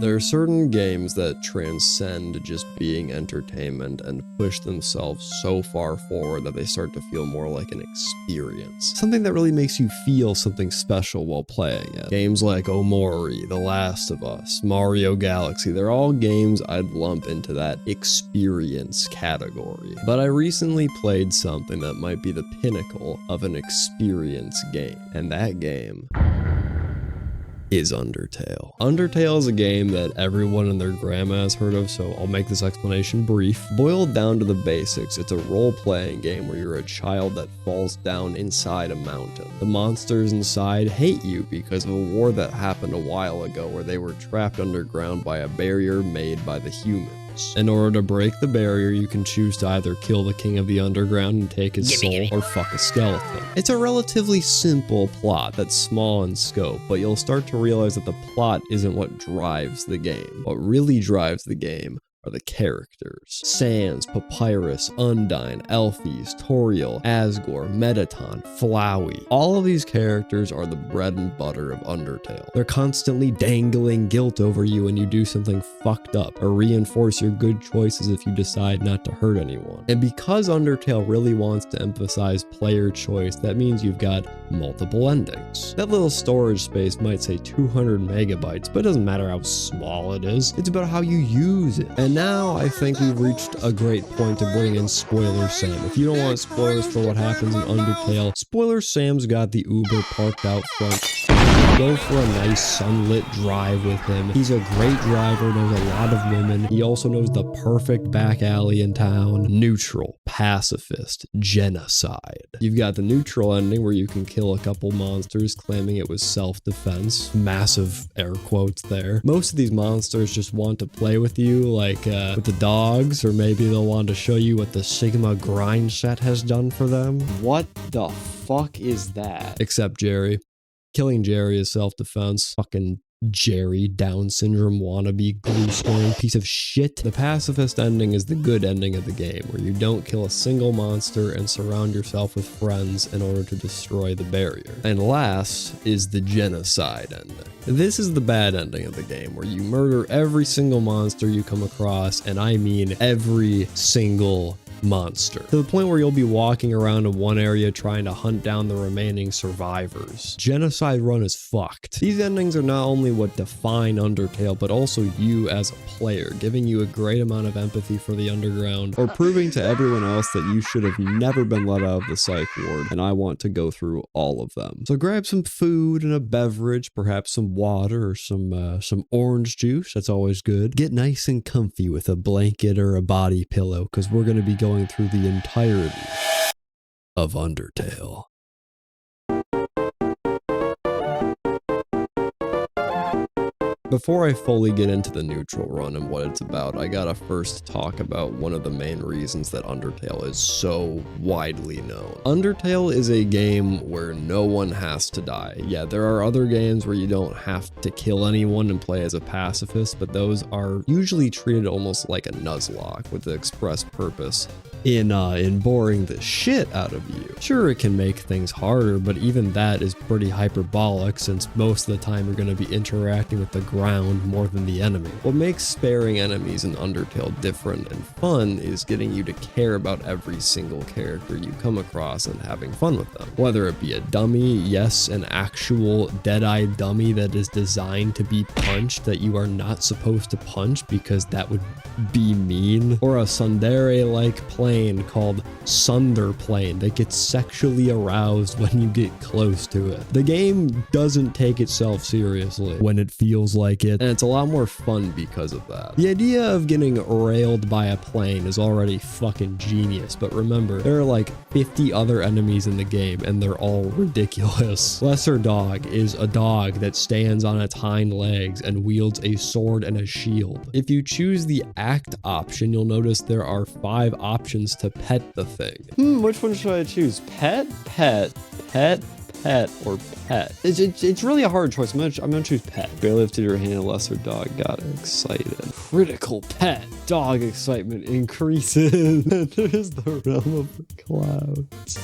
There are certain games that transcend just being entertainment and push themselves so far forward that they start to feel more like an experience. Something that really makes you feel something special while playing it. Games like Omori, The Last of Us, Mario Galaxy, they're all games I'd lump into that experience category. But I recently played something that might be the pinnacle of an experience game, and that game is Undertale. Undertale is a game that everyone and their grandma has heard of, so I'll make this explanation brief. Boiled down to the basics, it's a role-playing game where you're a child that falls down inside a mountain. The monsters inside hate you because of a war that happened a while ago where they were trapped underground by a barrier made by the humans. In order to break the barrier, you can choose to either kill the king of the underground and take his soul, or fuck a skeleton. It's a relatively simple plot that's small in scope, but you'll start to realize that the plot isn't what drives the game. What really drives the game are the characters. Sans, Papyrus, Undyne, Elfies, Toriel, Asgore, Mettaton, Flowey. All of these characters are the bread and butter of Undertale. They're constantly dangling guilt over you when you do something fucked up, or reinforce your good choices if you decide not to hurt anyone. And because Undertale really wants to emphasize player choice, that means you've got multiple endings. That little storage space might say 200 megabytes, but it doesn't matter how small it is. It's about how you use it. And now I think we've reached a great point to bring in Spoiler Sam. If you don't want spoilers for what happens in Undertale, Spoiler Sam's got the Uber parked out front. Go for a nice sunlit drive with him. He's a great driver, knows a lot of women. He also knows the perfect back alley in town. Neutral, pacifist, genocide. You've got the neutral ending where you can kill a couple monsters claiming it was self-defense. Massive air quotes there. Most of these monsters just want to play with you, like with the dogs, or maybe they'll want to show you what the Sigma grind set has done for them. What the fuck is that? Except Jerry. Killing Jerry is self-defense. Fucking Jerry, Down syndrome wannabe glue-scoring piece of shit. The pacifist ending is the good ending of the game, where you don't kill a single monster and surround yourself with friends in order to destroy the barrier. And last is the genocide ending. This is the bad ending of the game, where you murder every single monster you come across, and I mean every single monster, to the point where you'll be walking around in one area trying to hunt down the remaining survivors. Genocide run is fucked. These endings are not only what define Undertale, but also you as a player, giving you a great amount of empathy for the underground, or proving to everyone else that you should have never been let out of the psych ward, and I want to go through all of them. So grab some food and a beverage, perhaps some water or some orange juice. That's always good. Get nice and comfy with a blanket or a body pillow, because we're going to be going through the entirety of Undertale. Before I fully get into the neutral run and what it's about, I gotta first talk about one of the main reasons that Undertale is so widely known. Undertale is a game where no one has to die. Yeah, there are other games where you don't have to kill anyone and play as a pacifist, but those are usually treated almost like a nuzlocke with the express purpose in boring the shit out of you. Sure, it can make things harder, but even that is pretty hyperbolic, since most of the time you're going to be interacting with the ground more than the enemy. What makes sparing enemies in Undertale different and fun is getting you to care about every single character you come across and having fun with them. Whether it be a dummy, yes, an actual dead-eyed dummy that is designed to be punched that you are not supposed to punch because that would be mean, or a tsundere-like plane called Sunder Plane that gets sexually aroused when you get close to it. The game doesn't take itself seriously when it feels like it, and it's a lot more fun because of that. The idea of getting railed by a plane is already fucking genius, but remember, there are like 50 other enemies in the game, and they're all ridiculous. Lesser Dog is a dog that stands on its hind legs and wields a sword and a shield. If you choose the act option, you'll notice there are 5 options to pet the thing. Which one should I choose? Pet, pet, pet, pet, or pet? It's really a hard choice. I'm gonna choose pet. Barely lifted your hand, a lesser dog got excited. Critical pet. Dog excitement increases. Enters the realm of the clouds.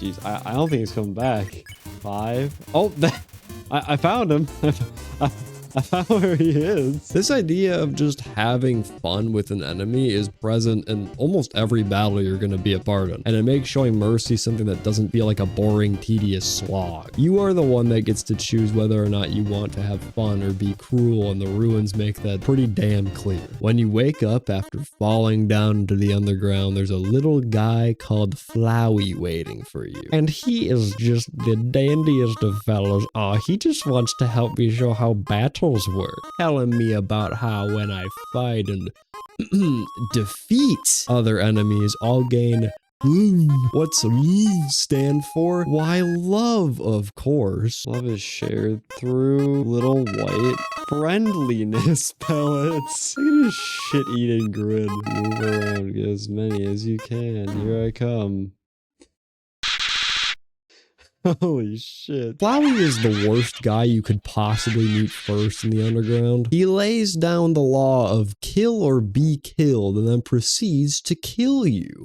Jeez, I don't think it's coming back. 5. Oh, I found him. I found where he is. This idea of just having fun with an enemy is present in almost every battle you're going to be a part of, and it makes showing mercy something that doesn't feel like a boring, tedious slog. You are the one that gets to choose whether or not you want to have fun or be cruel, and the ruins make that pretty damn clear. When you wake up after falling down into the underground, there's a little guy called Flowey waiting for you, and he is just the dandiest of fellows. Aw, he just wants to help me show how battles work, telling me about how when I fight and defeat other enemies, I'll gain what's stand for? Why, love, of course. Love is shared through little white friendliness pellets. Look at this shit-eating grin. Move around, get as many as you can. Here I come. Holy shit. Flowey is the worst guy you could possibly meet first in the underground. He lays down the law of kill or be killed and then proceeds to kill you.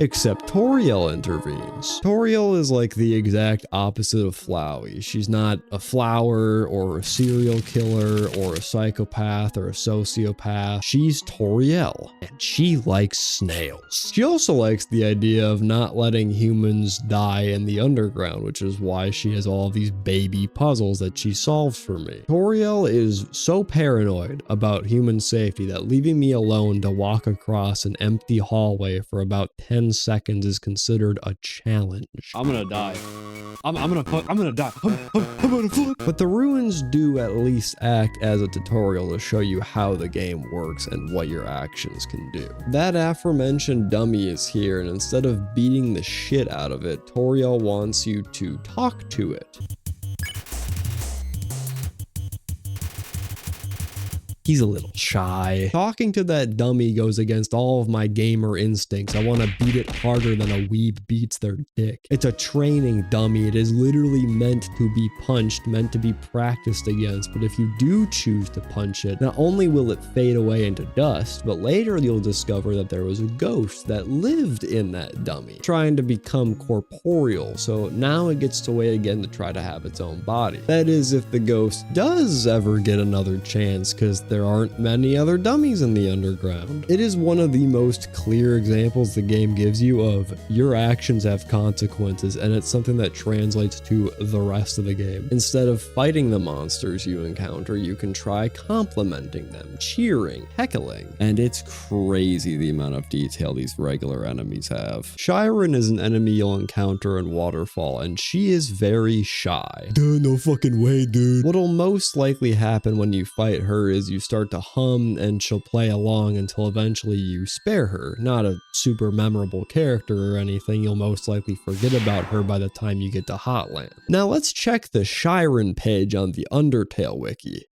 Except Toriel intervenes. Toriel is like the exact opposite of Flowey. She's not a flower or a serial killer or a psychopath or a sociopath. She's Toriel, and she likes snails. She also likes the idea of not letting humans die in the underground, which is why she has all these baby puzzles that she solves for me. Toriel is so paranoid about human safety that leaving me alone to walk across an empty hallway for about 10 seconds is considered a challenge. I'm gonna die. I'm gonna die. I'm gonna fuck. But the ruins do at least act as a tutorial to show you how the game works and what your actions can do. That aforementioned dummy is here, and instead of beating the shit out of it, Toriel wants you to talk to it. He's a little shy. Talking to that dummy goes against all of my gamer instincts. I want to beat it harder than a weeb beats their dick. It's a training dummy. It is literally meant to be punched, meant to be practiced against. But if you do choose to punch it, not only will it fade away into dust, but later you'll discover that there was a ghost that lived in that dummy, trying to become corporeal. So now it gets to wait again to try to have its own body. That is, if the ghost does ever get another chance, because there aren't many other dummies in the underground. It is one of the most clear examples the game gives you of your actions have consequences, and it's something that translates to the rest of the game. Instead of fighting the monsters you encounter, you can try complimenting them, cheering, heckling, and it's crazy the amount of detail these regular enemies have. Chiron is an enemy you'll encounter in Waterfall, and she is very shy. Duh, no fucking way, dude. What'll most likely happen when you fight her is you start to hum and she'll play along until eventually you spare her. Not a super memorable character or anything, you'll most likely forget about her by the time you get to Hotland. Now let's check the Chiron page on the Undertale wiki.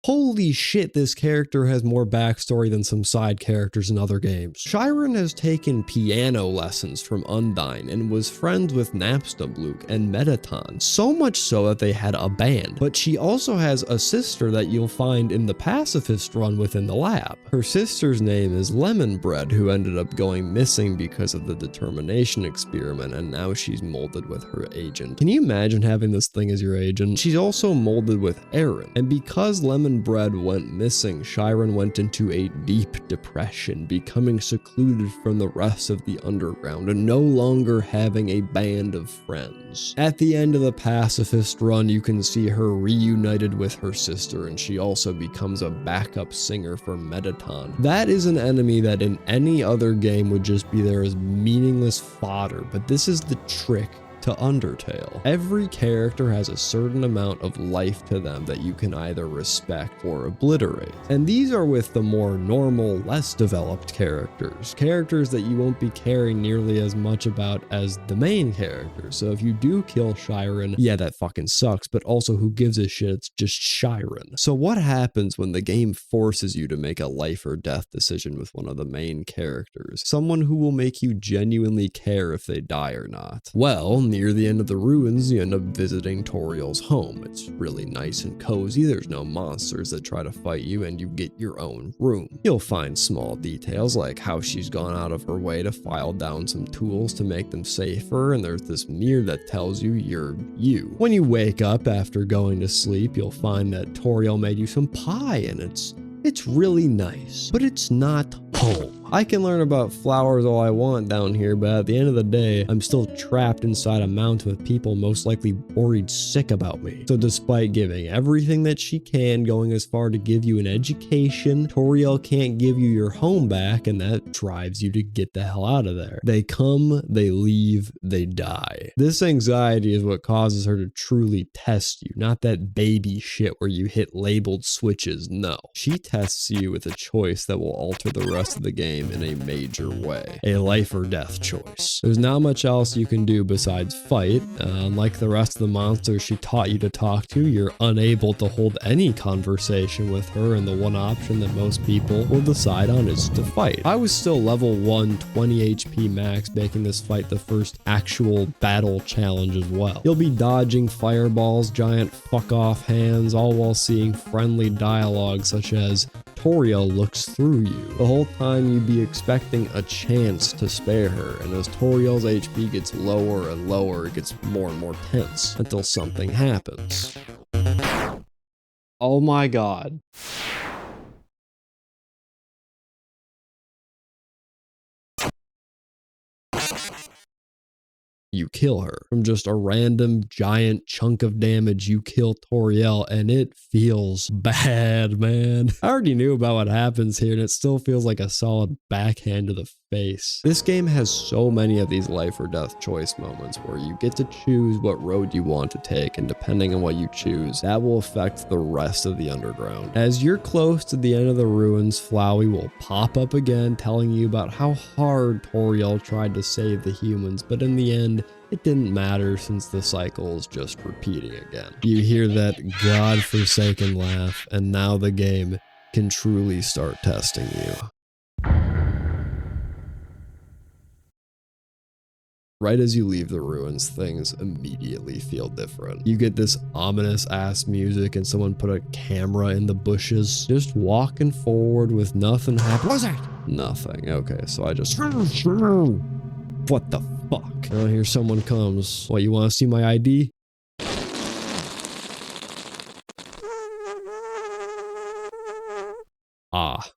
Holy shit, this character has more backstory than some side characters in other games. Chiron has taken piano lessons from Undyne and was friends with Napstablook and Metaton, so much so that they had a band. But she also has a sister that you'll find in the Pacifist run within the lab. Her sister's name is Lemon Bread, who ended up going missing because of the determination experiment, and now she's molded with her agent. Can you imagine having this thing as your agent? She's also molded with Aaron, and because Lemon Bread went missing, Chiron went into a deep depression, becoming secluded from the rest of the underground and no longer having a band of friends. At the end of the Pacifist run, you can see her reunited with her sister, and she also becomes a backup singer for Metaton. That is an enemy that in any other game would just be there as meaningless fodder, but this is the trick to Undertale. Every character has a certain amount of life to them that you can either respect or obliterate. And these are with the more normal, less developed characters. Characters that you won't be caring nearly as much about as the main character. So if you do kill Chiron, yeah, that fucking sucks, but also who gives a shit, it's just Chiron. So what happens when the game forces you to make a life or death decision with one of the main characters? Someone who will make you genuinely care if they die or not. Well, Near the end of the ruins, you end up visiting Toriel's home. It's really nice and cozy, there's no monsters that try to fight you, and you get your own room. You'll find small details like how she's gone out of her way to file down some tools to make them safer, and there's this mirror that tells you you're you. When you wake up after going to sleep, you'll find that Toriel made you some pie, and it's really nice, but it's not home. I can learn about flowers all I want down here, but at the end of the day, I'm still trapped inside a mountain with people most likely worried sick about me. So despite giving everything that she can, going as far to give you an education, Toriel can't give you your home back, and that drives you to get the hell out of there. They come, they leave, they die. This anxiety is what causes her to truly test you, not that baby shit where you hit labeled switches. No. She tests you with a choice that will alter the rest of the game in a major way. A life or death choice. There's not much else you can do besides fight. Unlike the rest of the monsters she taught you to talk to, you're unable to hold any conversation with her, and the one option that most people will decide on is to fight. I was still level 1, 20 HP max, making this fight the first actual battle challenge as well. You'll be dodging fireballs, giant fuck off hands, all while seeing friendly dialogue such as, Toriel looks through you. The whole time you'd be expecting a chance to spare her, and as Toriel's HP gets lower and lower, it gets more and more tense until something happens. Oh my god. You kill her. From just a random giant chunk of damage, you kill Toriel, and it feels bad, man. I already knew about what happens here, and it still feels like a solid backhand to the face. This game has so many of these life or death choice moments where you get to choose what road you want to take, and depending on what you choose, that will affect the rest of the underground. As you're close to the end of the ruins, Flowey will pop up again, telling you about how hard Toriel tried to save the humans, but in the end, it didn't matter since the cycle is just repeating again. You hear that godforsaken laugh, and now the game can truly start testing you. Right as you leave the ruins, things immediately feel different. You get this ominous ass music and someone put a camera in the bushes. Just walking forward with nothing happening. What's that? Nothing. Okay, so I just... What the fuck? Oh, here someone comes. What, you want to see my ID? Ah.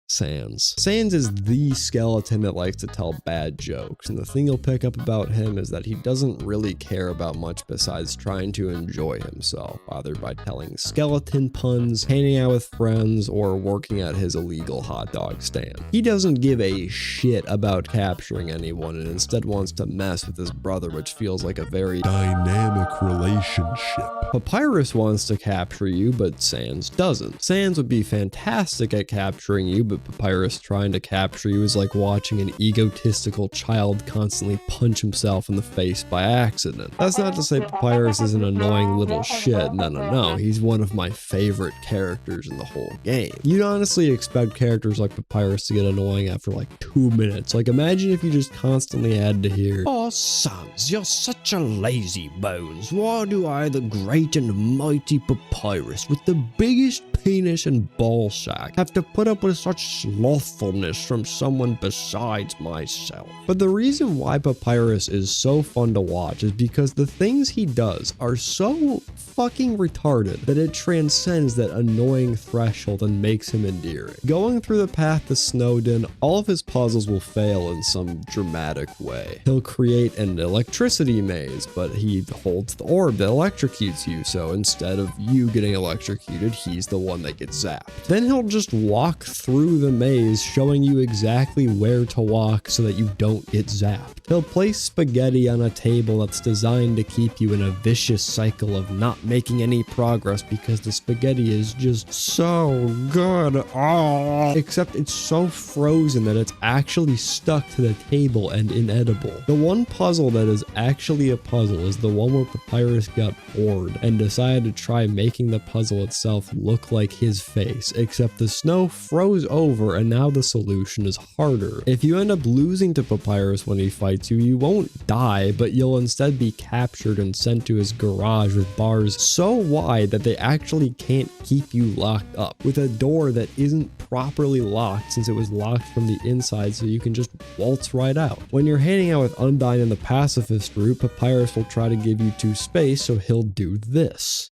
Sans. Sans is the skeleton that likes to tell bad jokes, and the thing you'll pick up about him is that he doesn't really care about much besides trying to enjoy himself, either by telling skeleton puns, hanging out with friends, or working at his illegal hot dog stand. He doesn't give a shit about capturing anyone and instead wants to mess with his brother, which feels like a very dynamic relationship. Papyrus wants to capture you, but Sans doesn't. Sans would be fantastic at capturing you, but Papyrus trying to capture you is like watching an egotistical child constantly punch himself in the face by accident. That's not to say Papyrus is an annoying little shit. No. He's one of my favorite characters in the whole game. You'd honestly expect characters like Papyrus to get annoying after like 2 minutes. Like, imagine if you just constantly had to hear, "Oh, Sans, you're such a lazy bones. Why do I, the great and mighty Papyrus, with the biggest penis and ball sack, have to put up with such slothfulness from someone besides myself?" But the reason why Papyrus is so fun to watch is because the things he does are so fucking retarded that it transcends that annoying threshold and makes him endearing. Going through the path to Snowden, all of his puzzles will fail in some dramatic way. He'll create an electricity maze, but he holds the orb that electrocutes you, so instead of you getting electrocuted, he's the one that gets zapped. Then he'll just walk through the maze, showing you exactly where to walk so that you don't get zapped. He'll place spaghetti on a table that's designed to keep you in a vicious cycle of not making any progress because the spaghetti is just so good. Oh. Except it's so frozen that it's actually stuck to the table and inedible. The one puzzle that is actually a puzzle is the one where Papyrus got bored and decided to try making the puzzle itself look like like his face, except the snow froze over and now the solution is harder. If you end up losing to Papyrus when he fights you, you won't die, but you'll instead be captured and sent to his garage with bars so wide that they actually can't keep you locked up, with a door that isn't properly locked since it was locked from the inside, so you can just waltz right out. When you're hanging out with Undyne in the Pacifist route, Papyrus will try to give you 2 space, so he'll do this.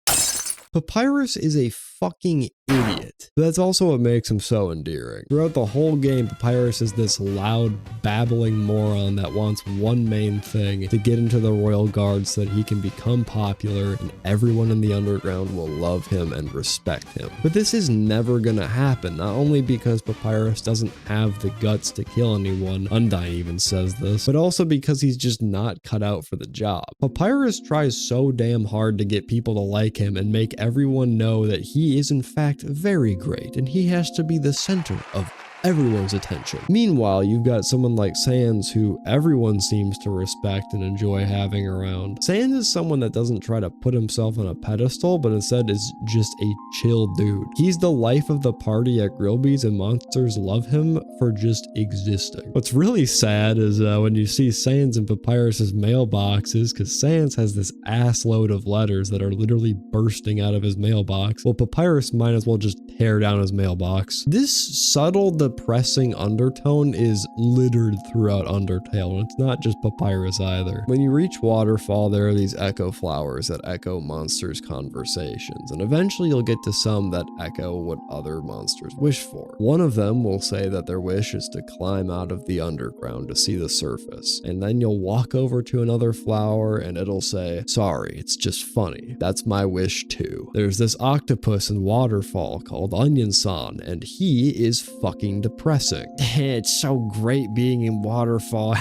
Papyrus is a fucking idiot. But that's also what makes him so endearing. Throughout the whole game, Papyrus is this loud, babbling moron that wants one main thing: to get into the Royal Guard so that he can become popular and everyone in the underground will love him and respect him. But this is never gonna happen, not only because Papyrus doesn't have the guts to kill anyone, Undyne even says this, but also because he's just not cut out for the job. Papyrus tries so damn hard to get people to like him and make everyone know that he is in fact very great and he has to be the center of everyone's attention. Meanwhile, you've got someone like Sans who everyone seems to respect and enjoy having around. Sans is someone that doesn't try to put himself on a pedestal, but instead is just a chill dude. He's the life of the party at Grillby's and monsters love him for just existing. What's really sad is when you see Sans in Papyrus's mailboxes, because Sans has this ass load of letters that are literally bursting out of his mailbox. Well, Papyrus might as well just tear down his mailbox. This subtle, depressing undertone is littered throughout Undertale, and it's not just Papyrus either. When you reach Waterfall, there are these echo flowers that echo monsters' conversations, and eventually you'll get to some that echo what other monsters wish for. One of them will say that their wish is to climb out of the underground to see the surface, and then you'll walk over to another flower and it'll say, "Sorry, it's just funny. That's my wish too." There's this octopus in Waterfall called Onion-san, and he is fucking depressing. It's so great being in Waterfall,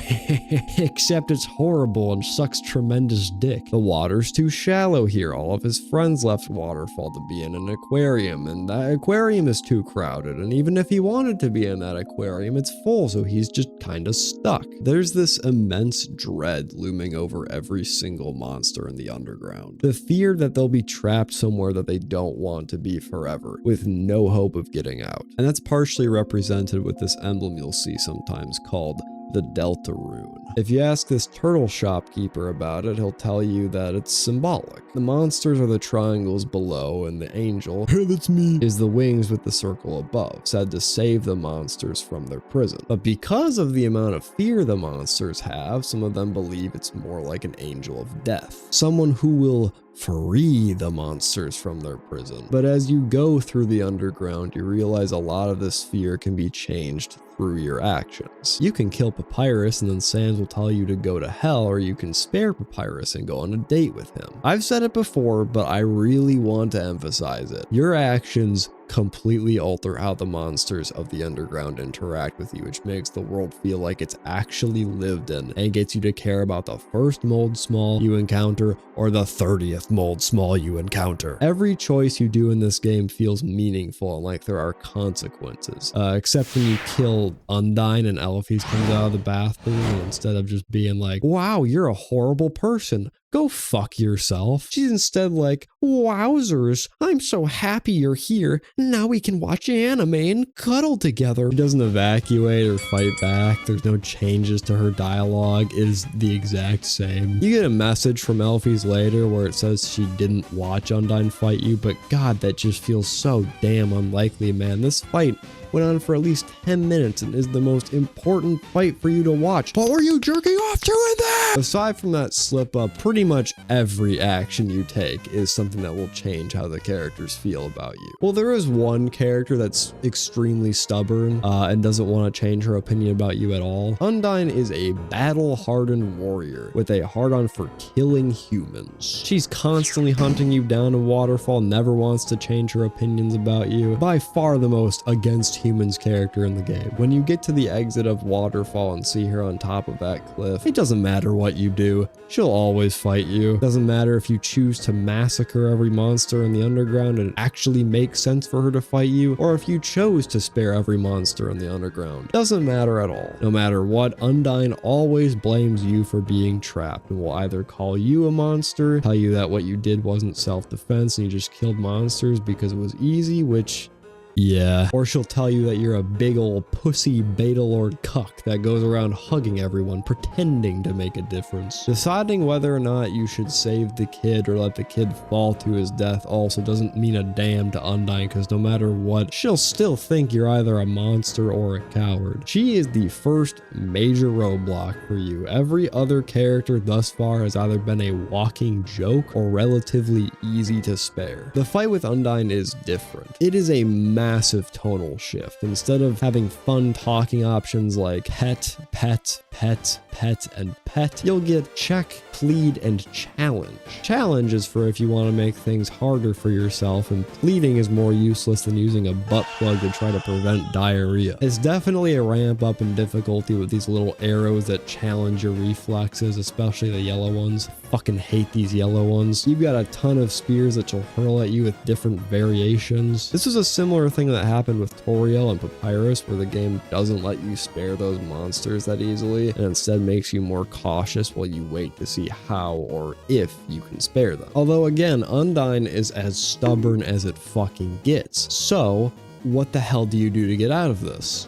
except it's horrible and sucks tremendous dick. The water's too shallow here. All of his friends left Waterfall to be in an aquarium, and that aquarium is too crowded, and even if he wanted to be in that aquarium, it's full, so he's just kinda stuck. There's this immense dread looming over every single monster in the underground. The fear that they'll be trapped somewhere that they don't want to be forever, with no hope of getting out. And that's partially represented with this emblem you'll see sometimes called the Delta Rune. If you ask this turtle shopkeeper about it, he'll tell you that it's symbolic. The monsters are the triangles below, and the angel, "Hey, that's me," is the wings with the circle above, said to save the monsters from their prison. But because of the amount of fear the monsters have, some of them believe it's more like an angel of death, someone who will free the monsters from their prison. But as you go through the underground, you realize a lot of this fear can be changed through your actions. You can kill Papyrus and then Sans will tell you to go to hell, or you can spare Papyrus and go on a date with him. I've said it before, but I really want to emphasize it. Your actions completely alter how the monsters of the underground interact with you, which makes the world feel like it's actually lived in and gets you to care about the first mold small you encounter or the 30th mold small you encounter. Every choice you do in this game feels meaningful and like there are consequences, except when you kill Undyne and Elfys comes out of the bathroom, and instead of just being like, "Wow, you're a horrible person, go fuck yourself," she's instead like, "Wowzers, I'm so happy you're here. Now we can watch anime and cuddle together." She doesn't evacuate or fight back. There's no changes to her dialogue. It is the exact same. You get a message from Elfys later where it says she didn't watch Undyne fight you, but god, that just feels so damn unlikely, man. This fight went on for at least 10 minutes and is the most important fight for you to watch. What were you jerking off to in there? Aside from that slip up, pretty much every action you take is something that will change how the characters feel about you. Well, there is one character that's extremely stubborn and doesn't want to change her opinion about you at all. Undyne is a battle-hardened warrior with a hard-on for killing humans. She's constantly hunting you down in Waterfall, never wants to change her opinions about you. By far the most against humans character in the game. When you get to the exit of Waterfall and see her on top of that cliff, it doesn't matter what you do, she'll always fight you. Doesn't matter if you choose to massacre spare every monster in the underground and it actually makes sense for her to fight you, or if you chose to spare every monster in the underground. Doesn't matter at all. No matter what, Undyne always blames you for being trapped and will either call you a monster, tell you that what you did wasn't self-defense and you just killed monsters because it was easy, which yeah. Or she'll tell you that you're a big old pussy beta lord cuck that goes around hugging everyone, pretending to make a difference. Deciding whether or not you should save the kid or let the kid fall to his death also doesn't mean a damn to Undyne, because no matter what, she'll still think you're either a monster or a coward. She is the first major roadblock for you. Every other character thus far has either been a walking joke or relatively easy to spare. The fight with Undyne is different. It is a massive tonal shift. Instead of having fun talking options like pet, pet, pet, pet, and pet, you'll get check, plead, and challenge. Challenge is for if you want to make things harder for yourself, and pleading is more useless than using a butt plug to try to prevent diarrhea. It's definitely a ramp up in difficulty with these little arrows that challenge your reflexes, especially the yellow ones. Fucking hate these yellow ones. You've got a ton of spears that she'll hurl at you with different variations. This is a similar thing that happened with Toriel and Papyrus, where the game doesn't let you spare those monsters that easily and instead makes you more cautious while you wait to see how or if you can spare them. Although again, Undyne is as stubborn as it fucking gets. So what the hell do you do to get out of this?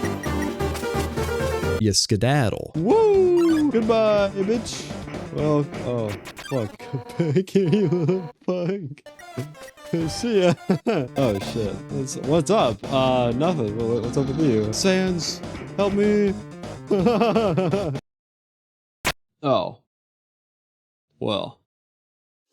You skedaddle. Woo! Goodbye, bitch. Well, oh, fuck. I can't even fuck. See ya. Oh, shit. What's up? Nothing. What's up with you? Sans, help me. Oh. Well.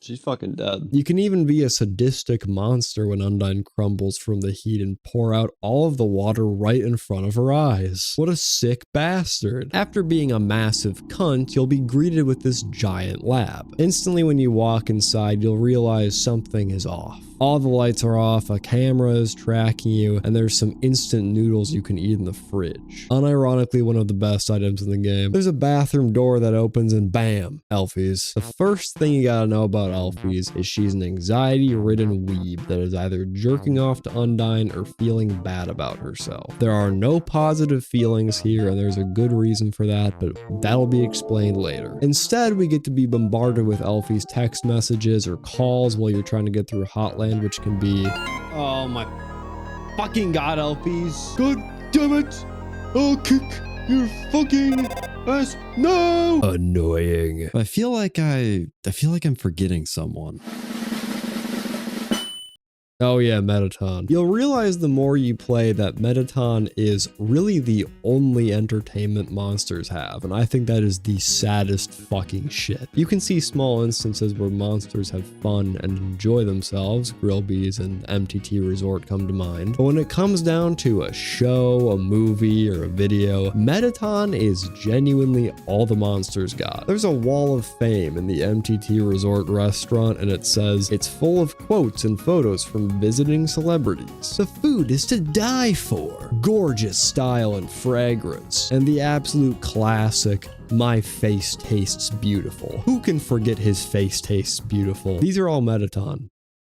She's fucking dead. You can even be a sadistic monster when Undyne crumbles from the heat and pour out all of the water right in front of her eyes. What a sick bastard. After being a massive cunt, you'll be greeted with this giant lab. Instantly when you walk inside, you'll realize something is off. All the lights are off, a camera is tracking you, and there's some instant noodles you can eat in the fridge. Unironically, one of the best items in the game. There's a bathroom door that opens and bam, Elfies. The first thing you gotta know about Elfies is she's an anxiety-ridden weeb that is either jerking off to Undyne or feeling bad about herself. There are no positive feelings here, and there's a good reason for that, but that'll be explained later. Instead, we get to be bombarded with Elfies text messages or calls while you're trying to get through Hotland, which can be, oh my fucking god, Elfies. God damn it. I'll kick your fucking ass. No. Annoying. I feel like I'm forgetting someone. Oh yeah, Mettaton. You'll realize the more you play that Mettaton is really the only entertainment monsters have, and I think that is the saddest fucking shit. You can see small instances where monsters have fun and enjoy themselves, Grillbees and MTT Resort come to mind, but when it comes down to a show, a movie, or a video, Mettaton is genuinely all the monsters got. There's a wall of fame in the MTT Resort restaurant, and it says it's full of quotes and photos from visiting celebrities. The food is to die for. Gorgeous style and fragrance. And the absolute classic, my face tastes beautiful. Who can forget his face tastes beautiful? These are all Mettaton.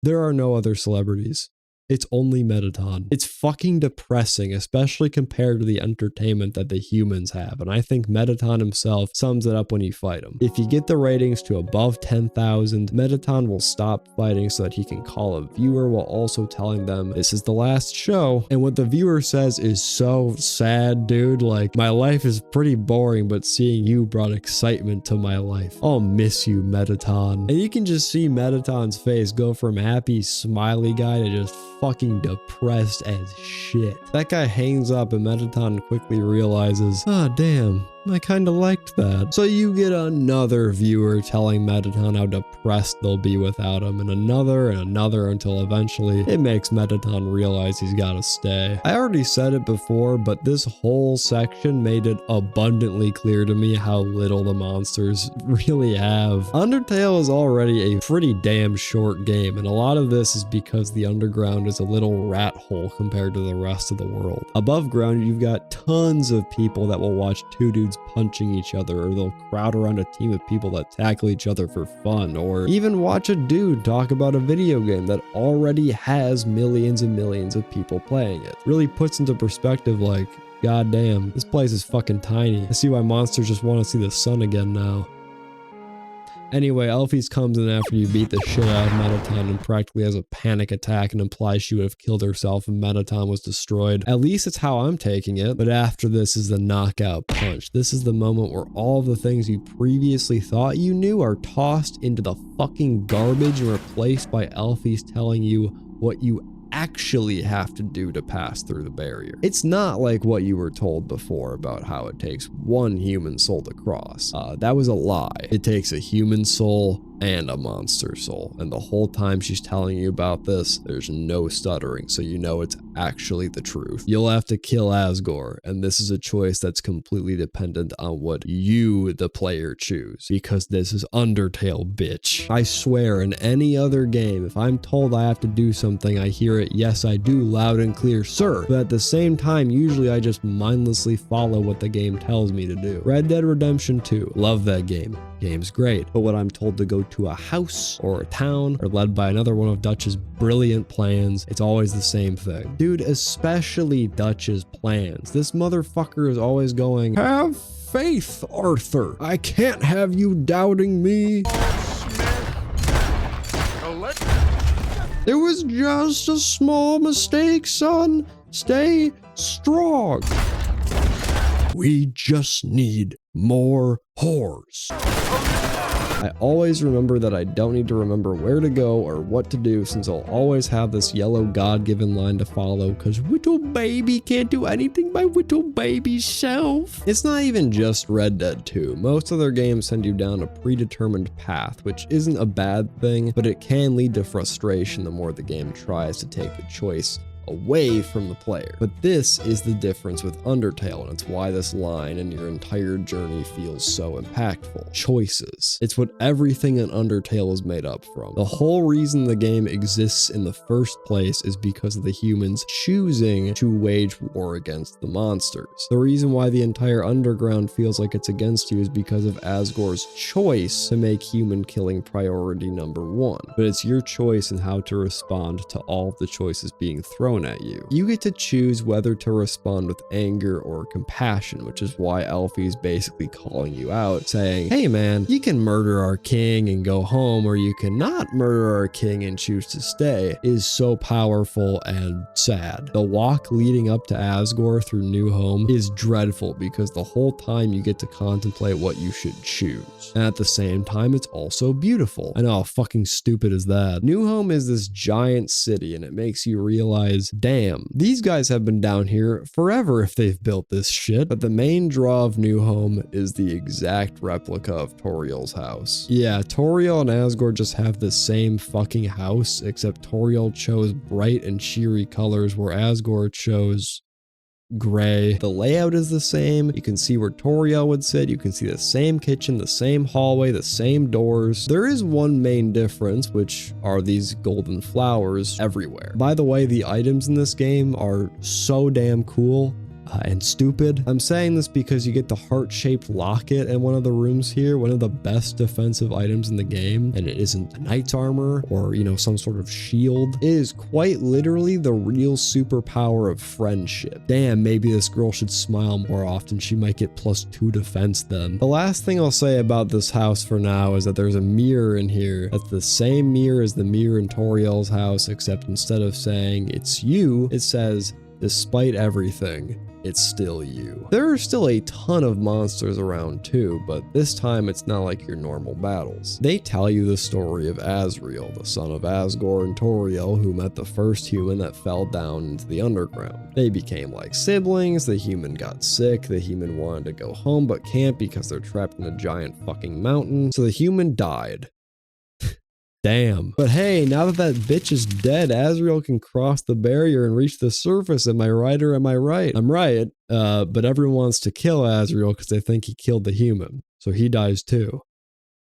There are no other celebrities. It's only Mettaton. It's fucking depressing, especially compared to the entertainment that the humans have, and I think Mettaton himself sums it up when you fight him. If you get the ratings to above 10,000, Mettaton will stop fighting so that he can call a viewer while also telling them this is the last show. And what the viewer says is so sad, dude. Like, my life is pretty boring, but seeing you brought excitement to my life. I'll miss you, Mettaton. And you can just see Mettaton's face go from happy, smiley guy to just fucking depressed as shit. That guy hangs up and Mettaton quickly realizes, ah, damn, I kinda liked that. So you get another viewer telling Mettaton how depressed they'll be without him, and another until eventually it makes Mettaton realize he's gotta stay. I already said it before, but this whole section made it abundantly clear to me how little the monsters really have. Undertale is already a pretty damn short game, and a lot of this is because the underground is a little rat hole compared to the rest of the world. Above ground, you've got tons of people that will watch two dudes humans punching each other, or they'll crowd around a team of people that tackle each other for fun, or even watch a dude talk about a video game that already has millions and millions of people playing it. Really puts into perspective, like, god damn, this place is fucking tiny. I see why monsters just want to see the sun again now. Anyway, Elfies comes in after you beat the shit out of Mettaton and practically has a panic attack and implies she would have killed herself if Mettaton was destroyed. At least it's how I'm taking it. But after this is the knockout punch. This is the moment where all the things you previously thought you knew are tossed into the fucking garbage and replaced by Elfies telling you what you actually have to do to pass through the barrier. It's not like what you were told before about how it takes one human soul to cross. That was a lie. It takes a human soul and a monster soul, and the whole time she's telling you about this, there's no stuttering, so you know it's actually the truth. You'll have to kill Asgore, and this is a choice that's completely dependent on what you, the player, choose, because this is Undertale, bitch. I swear, in any other game, if I'm told I have to do something, I hear it, yes I do, loud and clear, sir, but at the same time, usually I just mindlessly follow what the game tells me to do. Red Dead Redemption 2, love that game. Game's great, but when I'm told to go to a house or a town or led by another one of Dutch's brilliant plans, it's always the same thing. Dude, especially Dutch's plans. This motherfucker is always going, have faith, Arthur. I can't have you doubting me. It was just a small mistake, son. Stay strong. We just need more whores. I always remember that I don't need to remember where to go or what to do, since I'll always have this yellow God-given line to follow, cause little baby can't do anything by little baby self. It's not even just Red Dead 2. Most other games send you down a predetermined path, which isn't a bad thing, but it can lead to frustration the more the game tries to take the choice away from the player. But this is the difference with Undertale, and it's why this line and your entire journey feels so impactful. Choices. It's what everything in Undertale is made up from. The whole reason the game exists in the first place is because of the humans choosing to wage war against the monsters. The reason why the entire underground feels like it's against you is because of Asgore's choice to make human killing priority number one. But it's your choice in how to respond to all of the choices being thrown at you. You get to choose whether to respond with anger or compassion, which is why Elfie's basically calling you out, saying, hey man, you can murder our king and go home, or you cannot murder our king and choose to stay, is so powerful and sad. The walk leading up to Asgore through New Home is dreadful because the whole time you get to contemplate what you should choose. And at the same time, it's also beautiful. I know, how fucking stupid is that? New Home is this giant city, and it makes you realize, damn, these guys have been down here forever if they've built this shit. But the main draw of New Home is the exact replica of Toriel's house. Yeah, Toriel and Asgore just have the same fucking house, except Toriel chose bright and cheery colors where Asgore chose gray. The layout is the same. You can see where Toriel would sit. You can see the same kitchen, the same hallway, the same doors. There is one main difference, which are these golden flowers everywhere. By the way, the items in this game are so damn cool. And stupid. I'm saying this because you get the heart-shaped locket in one of the rooms here, one of the best defensive items in the game, and it isn't a knight's armor or, you know, some sort of shield. It is quite literally the real superpower of friendship. Damn, maybe this girl should smile more often. She might get +2 defense then. The last thing I'll say about this house for now is that there's a mirror in here that's the same mirror as the mirror in Toriel's house, except instead of saying it's you, it says, despite everything, it's still you. There are still a ton of monsters around too, but this time it's not like your normal battles. They tell you the story of Asriel, the son of Asgore and Toriel, who met the first human that fell down into the underground. They became like siblings, the human got sick, the human wanted to go home but can't because they're trapped in a giant fucking mountain, so the human died. Damn. But hey, now that bitch is dead, Asriel can cross the barrier and reach the surface. Am I right or am I right? I'm right. But everyone wants to kill Asriel because they think he killed the human. So he dies too.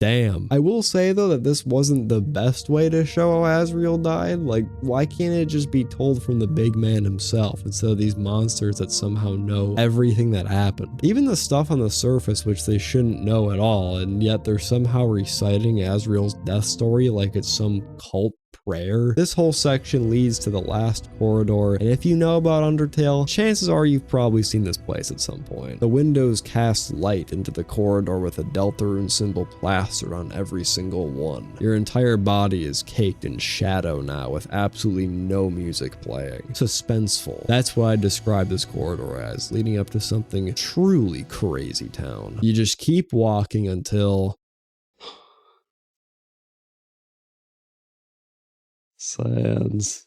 damn. I will say though that this wasn't the best way to show how Asriel died. Like, why can't it just be told from the big man himself instead of these monsters that somehow know everything that happened? Even the stuff on the surface which they shouldn't know at all, and yet they're somehow reciting Asriel's death story like it's some cult prayer. This whole section leads to the last corridor, and if you know about Undertale, chances are you've probably seen this place at some point. The windows cast light into the corridor with a Deltarune symbol plastered on every single one. Your entire body is caked in shadow now with absolutely no music playing. Suspenseful. That's what I describe this corridor as, leading up to something truly crazy town. You just keep walking until Sans.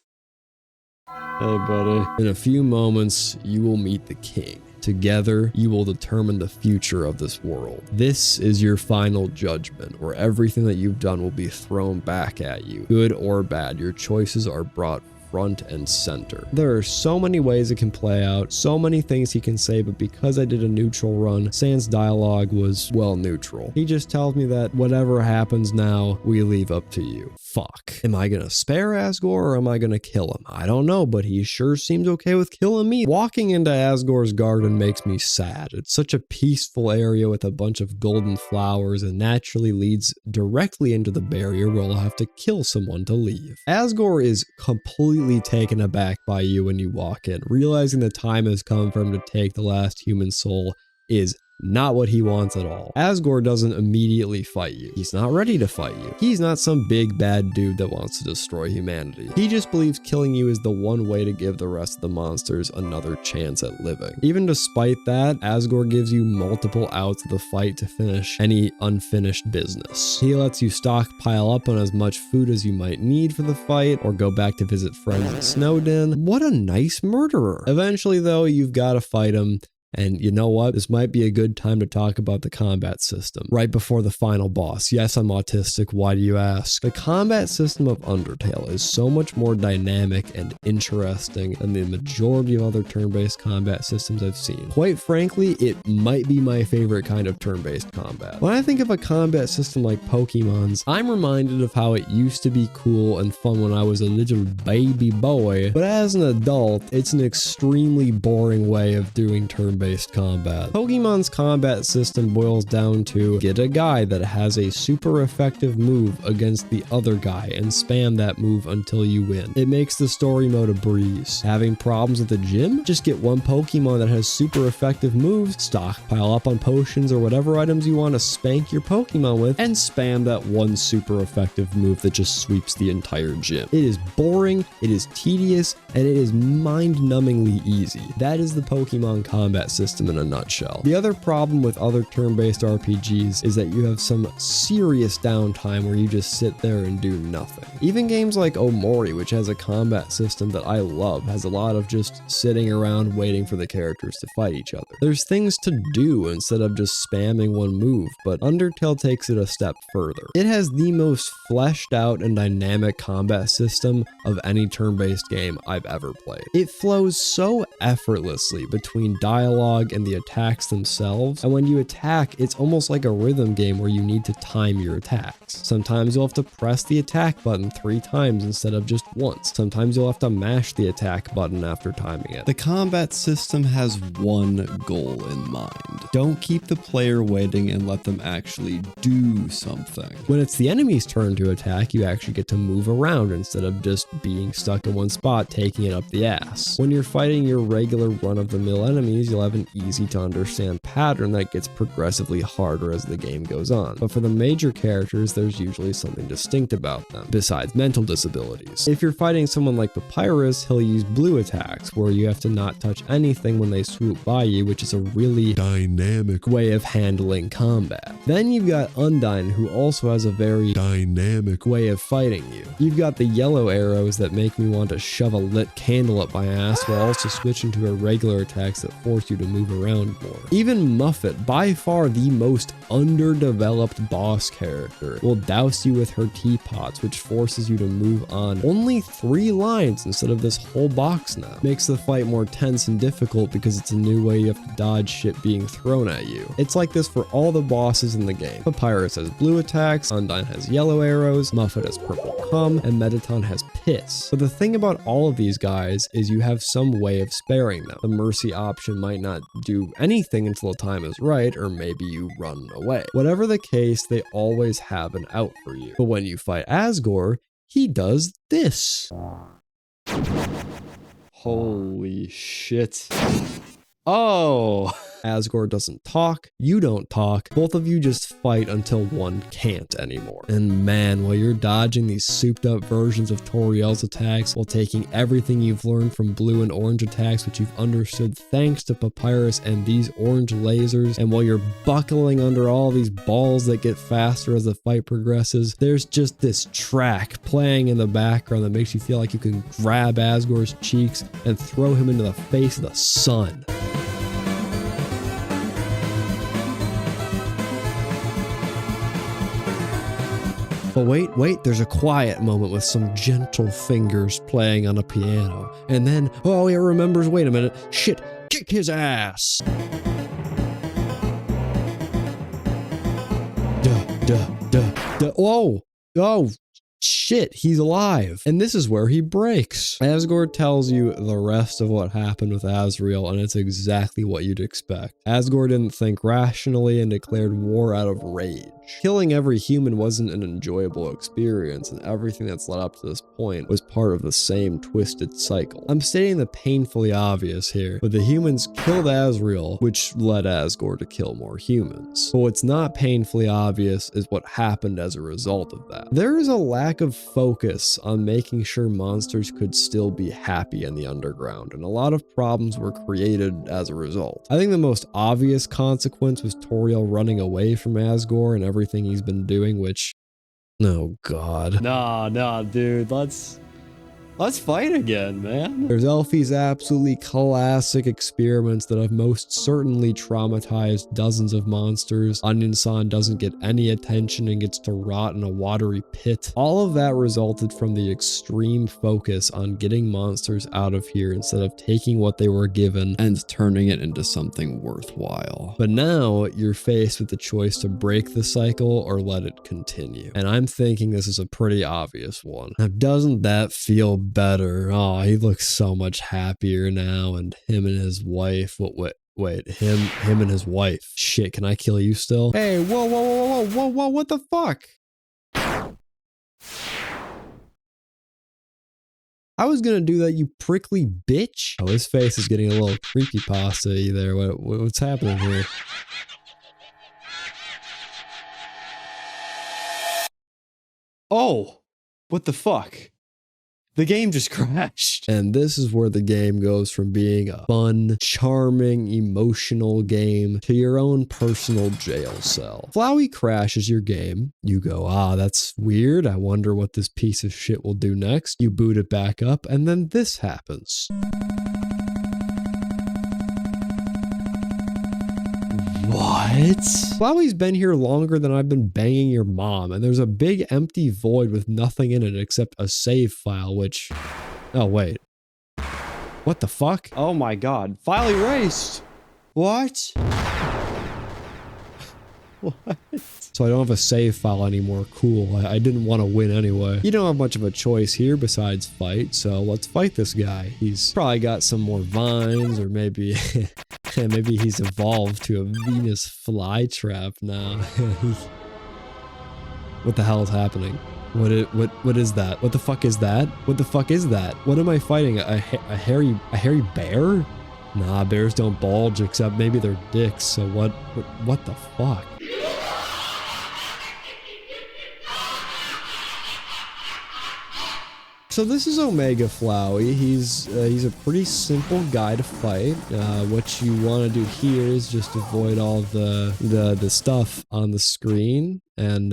Hey, buddy. In a few moments, you will meet the king. Together, you will determine the future of this world. This is your final judgment, where everything that you've done will be thrown back at you. Good or bad, your choices are brought front and center. There are so many ways it can play out, so many things he can say, but because I did a neutral run, Sans' dialogue was, well, neutral. He just tells me that whatever happens now, we leave up to you. Fuck. Am I gonna spare Asgore or am I gonna kill him? I don't know, but he sure seems okay with killing me. Walking into Asgore's garden makes me sad. It's such a peaceful area with a bunch of golden flowers and naturally leads directly into the barrier where I'll have to kill someone to leave. Asgore is completely taken aback by you when you walk in, realizing the time has come for him to take the last human soul is not what he wants at all. Asgore doesn't immediately fight you. He's not ready to fight you. He's not some big bad dude that wants to destroy humanity. He just believes killing you is the one way to give the rest of the monsters another chance at living. Even despite that, Asgore gives you multiple outs of the fight to finish any unfinished business. He lets you stockpile up on as much food as you might need for the fight, or go back to visit friends at Snowden. What a nice murderer. Eventually though, you've got to fight him. And you know what? This might be a good time to talk about the combat system. Right before the final boss. Yes, I'm autistic. Why do you ask? The combat system of Undertale is so much more dynamic and interesting than the majority of other turn-based combat systems I've seen. Quite frankly, it might be my favorite kind of turn-based combat. When I think of a combat system like Pokemon's, I'm reminded of how it used to be cool and fun when I was a little baby boy, but as an adult, it's an extremely boring way of doing turn-based combat. Pokemon's combat system boils down to get a guy that has a super effective move against the other guy and spam that move until you win. It makes the story mode a breeze. Having problems at the gym? Just get one Pokemon that has super effective moves, stockpile up on potions or whatever items you want to spank your Pokemon with, and spam that one super effective move that just sweeps the entire gym. It is boring, it is tedious, and it is mind-numbingly easy. That is the Pokemon combat system in a nutshell. The other problem with other turn-based RPGs is that you have some serious downtime where you just sit there and do nothing. Even games like Omori, which has a combat system that I love, has a lot of just sitting around waiting for the characters to fight each other. There's things to do instead of just spamming one move, but Undertale takes it a step further. It has the most fleshed out and dynamic combat system of any turn-based game I've ever played. It flows so effortlessly between dialogue and the attacks themselves, and when you attack, it's almost like a rhythm game where you need to time your attacks. Sometimes you'll have to press the attack button 3 times instead of just once. Sometimes you'll have to mash the attack button after timing it. The combat system has one goal in mind. Don't keep the player waiting and let them actually do something. When it's the enemy's turn to attack, you actually get to move around instead of just being stuck in one spot, taking it up the ass. When you're fighting your regular run-of-the-mill enemies, you'll have an easy to understand pattern that gets progressively harder as the game goes on. But for the major characters, there's usually something distinct about them, besides mental disabilities. If you're fighting someone like Papyrus, he'll use blue attacks, where you have to not touch anything when they swoop by you, which is a really dynamic way of handling combat. Then you've got Undyne, who also has a very dynamic way of fighting you. You've got the yellow arrows that make me want to shove a lit candle up my ass, while also switching to irregular attacks that force you you to move around more. Even Muffet, by far the most underdeveloped boss character, will douse you with her teapots, which forces you to move on only 3 lines instead of this whole box now. Makes the fight more tense and difficult because it's a new way you have to dodge shit being thrown at you. It's like this for all the bosses in the game. Papyrus has blue attacks, Undyne has yellow arrows, Muffet has purple cum, and Mettaton has piss. But the thing about all of these guys is you have some way of sparing them. The mercy option might not do anything until the time is right, or maybe you run away. Whatever the case, they always have an out for you. But when you fight Asgore, he does this. Holy shit. Oh, Asgore doesn't talk, you don't talk, both of you just fight until one can't anymore. And man, while you're dodging these souped up versions of Toriel's attacks while taking everything you've learned from blue and orange attacks, which you've understood thanks to Papyrus and these orange lasers, and while you're buckling under all these balls that get faster as the fight progresses, there's just this track playing in the background that makes you feel like you can grab Asgore's cheeks and throw him into the face of the sun. But wait, there's a quiet moment with some gentle fingers playing on a piano. And then, oh, he remembers, wait a minute, shit, kick his ass. Whoa, oh, shit, he's alive. And this is where he breaks. Asgore tells you the rest of what happened with Azrael, and it's exactly what you'd expect. Asgore didn't think rationally and declared war out of rage. Killing every human wasn't an enjoyable experience, and everything that's led up to this point was part of the same twisted cycle. I'm stating the painfully obvious here, but the humans killed Azrael, which led Asgore to kill more humans. But what's not painfully obvious is what happened as a result of that. There is a lack of focus on making sure monsters could still be happy in the underground, and a lot of problems were created as a result. I think the most obvious consequence was Toriel running away from Asgore and everything he's been doing, which, oh god. Nah, dude, let's fight again, man. There's Elfie's absolutely classic experiments that have most certainly traumatized dozens of monsters. Onion-san doesn't get any attention and gets to rot in a watery pit. All of that resulted from the extreme focus on getting monsters out of here instead of taking what they were given and turning it into something worthwhile. But now you're faced with the choice to break the cycle or let it continue. And I'm thinking this is a pretty obvious one. Now, doesn't that feel better? Oh, he looks so much happier now, and him and his wife, him and his wife. Shit, can I kill you still? Hey, whoa, what the fuck? I was gonna do that, you prickly bitch. Oh, his face is getting a little creepypasta-y there. What's happening here? Oh, what the fuck? The game just crashed. And this is where the game goes from being a fun, charming, emotional game to your own personal jail cell. Flowey crashes your game. You go, that's weird. I wonder what this piece of shit will do next. You boot it back up, and then this happens. What? Flowey's been here longer than I've been banging your mom, and there's a big empty void with nothing in it except a save file, which... Oh, wait. What the fuck? Oh my god. File erased! What? What? So I don't have a save file anymore. Cool. I didn't want to win anyway. You don't have much of a choice here besides fight, so let's fight this guy. He's probably got some more vines, or maybe... maybe he's evolved to a Venus flytrap now. What the hell is happening? What is that? What the fuck is that? What the fuck is that? What am I fighting? A hairy bear? Nah, bears don't bulge except maybe their dicks. So what the fuck? So this is Omega Flowey. He's a pretty simple guy to fight. What you want to do here is just avoid all the stuff on the screen and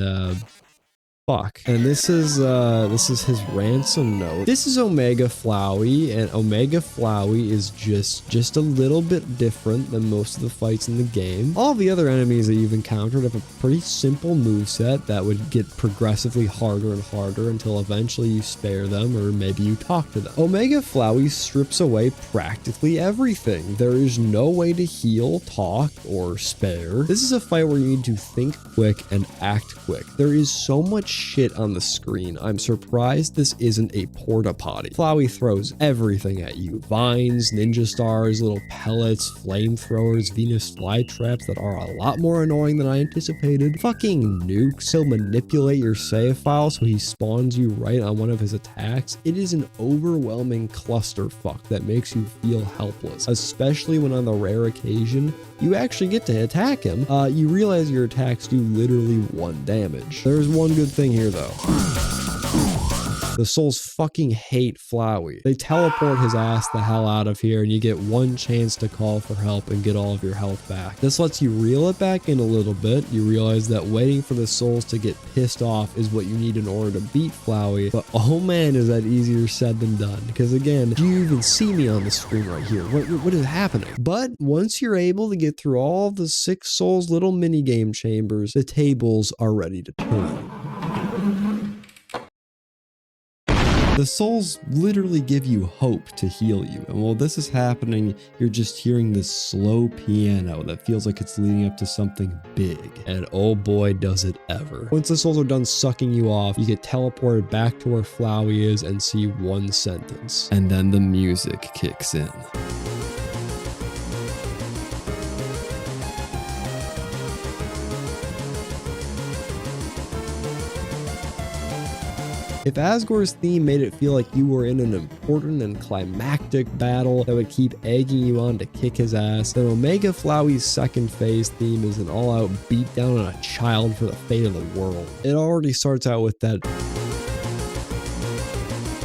fuck. And this is his ransom note. This is Omega Flowey, and Omega Flowey is just a little bit different than most of the fights in the game. All the other enemies that you've encountered have a pretty simple moveset that would get progressively harder and harder until eventually you spare them, or maybe you talk to them. Omega Flowey strips away practically everything. There is no way to heal, talk, or spare. This is a fight where you need to think quick and act quick. There is so much shit on the screen. I'm surprised this isn't a porta potty. Flowey throws everything at you. Vines, ninja stars, little pellets, flamethrowers, Venus flytraps that are a lot more annoying than I anticipated. Fucking nukes. He'll manipulate your save file so he spawns you right on one of his attacks. It is an overwhelming clusterfuck that makes you feel helpless, especially when on the rare occasion you actually get to attack him. You realize your attacks do literally 1 damage. There's one good thing here though. The souls fucking hate Flowey. They teleport his ass the hell out of here and you get 1 chance to call for help and get all of your health back. This lets you reel it back in a little bit. You realize that waiting for the souls to get pissed off is what you need in order to beat Flowey, but oh man, is that easier said than done. Because again, do you even see me on the screen right here? What is happening? But once you're able to get through all the 6 souls little mini game chambers, the tables are ready to turn. The souls literally give you hope to heal you, and while this is happening, you're just hearing this slow piano that feels like it's leading up to something big, and oh boy does it ever. Once the souls are done sucking you off, you get teleported back to where Flowey is and see 1 sentence, and then the music kicks in. If Asgore's theme made it feel like you were in an important and climactic battle that would keep egging you on to kick his ass, then Omega Flowey's second phase theme is an all-out beatdown on a child for the fate of the world. It already starts out with that,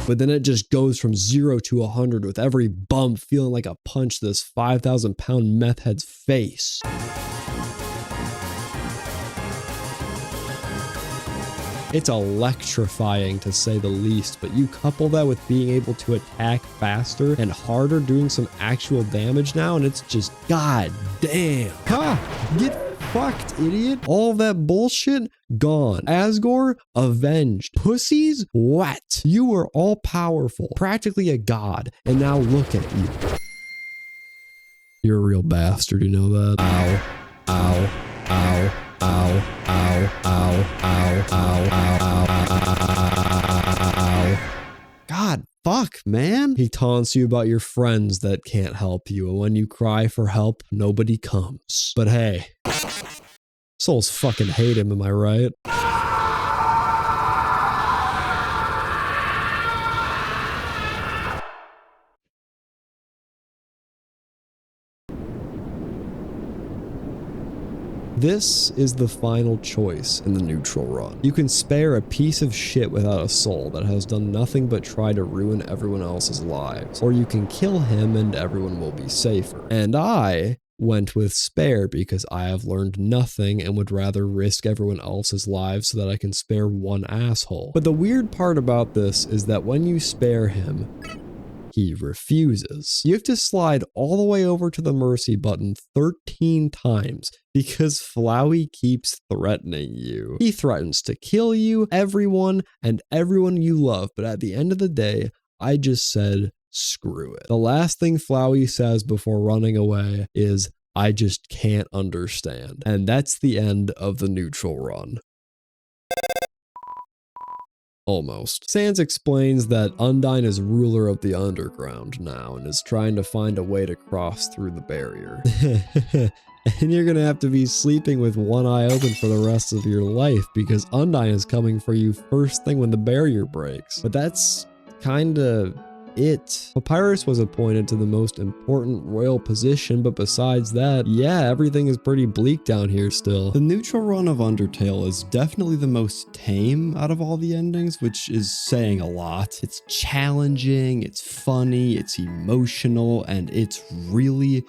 but then it just goes from 0 to 100 with every bump feeling like a punch to this 5,000-pound meth head's face. It's electrifying to say the least, but you couple that with being able to attack faster and harder, doing some actual damage now, and it's just god damn. Ha! Get fucked, idiot. All that bullshit, gone. Asgore, avenged. Pussies, what? You were all powerful, practically a god, and now look at you. You're a real bastard, you know that? Ow. Ow. Ow. Ow, ow, ow, ow, ow, ow, ow, ow. God, fuck, man. He taunts you about your friends that can't help you, and when you cry for help, nobody comes. But hey, souls fucking hate him, am I right? This is the final choice in the neutral run. You can spare a piece of shit without a soul that has done nothing but try to ruin everyone else's lives, or you can kill him and everyone will be safer. And I went with spare because I have learned nothing and would rather risk everyone else's lives so that I can spare 1 asshole. But the weird part about this is that when you spare him, he refuses. You have to slide all the way over to the mercy button 13 times because Flowey keeps threatening you. He threatens to kill you, everyone, and everyone you love, but at the end of the day, I just said, screw it. The last thing Flowey says before running away is, I just can't understand. And that's the end of the neutral run. Almost. Sans explains that Undyne is ruler of the underground now and is trying to find a way to cross through the barrier. And you're gonna have to be sleeping with 1 eye open for the rest of your life because Undyne is coming for you first thing when the barrier breaks. But that's kinda it. Papyrus was appointed to the most important royal position, but besides that, yeah, everything is pretty bleak down here still. The neutral run of Undertale is definitely the most tame out of all the endings, which is saying a lot. It's challenging, it's funny, it's emotional, and it's really,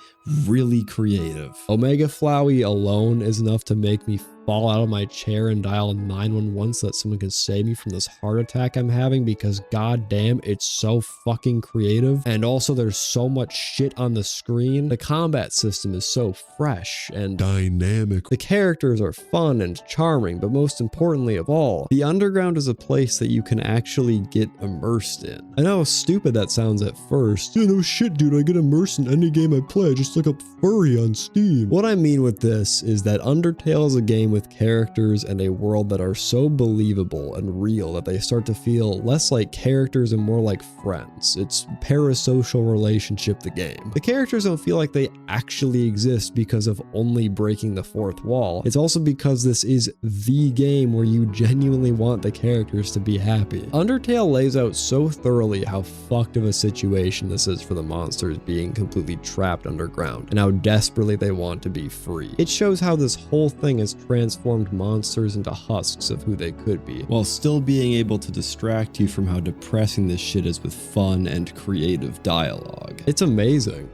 really creative. Omega Flowey alone is enough to make me fall out of my chair and dial 911 so that someone can save me from this heart attack I'm having, because goddamn, it's so fucking creative. And also there's so much shit on the screen. The combat system is so fresh and dynamic. The characters are fun and charming, but most importantly of all, the underground is a place that you can actually get immersed in. I know how stupid that sounds at first. Yeah, no shit, dude, I get immersed in any game I play. Just look up Furry on Steam. What I mean with this is that Undertale is a game with characters and a world that are so believable and real that they start to feel less like characters and more like friends. It's parasocial relationship, the game. The characters don't feel like they actually exist because of only breaking the fourth wall. It's also because this is the game where you genuinely want the characters to be happy. Undertale lays out so thoroughly how fucked of a situation this is for the monsters being completely trapped underground and how desperately they want to be free. It shows how this whole thing has transformed monsters into husks of who they could be, while still being able to distract you from how depressing this shit is with fun and creative dialogue. It's amazing.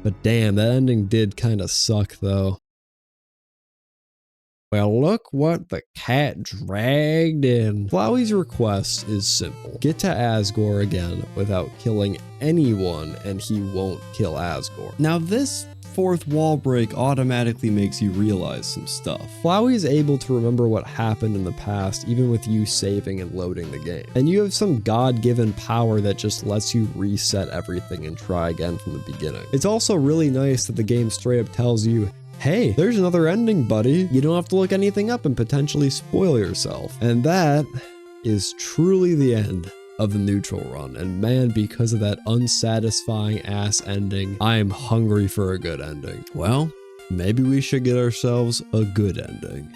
But damn, that ending did kinda suck though. Well, look what the cat dragged in. Flowey's request is simple. Get to Asgore again without killing anyone, and he won't kill Asgore. Now this fourth wall break automatically makes you realize some stuff. Flowey is able to remember what happened in the past even with you saving and loading the game. And you have some god-given power that just lets you reset everything and try again from the beginning. It's also really nice that the game straight up tells you, hey, there's another ending, buddy. You don't have to look anything up and potentially spoil yourself. And that is truly the end of the neutral run. And man, because of that unsatisfying ass ending, I am hungry for a good ending. Well, maybe we should get ourselves a good ending.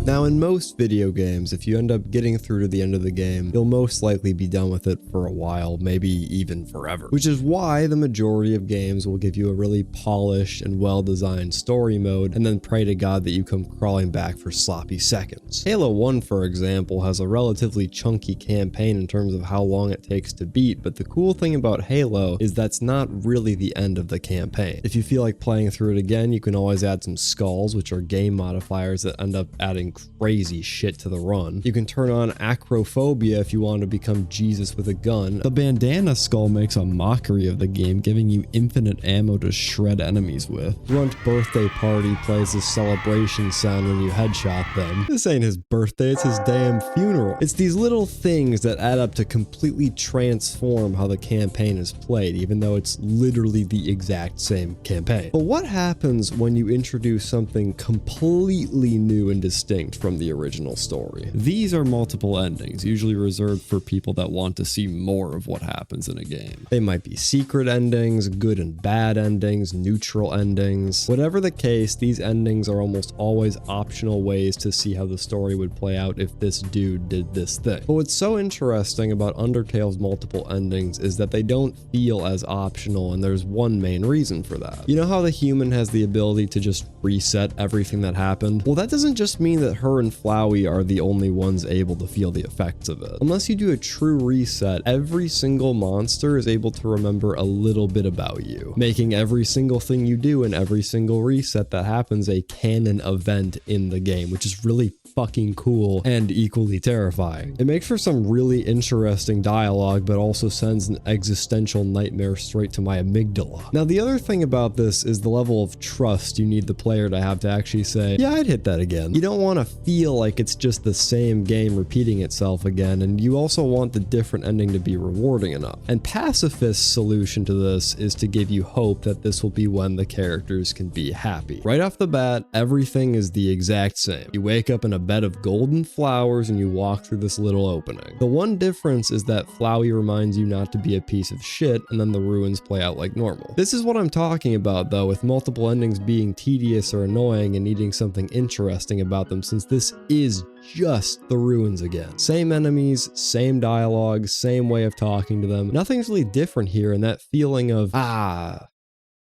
Now, in most video games, if you end up getting through to the end of the game, you'll most likely be done with it for a while, maybe even forever. Which is why the majority of games will give you a really polished and well-designed story mode, and then pray to God that you come crawling back for sloppy seconds. Halo 1, for example, has a relatively chunky campaign in terms of how long it takes to beat, but the cool thing about Halo is that's not really the end of the campaign. If you feel like playing through it again, you can always add some skulls, which are game modifiers that end up adding crazy shit to the run. You can turn on acrophobia if you want to become Jesus with a gun. The bandana skull makes a mockery of the game, giving you infinite ammo to shred enemies with. Grunt Birthday Party plays this celebration sound when you headshot them. This ain't his birthday, it's his damn funeral. It's these little things that add up to completely transform how the campaign is played, even though it's literally the exact same campaign. But what happens when you introduce something completely new and distinct from the original story? These are multiple endings, usually reserved for people that want to see more of what happens in a game. They might be secret endings, good and bad endings, neutral endings. Whatever the case, these endings are almost always optional ways to see how the story would play out if this dude did this thing. But what's so interesting about Undertale's multiple endings is that they don't feel as optional, and there's one main reason for that. You know how the human has the ability to just reset everything that happened? Well, that doesn't just mean that her and Flowey are the only ones able to feel the effects of it. Unless you do a true reset, every single monster is able to remember a little bit about you, making every single thing you do and every single reset that happens a canon event in the game, which is really fucking cool and equally terrifying. It makes for some really interesting dialogue, but also sends an existential nightmare straight to my amygdala. Now, the other thing about this is the level of trust you need the player to have to actually say, yeah, I'd hit that again. You don't want to feel like it's just the same game repeating itself again, and you also want the different ending to be rewarding enough. And Pacifist's solution to this is to give you hope that this will be when the characters can be happy. Right off the bat, everything is the exact same. You wake up in a bed of golden flowers and you walk through this little opening. The one difference is that Flowey reminds you not to be a piece of shit, and then the ruins play out like normal. This is what I'm talking about though, with multiple endings being tedious or annoying and needing something interesting about them, since this is just the ruins again. Same enemies, same dialogue, same way of talking to them. Nothing's really different here, and that feeling of,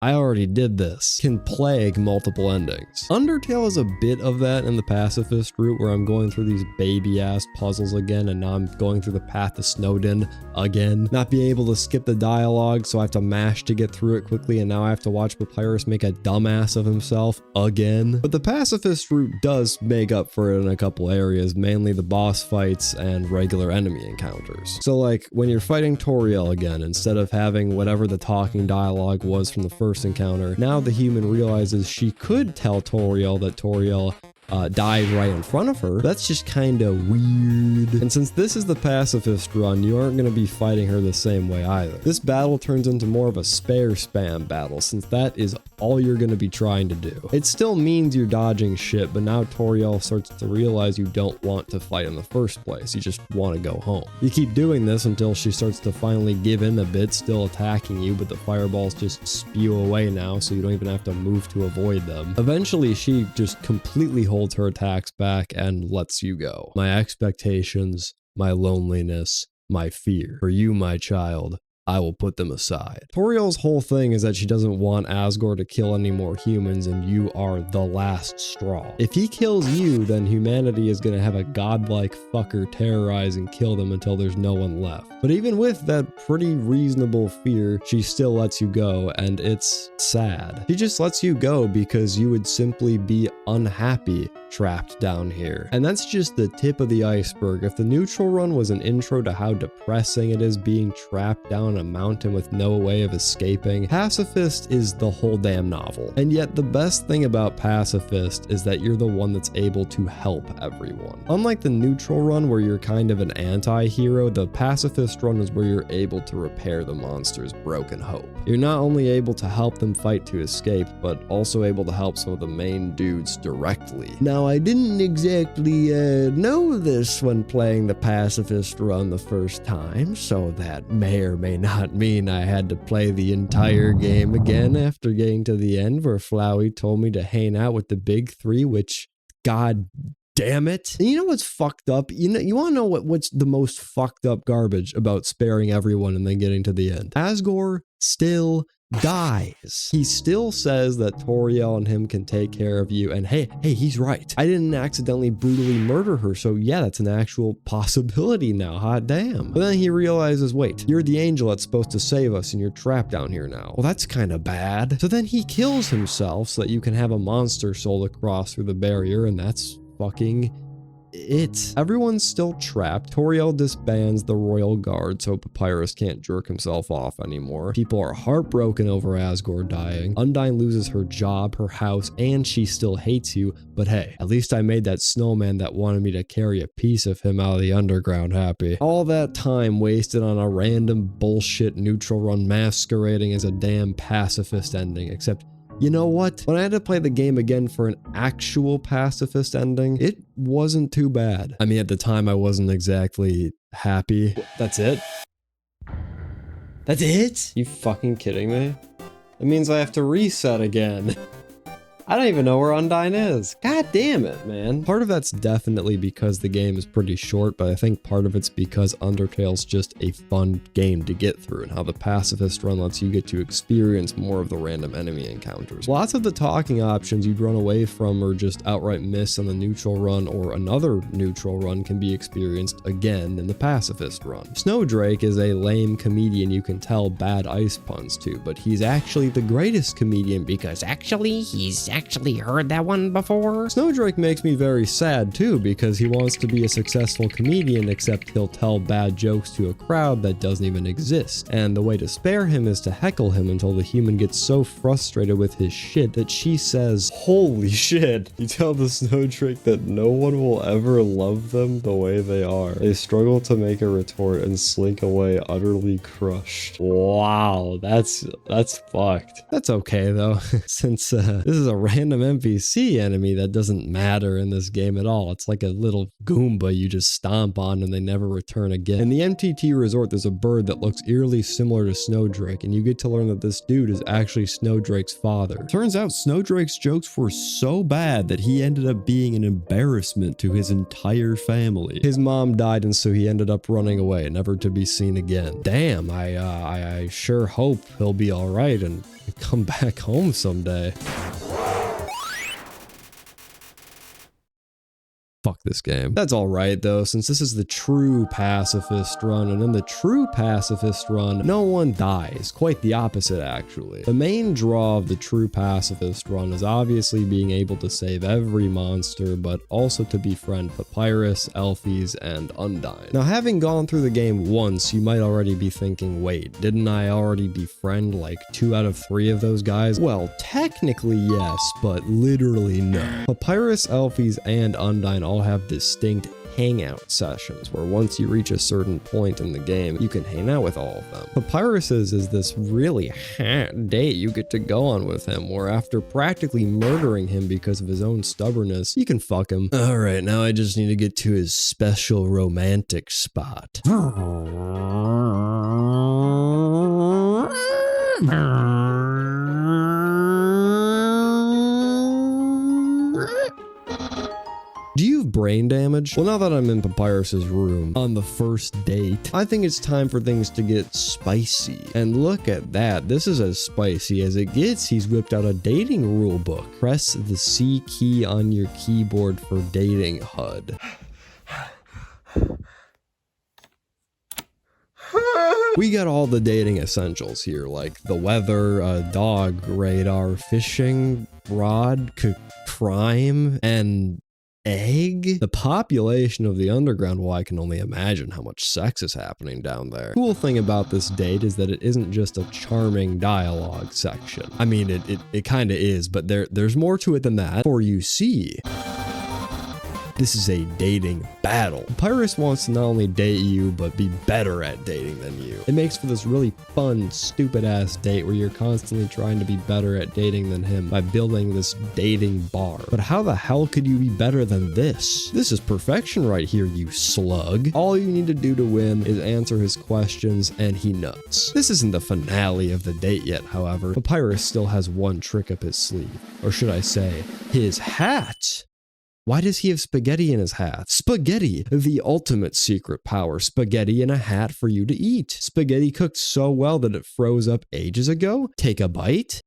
I already did this, can plague multiple endings. Undertale is a bit of that in the pacifist route where I'm going through these baby-ass puzzles again, and now I'm going through the path to Snowden again. Not being able to skip the dialogue, so I have to mash to get through it quickly, and now I have to watch Papyrus make a dumbass of himself again. But the pacifist route does make up for it in a couple areas, mainly the boss fights and regular enemy encounters. So like when you're fighting Toriel again, instead of having whatever the talking dialogue was from the first encounter, now the human realizes she could tell Toriel that Toriel died right in front of her. That's just kind of weird. And since this is the pacifist run, you aren't going to be fighting her the same way either. This battle turns into more of a spare spam battle, since that is all you're going to be trying to do. It still means you're dodging shit, but now Toriel starts to realize you don't want to fight in the first place. You just want to go home. You keep doing this until she starts to finally give in a bit, still attacking you, but the fireballs just spew away now, so you don't even have to move to avoid them. Eventually, she just completely holds her attacks back and lets you go. My expectations, my loneliness, my fear. For you, my child, I will put them aside. Toriel's whole thing is that she doesn't want Asgore to kill any more humans, and you are the last straw. If he kills you, then humanity is going to have a godlike fucker terrorize and kill them until there's no one left. But even with that pretty reasonable fear, she still lets you go, and it's sad. She just lets you go because you would simply be unhappy trapped down here. And that's just the tip of the iceberg. If the neutral run was an intro to how depressing it is being trapped down a mountain with no way of escaping, Pacifist is the whole damn novel. And yet the best thing about Pacifist is that you're the one that's able to help everyone. Unlike the neutral run where you're kind of an anti-hero, the Pacifist run is where you're able to repair the monster's broken hope. You're not only able to help them fight to escape, but also able to help some of the main dudes directly. Now, I didn't exactly know this when playing the Pacifist run the first time, so that may or may not mean I had to play the entire game again after getting to the end where Flowey told me to hang out with the big three, which, god damn it. And you know what's fucked up? You want to know what's the most fucked up garbage about sparing everyone and then getting to the end? Asgore still dies. He still says that Toriel and him can take care of you, and hey, he's right. I didn't accidentally brutally murder her, so yeah, that's an actual possibility now, hot damn. But then he realizes, wait, you're the angel that's supposed to save us and you're trapped down here now. Well, that's kind of bad. So then he kills himself so that you can have a monster soul to cross through the barrier, and that's fucking it. Everyone's still trapped. Toriel disbands the royal guard so Papyrus can't jerk himself off anymore. People are heartbroken over Asgore dying. Undyne loses her job, her house, and she still hates you, but hey, at least I made that snowman that wanted me to carry a piece of him out of the underground happy. All that time wasted on a random bullshit neutral run masquerading as a damn pacifist ending, except you know what? When I had to play the game again for an actual pacifist ending, it wasn't too bad. I mean, at the time, I wasn't exactly happy. That's it? That's it? You fucking kidding me? It means I have to reset again. I don't even know where Undyne is. God damn it, man. Part of that's definitely because the game is pretty short, but I think part of it's because Undertale's just a fun game to get through, and how the pacifist run lets you get to experience more of the random enemy encounters. Lots of the talking options you'd run away from or just outright miss on the neutral run or another neutral run can be experienced again in the pacifist run. Snowdrake is a lame comedian you can tell bad ice puns to, but he's actually the greatest comedian because he's actually heard that one before. Snowdrake makes me very sad too because he wants to be a successful comedian, except he'll tell bad jokes to a crowd that doesn't even exist. And the way to spare him is to heckle him until the human gets so frustrated with his shit that she says, "Holy shit." You tell the Snowdrake that no one will ever love them the way they are. They struggle to make a retort and slink away utterly crushed. Wow, that's fucked. That's okay though, since this is a random NPC enemy that doesn't matter in this game at all. It's like a little Goomba you just stomp on and they never return again. In the MTT resort, there's a bird that looks eerily similar to Snowdrake, and you get to learn that this dude is actually Snowdrake's father. Turns out Snowdrake's jokes were so bad that he ended up being an embarrassment to his entire family. His mom died, and so he ended up running away, never to be seen again. Damn, I sure hope he'll be all right and come back home someday. Fuck this game. That's alright though, since this is the true pacifist run, and in the true pacifist run, no one dies. Quite the opposite, actually. The main draw of the true pacifist run is obviously being able to save every monster, but also to befriend Papyrus, Elfies, and Undyne. Now, having gone through the game once, you might already be thinking, wait, didn't I already befriend like 2 out of 3 of those guys? Well, technically yes, but literally no. Papyrus, Elfies, and Undyne all have distinct hangout sessions where once you reach a certain point in the game, you can hang out with all of them. Papyrus's is this really hot date you get to go on with him, where after practically murdering him because of his own stubbornness, you can fuck him. Alright, now I just need to get to his special romantic spot. Do you have brain damage? Well, now that I'm in Papyrus's room on the first date, I think it's time for things to get spicy. And look at that. This is as spicy as it gets. He's whipped out a dating rule book. Press the C key on your keyboard for dating HUD. We got all the dating essentials here, like the weather, dog, radar, fishing, rod, crime, and egg? The population of the underground, well, I can only imagine how much sex is happening down there. Cool thing about this date is that it isn't just a charming dialogue section. I mean, it kind of is, but there's more to it than that. For you see, this is a dating battle. Papyrus wants to not only date you, but be better at dating than you. It makes for this really fun, stupid-ass date where you're constantly trying to be better at dating than him by building this dating bar. But how the hell could you be better than this? This is perfection right here, you slug. All you need to do to win is answer his questions, and he nuts. This isn't the finale of the date yet, however. Papyrus still has one trick up his sleeve. Or should I say, his hat. Why does he have spaghetti in his hat? Spaghetti, the ultimate secret power. Spaghetti in a hat for you to eat. Spaghetti cooked so well that it froze up ages ago? Take a bite?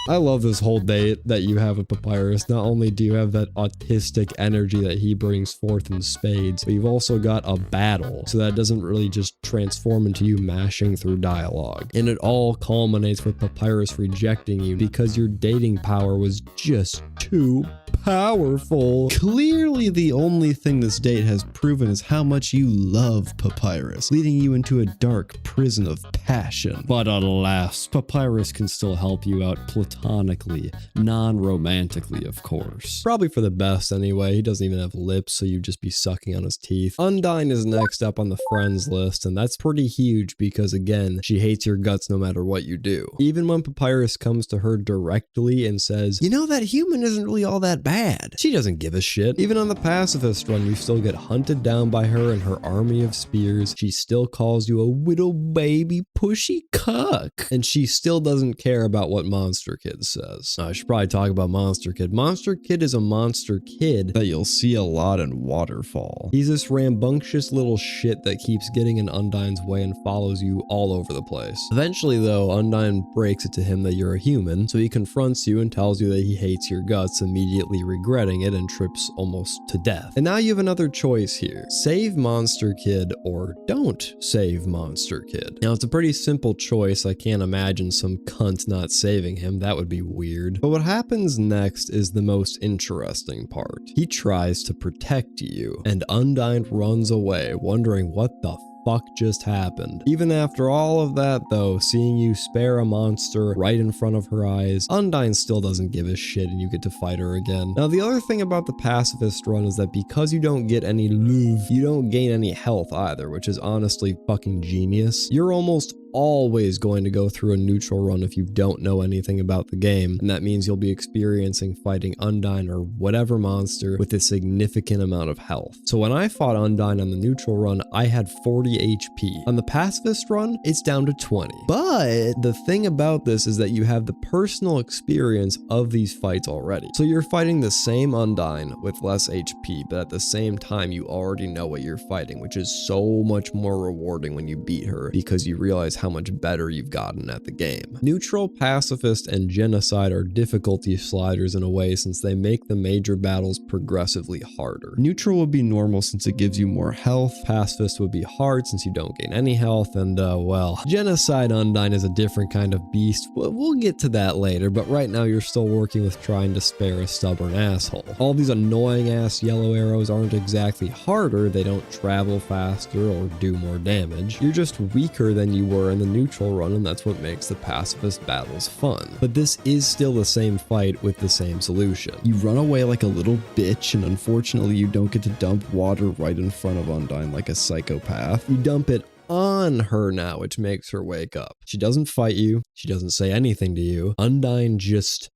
I love this whole date that you have with Papyrus. Not only do you have that autistic energy that he brings forth in spades, but you've also got a battle, so that doesn't really just transform into you mashing through dialogue. And it all culminates with Papyrus rejecting you because your dating power was just too powerful. Clearly, the only thing this date has proven is how much you love Papyrus, leading you into a dark prison of passion. But alas, Papyrus can still help you out platonically, non-romantically, of course. Probably for the best anyway. He doesn't even have lips, so you'd just be sucking on his teeth. Undyne is next up on the friends list, and that's pretty huge because, again, she hates your guts no matter what you do. Even when Papyrus comes to her directly and says, you know, that human isn't really all that bad, she doesn't give a shit. Even on the pacifist run, you still get hunted down by her and her army of spears. She still calls you a little baby pushy cuck, and she still doesn't care about what Monster Kid says. I should probably talk about Monster Kid. Monster Kid is a monster kid that you'll see a lot in Waterfall. He's this rambunctious little shit that keeps getting in Undyne's way and follows you all over the place. Eventually, though, Undyne breaks it to him that you're a human, so he confronts you and tells you that he hates your guts, immediately regretting it and trips almost to death. And now you have another choice here. Save Monster Kid or don't save Monster Kid. Now, it's a pretty simple choice. I can't imagine some cunt not saving him. That would be weird. But what happens next is the most interesting part. He tries to protect you, and Undyne runs away, wondering what the fuck just happened. Even after all of that, though, seeing you spare a monster right in front of her eyes, Undyne still doesn't give a shit and you get to fight her again. Now, the other thing about the pacifist run is that because you don't get any love, you don't gain any health either, which is honestly fucking genius. You're almost always going to go through a neutral run if you don't know anything about the game, and that means you'll be experiencing fighting Undyne or whatever monster with a significant amount of health. So when I fought Undyne on the neutral run, I had 40 HP. On the pacifist run, it's down to 20. But the thing about this is that you have the personal experience of these fights already. So you're fighting the same Undyne with less HP, but at the same time, you already know what you're fighting, which is so much more rewarding when you beat her because you realize how much better you've gotten at the game. Neutral, pacifist, and genocide are difficulty sliders in a way since they make the major battles progressively harder. Neutral would be normal since it gives you more health, pacifist would be hard since you don't gain any health, and well, genocide Undyne is a different kind of beast. We'll get to that later, but right now you're still working with trying to spare a stubborn asshole. All these annoying ass yellow arrows aren't exactly harder, they don't travel faster or do more damage. You're just weaker than you were in the neutral run, and that's what makes the pacifist battles fun. But this is still the same fight with the same solution. You run away like a little bitch, and unfortunately you don't get to dump water right in front of Undyne like a psychopath. You dump it on her now, which makes her wake up. She doesn't fight you, she doesn't say anything to you. Undyne just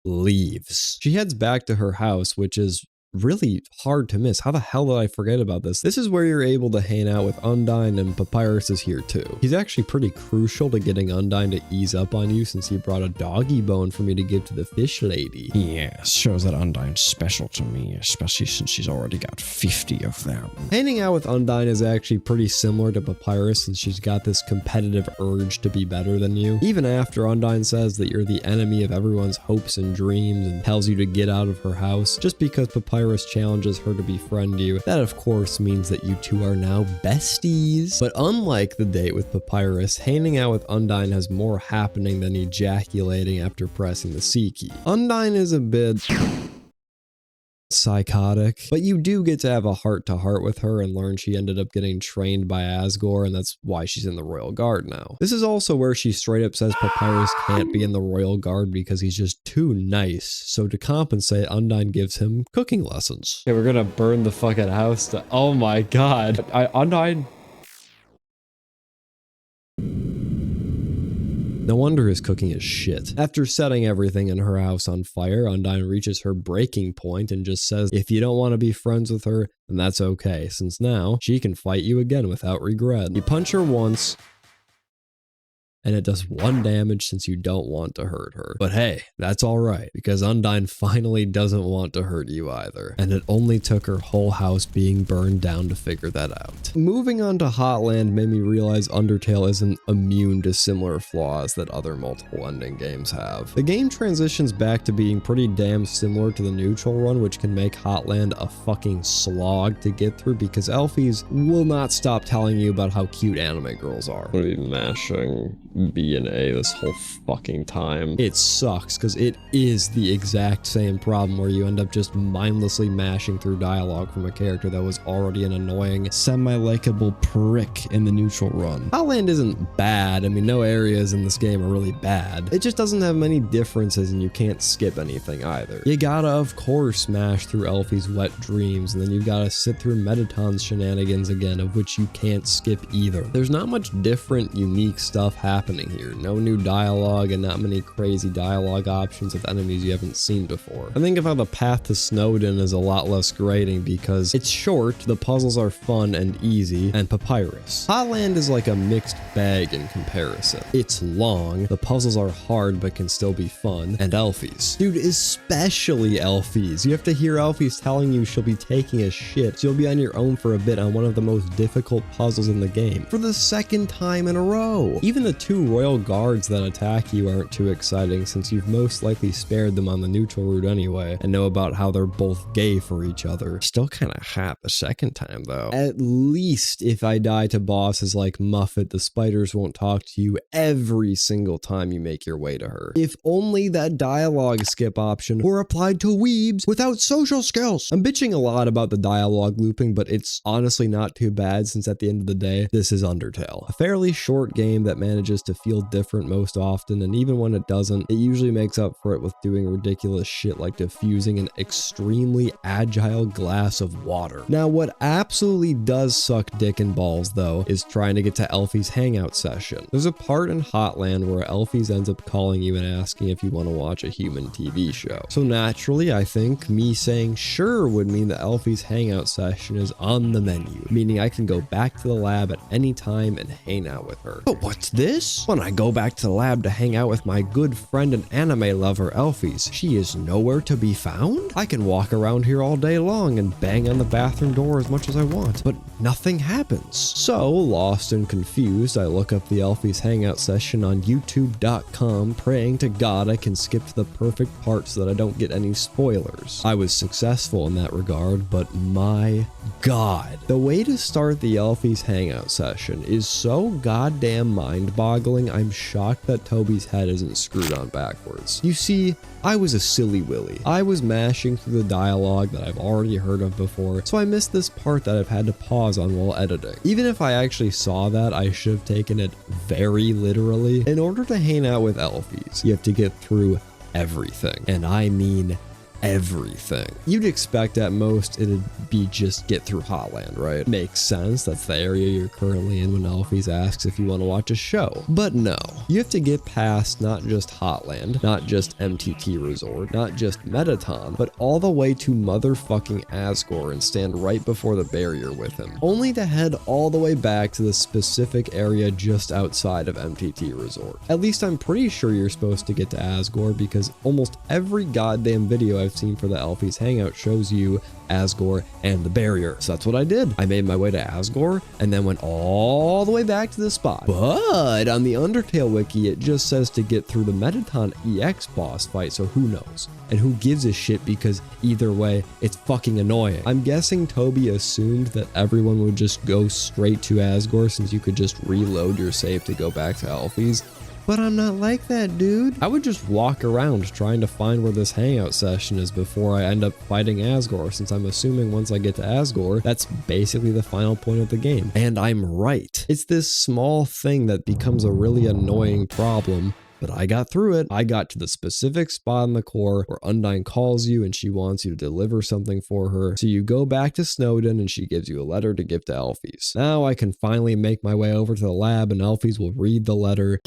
leaves. She heads back to her house, which is really hard to miss. How the hell did I forget about this? This is where you're able to hang out with Undyne, and Papyrus is here too. He's actually pretty crucial to getting Undyne to ease up on you since he brought a doggy bone for me to give to the fish lady. Yeah, shows that Undyne's special to me, especially since she's already got 50 of them. Hanging out with Undyne is actually pretty similar to Papyrus since she's got this competitive urge to be better than you. Even after Undyne says that you're the enemy of everyone's hopes and dreams and tells you to get out of her house, just because Papyrus challenges her to befriend you, that of course means that you two are now besties. But unlike the date with Papyrus, hanging out with Undyne has more happening than ejaculating after pressing the C key. Undyne is a bit psychotic, but you do get to have a heart-to-heart with her and learn she ended up getting trained by Asgore, and that's why she's in the Royal Guard now. This is also where she straight up says Papyrus can't be in the Royal Guard because he's just too nice, so to compensate, Undyne gives him cooking lessons. Okay, we're gonna burn the fucking house to— oh my god. Undyne— no wonder his cooking is shit. After setting everything in her house on fire, Undyne reaches her breaking point and just says if you don't want to be friends with her, then that's okay, since now she can fight you again without regret. You punch her once, and it does 1 damage since you don't want to hurt her. But hey, that's alright, because Undyne finally doesn't want to hurt you either, and it only took her whole house being burned down to figure that out. Moving on to Hotland made me realize Undertale isn't immune to similar flaws that other multiple ending games have. The game transitions back to being pretty damn similar to the neutral run, which can make Hotland a fucking slog to get through because Elfies will not stop telling you about how cute anime girls are. What are you mashing B and A this whole fucking time? It sucks because it is the exact same problem where you end up just mindlessly mashing through dialogue from a character that was already an annoying, semi-likable prick in the neutral run. Hotland isn't bad. I mean, no areas in this game are really bad. It just doesn't have many differences and you can't skip anything either. You gotta, of course, smash through Elfie's wet dreams, and then you gotta sit through Metaton's shenanigans again, of which you can't skip either. There's not much different, unique stuff happening here. No new dialogue and not many crazy dialogue options with enemies you haven't seen before. I think of how the path to Snowdin is a lot less grating because it's short, the puzzles are fun and easy, and Papyrus. Hotland is like a mixed bag in comparison. It's long, the puzzles are hard but can still be fun, and Elfies. Dude, especially Elfies. You have to hear Elfies telling you she'll be taking a shit, so you'll be on your own for a bit on one of the most difficult puzzles in the game for the 2nd time in a row. Even the 2 royal guards that attack you aren't too exciting since you've most likely spared them on the neutral route anyway and know about how they're both gay for each other. Still kinda hot the 2nd time though. At least if I die to bosses like Muffet, the spiders won't talk to you every single time you make your way to her. If only that dialogue skip option were applied to weebs without social skills. I'm bitching a lot about the dialogue looping, but it's honestly not too bad since at the end of the day, this is Undertale. A fairly short game that manages to feel different most often, and even when it doesn't, it usually makes up for it with doing ridiculous shit like diffusing an extremely agile glass of water. Now, what absolutely does suck dick and balls, though, is trying to get to Elfie's hangout session. There's a part in Hotland where Elfie's ends up calling you and asking if you want to watch a human TV show. So naturally, I think me saying sure would mean that Elfie's hangout session is on the menu, meaning I can go back to the lab at any time and hang out with her. But what's this? When I go back to the lab to hang out with my good friend and anime lover Elfie's, she is nowhere to be found? I can walk around here all day long and bang on the bathroom door as much as I want, but nothing happens. So, lost and confused, I look up the Elfie's hangout session on youtube.com, praying to God I can skip to the perfect part so that I don't get any spoilers. I was successful in that regard, but my God. The way to start the Elfie's hangout session is so goddamn mind-boggling, I'm shocked that Toby's head isn't screwed on backwards. You see, I was a silly willy. I was mashing through the dialogue that I've already heard of before, so I missed this part that I've had to pause on while editing. Even if I actually saw that, I should have taken it very literally. In order to hang out with Elfies, you have to get through everything, and I mean everything. You'd expect at most it'd be just get through Hotland, right? Makes sense, that's the area you're currently in when Elfies asks if you want to watch a show. But no, you have to get past not just Hotland, not just MTT Resort, not just Metaton, but all the way to motherfucking Asgore and stand right before the barrier with him, only to head all the way back to the specific area just outside of MTT Resort. At least I'm pretty sure you're supposed to get to Asgore, because almost every goddamn video I've seen for the Elfies Hangout shows you Asgore and the barrier. So that's what I did. I made my way to Asgore and then went all the way back to the spot. But on the Undertale wiki, it just says to get through the Metaton EX boss fight, so who knows? And who gives a shit, because either way, it's fucking annoying. I'm guessing Toby assumed that everyone would just go straight to Asgore since you could just reload your save to go back to Elfies. But I'm not like that, dude. I would just walk around trying to find where this hangout session is before I end up fighting Asgore, since I'm assuming once I get to Asgore, that's basically the final point of the game. And I'm right. It's this small thing that becomes a really annoying problem, but I got through it. I got to the specific spot in the core where Undyne calls you and she wants you to deliver something for her. So you go back to Snowdin and she gives you a letter to give to Elfies. Now I can finally make my way over to the lab and Elfies will read the letter.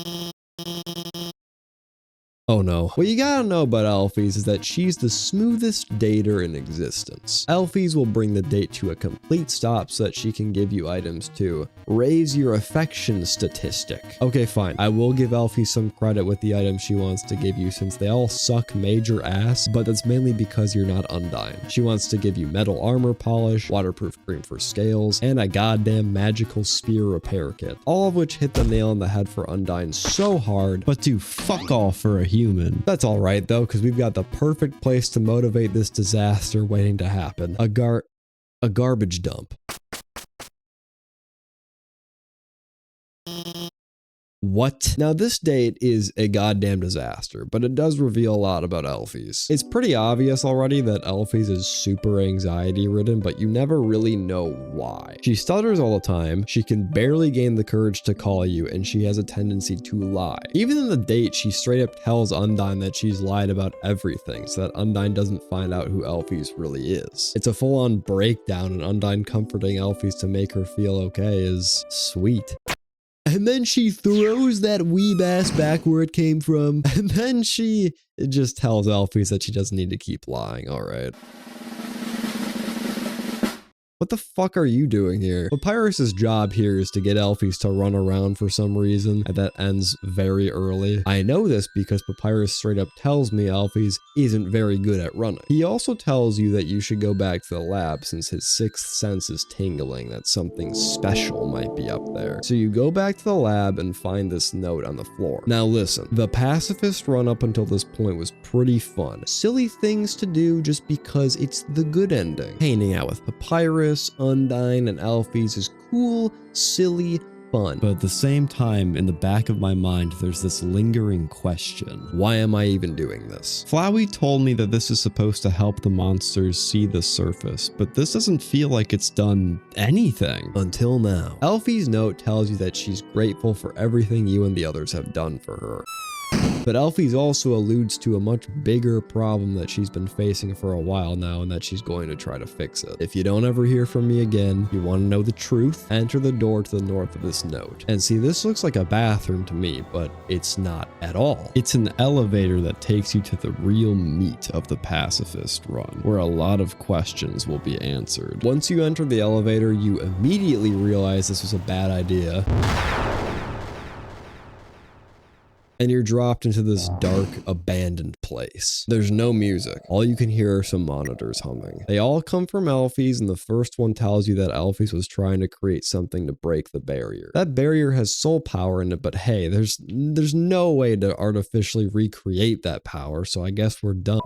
Oh no. What you gotta know about Elfies is that she's the smoothest dater in existence. Elfies will bring the date to a complete stop so that she can give you items to raise your affection statistic. Okay, fine. I will give Elfies some credit with the items she wants to give you, since they all suck major ass, but that's mainly because you're not Undyne. She wants to give you metal armor polish, waterproof cream for scales, and a goddamn magical spear repair kit. All of which hit the nail on the head for Undyne so hard, but do fuck all for a human. That's all right though, because we've got the perfect place to motivate this disaster waiting to happen. A garbage dump. What? Now this date is a goddamn disaster, but it does reveal a lot about Elfies. It's pretty obvious already that Elfies is super anxiety ridden, but you never really know why. She stutters all the time, she can barely gain the courage to call you, and she has a tendency to lie. Even in the date, she straight up tells Undyne that she's lied about everything so that Undyne doesn't find out who Elfies really is. It's a full-on breakdown, and Undyne comforting Elfies to make her feel okay is sweet. And then she throws that weeb ass back where it came from. And then she just tells Elfies that she doesn't need to keep lying. All right. What the fuck are you doing here? Papyrus's job here is to get Elfies to run around for some reason, and that ends very early. I know this because Papyrus straight up tells me Elfies isn't very good at running. He also tells you that you should go back to the lab since his sixth sense is tingling that something special might be up there. So you go back to the lab and find this note on the floor. Now listen, the Pacifist run up until this point was pretty fun. Silly things to do just because it's the good ending. Hanging out with Papyrus, Undyne, and Elfies is cool, silly, fun. But at the same time, in the back of my mind, there's this lingering question. Why am I even doing this? Flowey told me that this is supposed to help the monsters see the surface, but this doesn't feel like it's done anything. Until now. Elfie's note tells you that she's grateful for everything you and the others have done for her. But Elfie's also alludes to a much bigger problem that she's been facing for a while now and that she's going to try to fix it. If you don't ever hear from me again, you want to know the truth, enter the door to the north of this note. And see, this looks like a bathroom to me, but it's not at all. It's an elevator that takes you to the real meat of the Pacifist run, where a lot of questions will be answered. Once you enter the elevator, you immediately realize this was a bad idea. And you're dropped into this dark, abandoned place. There's no music. All you can hear are some monitors humming. They all come from Elfie's, and the first one tells you that Elfie's was trying to create something to break the barrier. That barrier has soul power in it, but hey, there's no way to artificially recreate that power, so I guess we're done.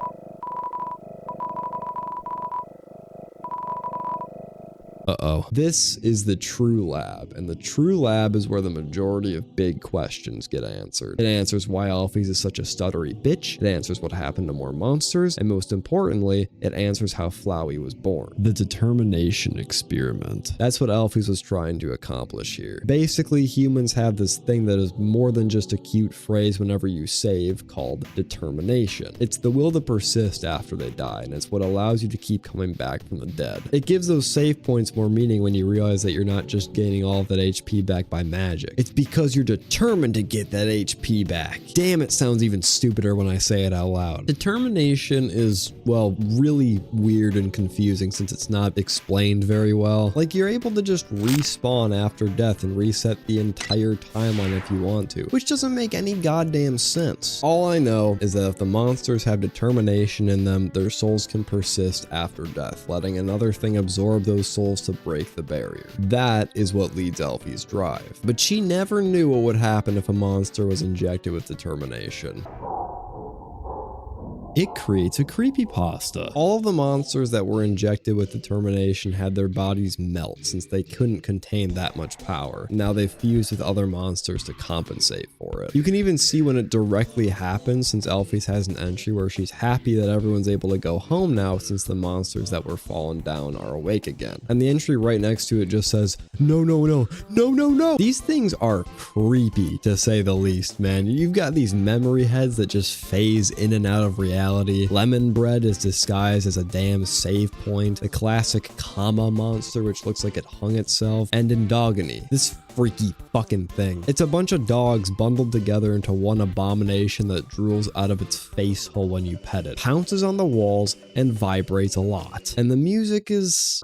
Uh-oh. This is the true lab, and the true lab is where the majority of big questions get answered. It answers why Alphys is such a stuttery bitch, it answers what happened to more monsters, and most importantly, it answers how Flowey was born. The determination experiment. That's what Alphys was trying to accomplish here. Basically, humans have this thing that is more than just a cute phrase whenever you save called determination. It's the will to persist after they die, and it's what allows you to keep coming back from the dead. It gives those save points more meaning when you realize that you're not just gaining all of that HP back by magic. It's because you're determined to get that HP back. Damn, it sounds even stupider when I say it out loud. Determination is, well, really weird and confusing since it's not explained very well. Like, you're able to just respawn after death and reset the entire timeline if you want to, which doesn't make any goddamn sense. All I know is that if the monsters have determination in them, their souls can persist after death, letting another thing absorb those souls to break the barrier. That is what leads Elfie's drive. But she never knew what would happen if a monster was injected with determination. It creates a creepypasta. All of the monsters that were injected with determination had their bodies melt since they couldn't contain that much power. Now they've fused with other monsters to compensate for it. You can even see when it directly happens since Elfie's has an entry where she's happy that everyone's able to go home now since the monsters that were fallen down are awake again. And the entry right next to it just says, no, no, no, no, no, no. These things are creepy to say the least, man. You've got these memory heads that just phase in and out of reality. Lemon bread is disguised as a damn save point. The classic comma monster, which looks like it hung itself. And Endogeny, this freaky fucking thing. It's a bunch of dogs bundled together into one abomination that drools out of its face hole when you pet it, pounces on the walls, and vibrates a lot. And the music is...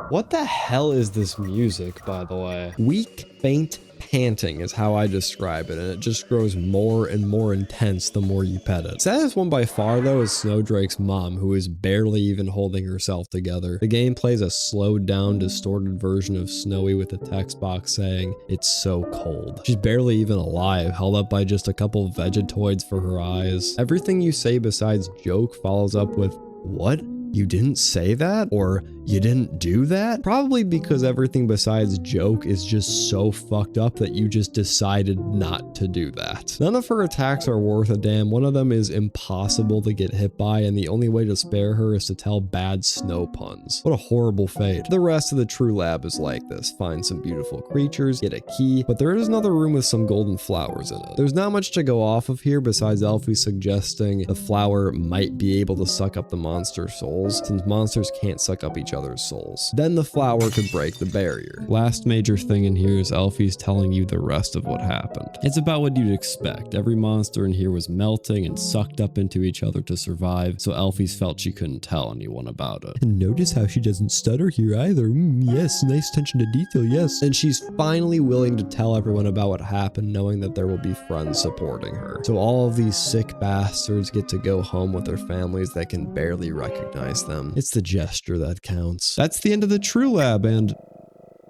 What the hell is this music, by the way? Weak, faint, panting is how I describe it, and it just grows more and more intense the more you pet it. Saddest one by far, though, is Snowdrake's mom, who is barely even holding herself together. The game plays a slowed down, distorted version of Snowy with a text box saying, "It's so cold." She's barely even alive, held up by just a couple vegetoids for her eyes. Everything you say besides joke follows up with, "What? You didn't say that?" Or "You didn't do that?" Probably because everything besides joke is just so fucked up that you just decided not to do that. None of her attacks are worth a damn. One of them is impossible to get hit by, and the only way to spare her is to tell bad snow puns. What a horrible fate. The rest of the true lab is like this. Find some beautiful creatures, get a key, but there is another room with some golden flowers in it. There's not much to go off of here besides Elfie suggesting the flower might be able to suck up the monster souls, since monsters can't suck up each other's souls. Then the flower could break the barrier. Last major thing in here is Elfie's telling you the rest of what happened. It's about what you'd expect. Every monster in here was melting and sucked up into each other to survive, so Elfie's felt she couldn't tell anyone about it. And notice how she doesn't stutter here either. Yes, nice attention to detail, yes. And she's finally willing to tell everyone about what happened, knowing that there will be friends supporting her. So all of these sick bastards get to go home with their families that can barely recognize them. It's the gesture that counts. That's the end of the True Lab, and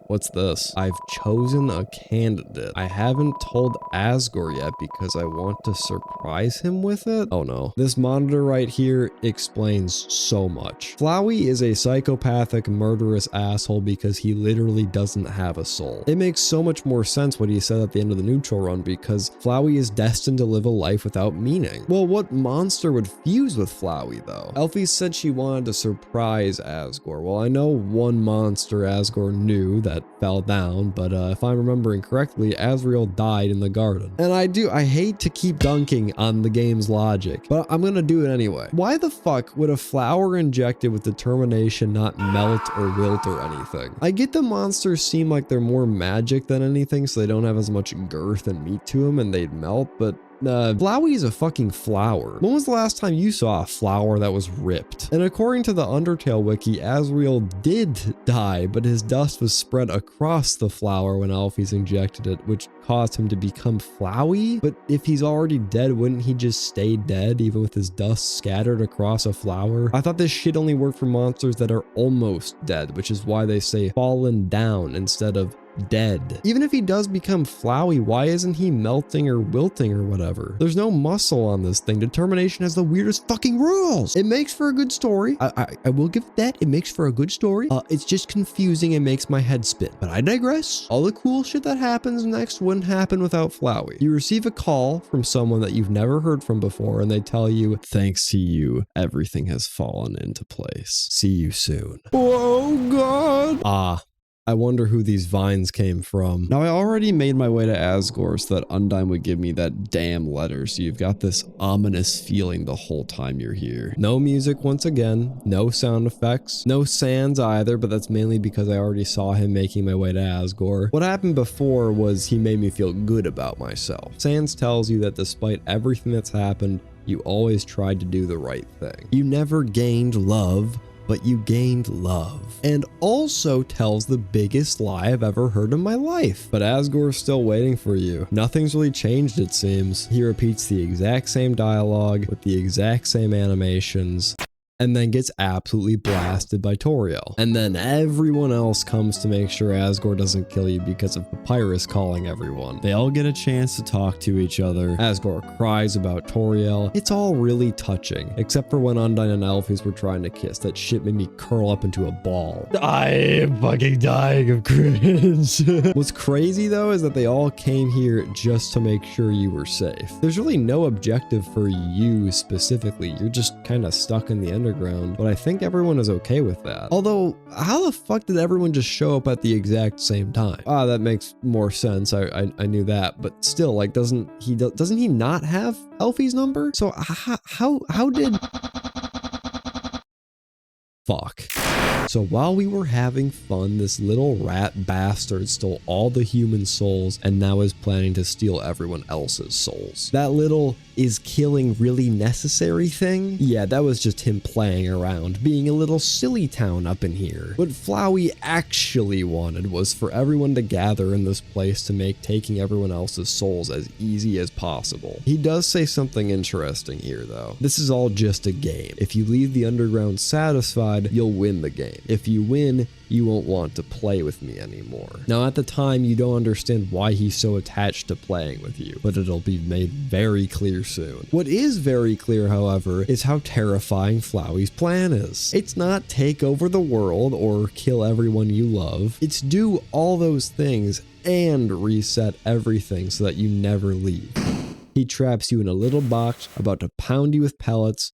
What's this? I've chosen a candidate. I haven't told Asgore yet because I want to surprise him with it. Oh no. This monitor right here explains so much. Flowey is a psychopathic, murderous asshole because he literally doesn't have a soul. It makes so much more sense what he said at the end of the neutral run because Flowey is destined to live a life without meaning. Well, what monster would fuse with Flowey though? Elfie said she wanted to surprise Asgore. Well, I know one monster Asgore knew that fell down, but if I'm remembering correctly, Asriel died in the garden. And I hate to keep dunking on the game's logic, but I'm gonna do it anyway. Why the fuck would a flower injected with determination not melt or wilt or anything? I get the monsters seem like they're more magic than anything, so they don't have as much girth and meat to them and they'd melt, but Flowey is a fucking flower. When was the last time you saw a flower that was ripped? And according to the Undertale wiki, Asriel did die, but his dust was spread across the flower when Alphys injected it, which caused him to become Flowey. But if he's already dead, wouldn't he just stay dead even with his dust scattered across a flower? I thought this shit only worked for monsters that are almost dead, which is why they say fallen down instead of dead. Even if he does become Flowey, why isn't he melting or wilting or whatever? There's no muscle on this thing. Determination has the weirdest fucking rules. It makes for a good story. I will give it that. It makes for a good story. It's just confusing and makes my head spin. But I digress. All the cool shit that happens next wouldn't happen without Flowey. You receive a call from someone that you've never heard from before and they tell you, thanks to you, everything has fallen into place. See you soon. Oh God. I wonder who these vines came from. Now, I already made my way to Asgore so that Undyne would give me that damn letter, so you've got this ominous feeling the whole time you're here. No music once again, no sound effects, no Sans either, but that's mainly because I already saw him making my way to Asgore. What happened before was he made me feel good about myself. Sans tells you that despite everything that's happened, you always tried to do the right thing. You never gained love, but you gained love. And also tells the biggest lie I've ever heard in my life. But Asgore's still waiting for you. Nothing's really changed, it seems. He repeats the exact same dialogue with the exact same animations, and then gets absolutely blasted by Toriel. And then everyone else comes to make sure Asgore doesn't kill you because of Papyrus calling everyone. They all get a chance to talk to each other. Asgore cries about Toriel. It's all really touching, except for when Undyne and Alphys were trying to kiss. That shit made me curl up into a ball. I am fucking dying of cringe. What's crazy though is that they all came here just to make sure you were safe. There's really no objective for you specifically. You're just kind of stuck in the underground, but I think everyone is okay with that. Although, how the fuck did everyone just show up at the exact same time? That makes more sense. I knew that, but still, like, doesn't he not have Elfie's number? So how did... Fuck. So while we were having fun, this little rat bastard stole all the human souls and now is planning to steal everyone else's souls. That little is killing really necessary thing? Yeah, that was just him playing around, being a little silly town up in here. What Flowey actually wanted was for everyone to gather in this place to make taking everyone else's souls as easy as possible. He does say something interesting here though. This is all just a game. If you leave the underground satisfied, you'll win the game. If you win, you won't want to play with me anymore. Now, at the time, you don't understand why he's so attached to playing with you, but it'll be made very clear soon. What is very clear, however, is how terrifying Flowey's plan is. It's not take over the world or kill everyone you love. It's do all those things and reset everything so that you never leave. He traps you in a little box about to pound you with pellets,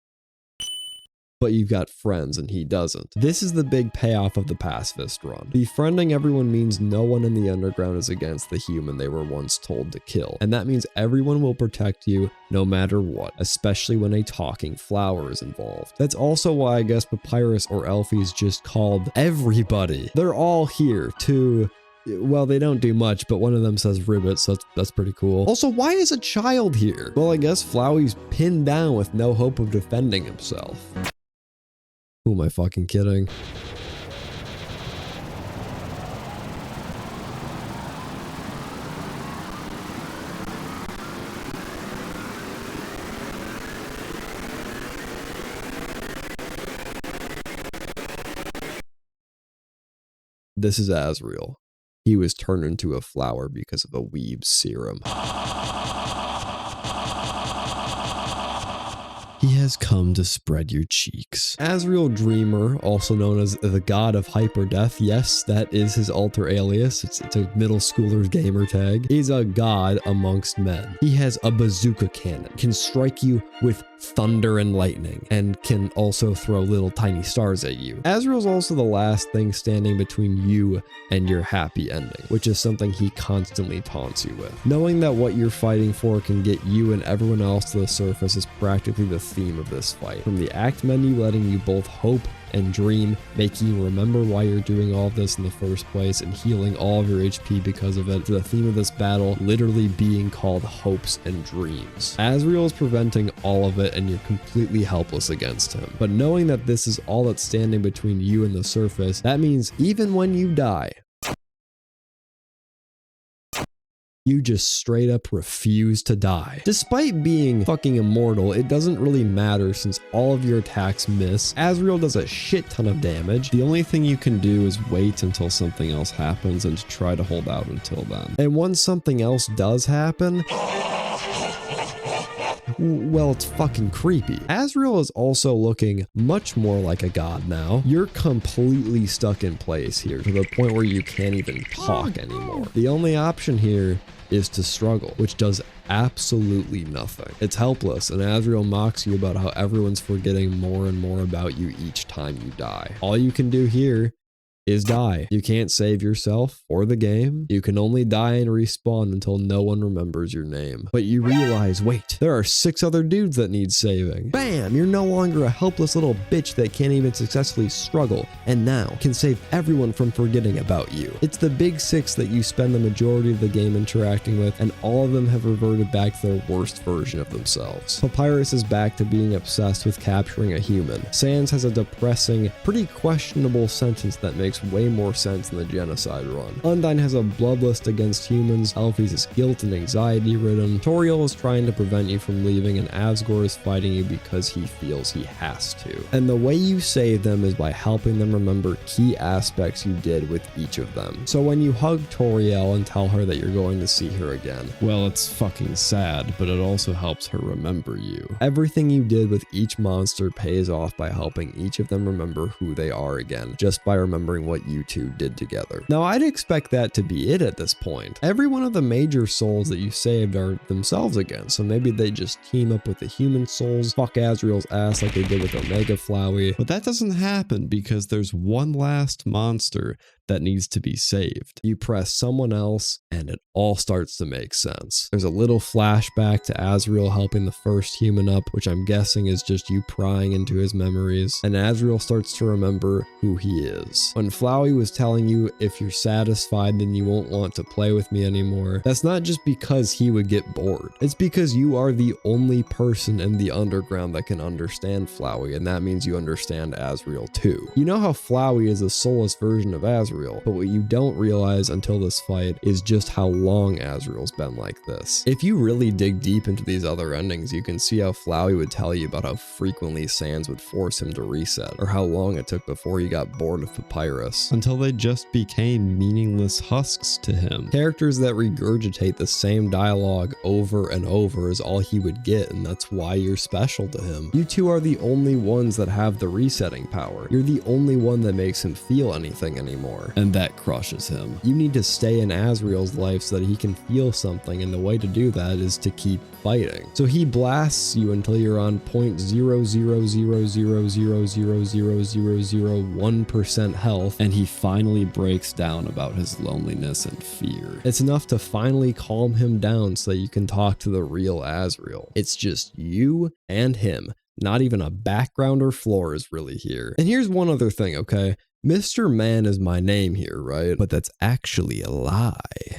but you've got friends and he doesn't. This is the big payoff of the Pacifist run. Befriending everyone means no one in the underground is against the human they were once told to kill. And that means everyone will protect you no matter what, especially when a talking flower is involved. That's also why I guess Papyrus or Elfie's just called everybody. They're all here to... Well, they don't do much, but one of them says ribbit, so that's pretty cool. Also, why is a child here? Well, I guess Flowey's pinned down with no hope of defending himself. Who am I fucking kidding? This is Asriel. he was turned into a flower because of a weeb's serum. He has come to spread your cheeks. Asriel Dreamer, also known as the god of hyperdeath, yes, that is his alter alias. It's a middle schooler's gamer tag. He's a god amongst men. He has a bazooka cannon, can strike you with thunder and lightning, and can also throw little tiny stars at you. Asriel's also the last thing standing between you and your happy ending, which is something he constantly taunts you with. Knowing that what you're fighting for can get you and everyone else to the surface is practically the theme of this fight. From the act menu letting you both hope and dream, making you remember why you're doing all of this in the first place and healing all of your HP because of it, to the theme of this battle literally being called hopes and dreams. Asriel is preventing all of it and you're completely helpless against him. But knowing that this is all that's standing between you and the surface, that means even when you die, you just straight up refuse to die. Despite being fucking immortal, it doesn't really matter since all of your attacks miss. Asriel does a shit ton of damage. The only thing you can do is wait until something else happens and try to hold out until then. And once something else does happen, well, it's fucking creepy. Asriel is also looking much more like a god now. You're completely stuck in place here to the point where you can't even talk anymore. The only option here is to struggle, which does absolutely nothing. It's helpless, and Asriel mocks you about how everyone's forgetting more and more about you each time you die. All you can do here is die. You can't save yourself or the game. You can only die and respawn until no one remembers your name. But you realize, wait, there are 6 other dudes that need saving. Bam! You're no longer a helpless little bitch that can't even successfully struggle, and now can save everyone from forgetting about you. It's the big 6 that you spend the majority of the game interacting with, and all of them have reverted back to their worst version of themselves. Papyrus is back to being obsessed with capturing a human. Sans has a depressing, pretty questionable sentence that makes way more sense than the Genocide run. Undyne has a bloodlust against humans. Alphys is guilt and anxiety ridden. Toriel is trying to prevent you from leaving, and Asgore is fighting you because he feels he has to. And the way you save them is by helping them remember key aspects you did with each of them. So when you hug Toriel and tell her that you're going to see her again, well, it's fucking sad, but it also helps her remember you. Everything you did with each monster pays off by helping each of them remember who they are again, just by remembering what you two did together. Now, I'd expect that to be it at this point. Every one of the major souls that you saved are themselves again, so maybe they just team up with the human souls, fuck Asriel's ass like they did with Omega Flowey. But that doesn't happen because there's one last monster that needs to be saved. You press someone else and it all starts to make sense. There's a little flashback to Asriel helping the first human up, which I'm guessing is just you prying into his memories, and Asriel starts to remember who he is. When Flowey was telling you if you're satisfied then you won't want to play with me anymore, that's not just because he would get bored. It's because you are the only person in the underground that can understand Flowey, and that means you understand Asriel too. You know how Flowey is a soulless version of Asriel, but what you don't realize until this fight is just how long Asriel's been like this. If you really dig deep into these other endings, you can see how Flowey would tell you about how frequently Sans would force him to reset, or how long it took before he got bored of Papyrus, until they just became meaningless husks to him. Characters that regurgitate the same dialogue over and over is all he would get, and that's why you're special to him. You two are the only ones that have the resetting power. You're the only one that makes him feel anything anymore. And that crushes him. You need to stay in Asriel's life so that he can feel something, and the way to do that is to keep fighting. So he blasts you until you're on 0.00000000001% health, and he finally breaks down about his loneliness and fear. It's enough to finally calm him down so that you can talk to the real Asriel. It's just you and him. Not even a background or floor is really here. And here's one other thing, okay? Mr. Man is my name here, right? But that's actually a lie.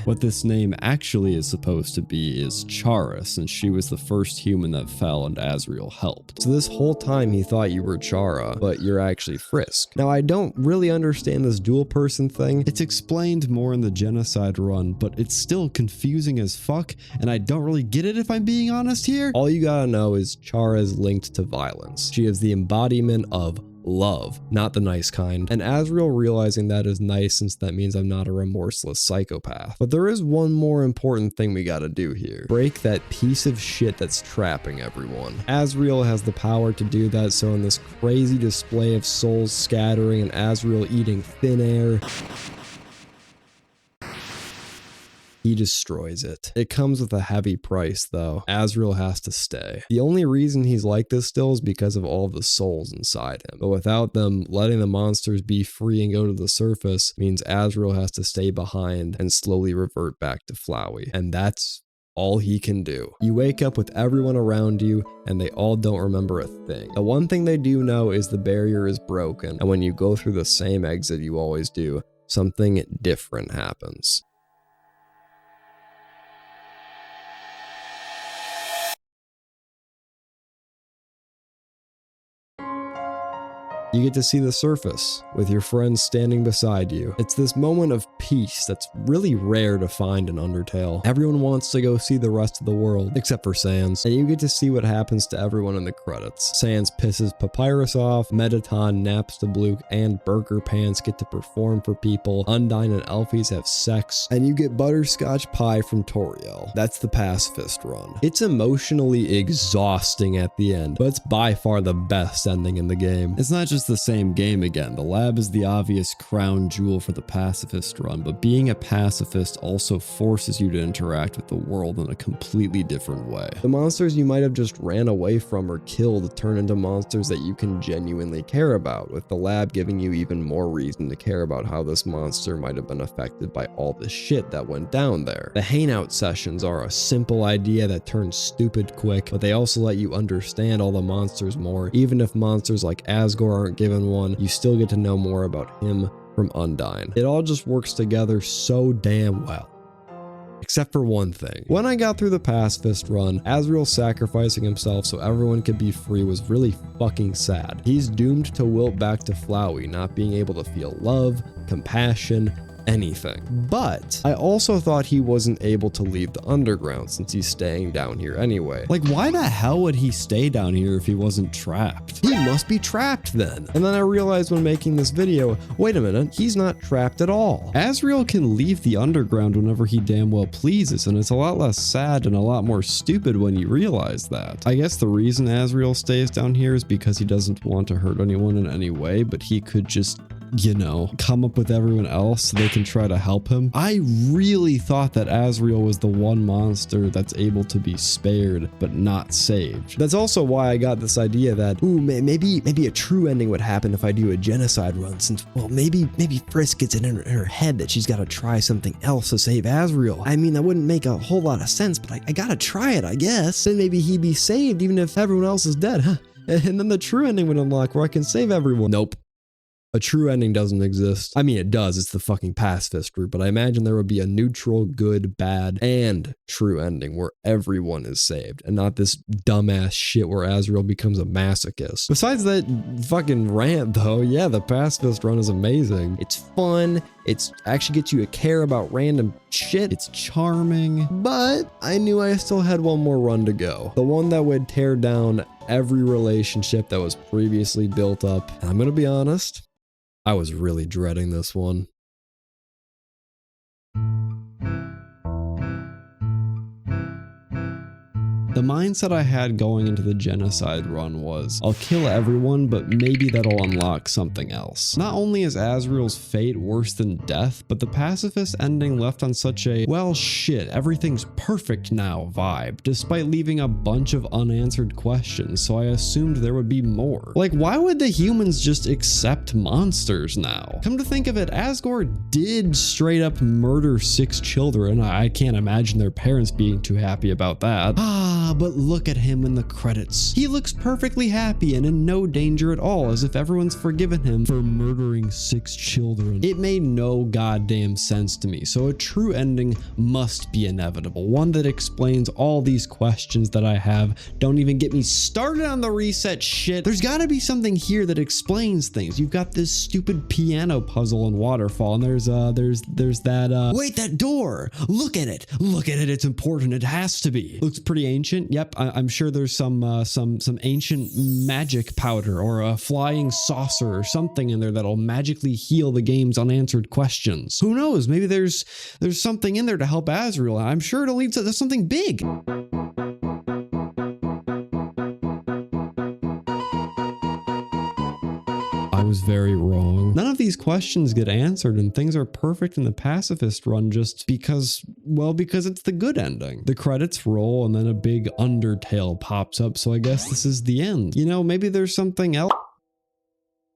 What this name actually is supposed to be is Charis, and she was the first human that fell and Asriel helped. So this whole time he thought you were Chara, but you're actually Frisk. Now, I don't really understand this dual person thing. It's explained more in the Genocide run, but it's still confusing as fuck, and I don't really get it if I'm being honest here. All you gotta know is Chara is linked to violence. She is the embodiment of love, not the nice kind. And Asriel realizing that is nice since that means I'm not a remorseless psychopath. But there is one more important thing we gotta do here. Break that piece of shit that's trapping everyone. Asriel has the power to do that, so in this crazy display of souls scattering and Asriel eating thin air, he destroys it. It comes with a heavy price though. Asriel has to stay. The only reason he's like this still is because of all of the souls inside him. But without them, letting the monsters be free and go to the surface means Asriel has to stay behind and slowly revert back to Flowey. And that's all he can do. You wake up with everyone around you and they all don't remember a thing. The one thing they do know is the barrier is broken, and when you go through the same exit you always do, something different happens. You get to see the surface with your friends standing beside you. It's this moment of peace that's really rare to find in Undertale. Everyone wants to go see the rest of the world, except for Sans, and you get to see what happens to everyone in the credits. Sans pisses Papyrus off, Mettaton naps to Bluke, and Burger Pants get to perform for people, Undyne and Elfies have sex, and you get butterscotch pie from Toriel. That's the Pacifist run. It's emotionally exhausting at the end, but it's by far the best ending in the game. It's not just the same game again. The lab is the obvious crown jewel for the Pacifist run, but being a pacifist also forces you to interact with the world in a completely different way. The monsters you might have just ran away from or killed turn into monsters that you can genuinely care about, with the lab giving you even more reason to care about how this monster might have been affected by all the shit that went down there. The hangout sessions are a simple idea that turns stupid quick, but they also let you understand all the monsters more. Even if monsters like Asgore aren't given one, you still get to know more about him from Undyne. It all just works together so damn well. Except for one thing. When I got through the Pacifist run, Asriel sacrificing himself so everyone could be free was really fucking sad. He's doomed to wilt back to Flowey, not being able to feel love, compassion, anything. But I also thought he wasn't able to leave the underground since he's staying down here anyway. Like, why the hell would he stay down here if he wasn't trapped? He must be trapped then. And then I realized when making this video, wait a minute, he's not trapped at all. Asriel can leave the underground whenever he damn well pleases, and it's a lot less sad and a lot more stupid when you realize that. I guess the reason Asriel stays down here is because he doesn't want to hurt anyone in any way, but he could just, you know, come up with everyone else so they can try to help him. I really thought that Asriel was the one monster that's able to be spared but not saved. That's also why I got this idea that, ooh, maybe a true ending would happen if I do a genocide run, since, well, maybe Frisk gets it in her head that she's got to try something else to save Asriel. I mean, that wouldn't make a whole lot of sense, but I gotta try it, I guess. Then maybe he'd be saved even if everyone else is dead, huh? And then the true ending would unlock where I can save everyone. Nope. A true ending doesn't exist. I mean, it does. It's the fucking pacifist route, but I imagine there would be a neutral, good, bad, and true ending where everyone is saved, and not this dumbass shit where Asriel becomes a masochist. Besides that fucking rant, though, yeah, the pacifist run is amazing. It's fun. It actually gets you to care about random shit. It's charming, but I knew I still had one more run to go. The one that would tear down every relationship that was previously built up. And I'm gonna be honest, I was really dreading this one. The mindset I had going into the Genocide run was, I'll kill everyone, but maybe that'll unlock something else. Not only is Asriel's fate worse than death, but the pacifist ending left on such a, well shit, everything's perfect now vibe, despite leaving a bunch of unanswered questions, so I assumed there would be more. Like, why would the humans just accept monsters now? Come to think of it, Asgore did straight up murder 6 children. I can't imagine their parents being too happy about that. But look at him in the credits. He looks perfectly happy and in no danger at all, as if everyone's forgiven him for murdering 6 children. It made no goddamn sense to me, so a true ending must be inevitable. One that explains all these questions that I have. Don't even get me started on the reset shit. There's gotta be something here that explains things. You've got this stupid piano puzzle and waterfall, and there's that, wait, that door! Look at it! Look at it, it's important, it has to be. Looks pretty ancient. ancient? Yep, I'm sure there's some ancient magic powder or a flying saucer or something in there that'll magically heal the game's unanswered questions. Who knows? Maybe there's something in there to help Azrael. I'm sure it'll lead to something big. I was very wrong. None of these questions get answered and things are perfect in the Pacifist run just because it's the good ending. The credits roll and then a big Undertale pops up, so I guess this is the end. You know, maybe there's something else.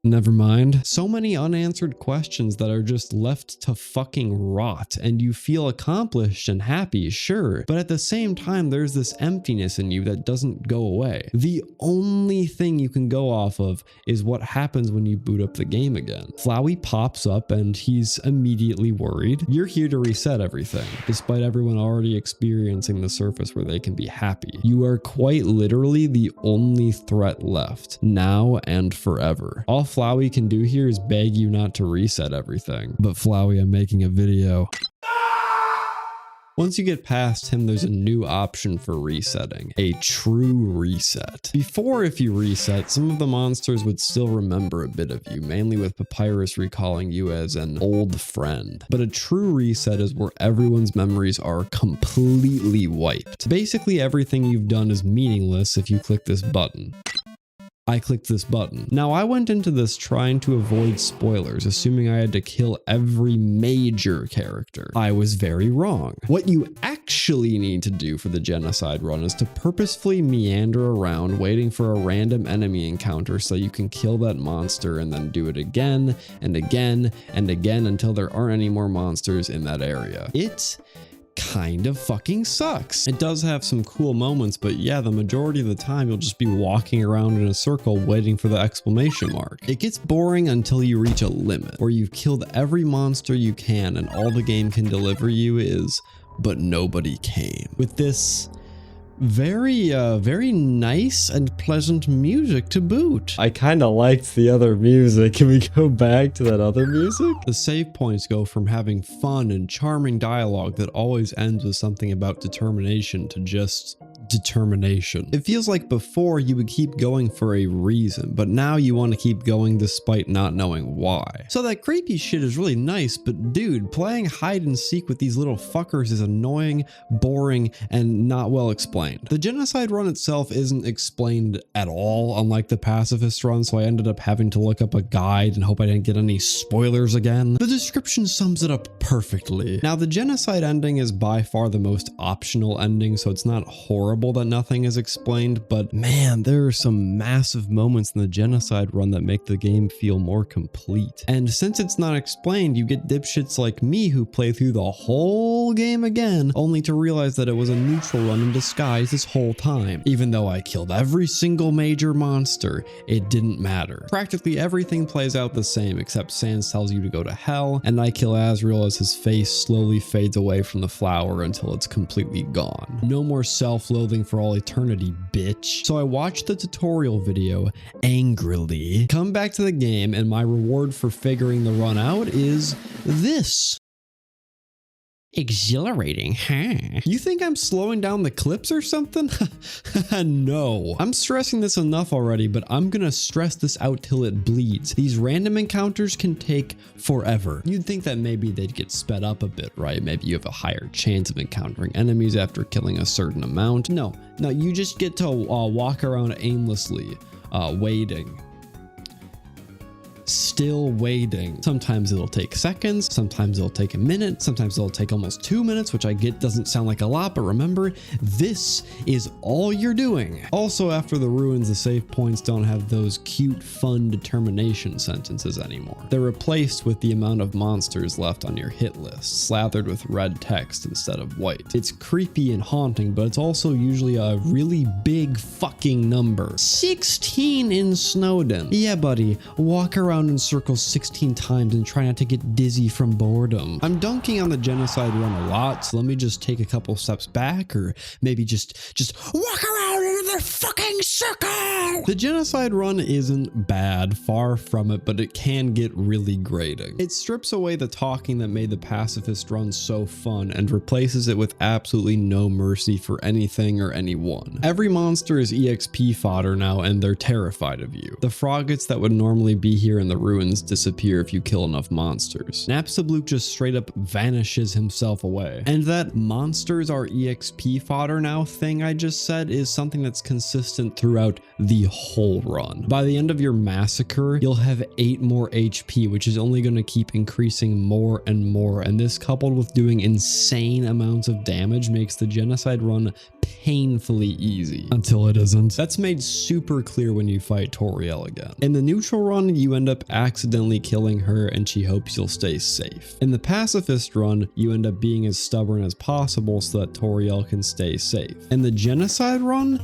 Never mind. So many unanswered questions that are just left to fucking rot, and you feel accomplished and happy, sure, but at the same time there's this emptiness in you that doesn't go away. The only thing you can go off of is what happens when you boot up the game again. Flowey pops up and he's immediately worried. You're here to reset everything, despite everyone already experiencing the surface where they can be happy. You are quite literally the only threat left, now and forever. All Flowey can do here is beg you not to reset everything. But Flowey, I'm making a video. Once you get past him, there's a new option for resetting, a true reset. Before, if you reset, some of the monsters would still remember a bit of you, mainly with Papyrus recalling you as an old friend. But a true reset is where everyone's memories are completely wiped. Basically, everything you've done is meaningless if you click this button. I clicked this button. Now, I went into this trying to avoid spoilers, assuming I had to kill every major character. I was very wrong. What you actually need to do for the Genocide run is to purposefully meander around waiting for a random enemy encounter so you can kill that monster and then do it again and again and again until there aren't any more monsters in that area. It kind of fucking sucks. It does have some cool moments, but yeah, the majority of the time you'll just be walking around in a circle waiting for the exclamation mark. It gets boring until you reach a limit where you've killed every monster you can and all the game can deliver you is, but nobody came. With this very nice and pleasant music to boot. I kind of liked the other music. Can we go back to that other music? The save points go from having fun and charming dialogue that always ends with something about determination to just determination. It feels like before you would keep going for a reason, but now you want to keep going despite not knowing why. So that creepy shit is really nice, but dude, playing hide and seek with these little fuckers is annoying, boring, and not well explained. The Genocide run itself isn't explained at all, unlike the Pacifist run, so I ended up having to look up a guide and hope I didn't get any spoilers again. The description sums it up perfectly. Now, the Genocide ending is by far the most optional ending, so it's not horrible that nothing is explained, but man, there are some massive moments in the Genocide run that make the game feel more complete. And since it's not explained, you get dipshits like me who play through the whole game again, only to realize that it was a neutral run in disguise this whole time. Even though I killed every single major monster, it didn't matter. Practically everything plays out the same, except Sans tells you to go to hell, and I kill Azrael as his face slowly fades away from the flower until it's completely gone. No more self-loathing for all eternity, bitch. So I watched the tutorial video angrily, come back to the game, and my reward for figuring the run out is this. Exhilarating, huh? You think I'm slowing down the clips or something? No. I'm stressing this enough already, but I'm gonna stress this out till it bleeds. These random encounters can take forever. You'd think that maybe they'd get sped up a bit, right? Maybe you have a higher chance of encountering enemies after killing a certain amount. No, you just get to walk around aimlessly, waiting. Still waiting. Sometimes it'll take seconds, sometimes it'll take a minute, sometimes it'll take almost 2 minutes, which I get doesn't sound like a lot, but remember, this is all you're doing. Also, after the ruins, the save points don't have those cute, fun determination sentences anymore. They're replaced with the amount of monsters left on your hit list, slathered with red text instead of white. It's creepy and haunting, but it's also usually a really big fucking number. 16 in Snowden. Yeah, buddy, walk around in circles 16 times and try not to get dizzy from boredom. I'm dunking on the Genocide run a lot, so let me just take a couple steps back, or maybe just walk around into motherfucking circle! The Genocide run isn't bad, far from it, but it can get really grating. It strips away the talking that made the Pacifist run so fun and replaces it with absolutely no mercy for anything or anyone. Every monster is EXP fodder now and they're terrified of you. The froggets that would normally be here in the ruins disappear if you kill enough monsters. Napstablook just straight up vanishes himself away. And that monsters are EXP fodder now thing I just said is something that's consistent throughout the whole run. By the end of your massacre, you'll have 8 more HP, which is only going to keep increasing more and more, and this coupled with doing insane amounts of damage makes the Genocide run painfully easy. Until it isn't. That's made super clear when you fight Toriel again. In the neutral run, you end up accidentally killing her and she hopes you'll stay safe. In the Pacifist run, you end up being as stubborn as possible so that Toriel can stay safe. In the Genocide run,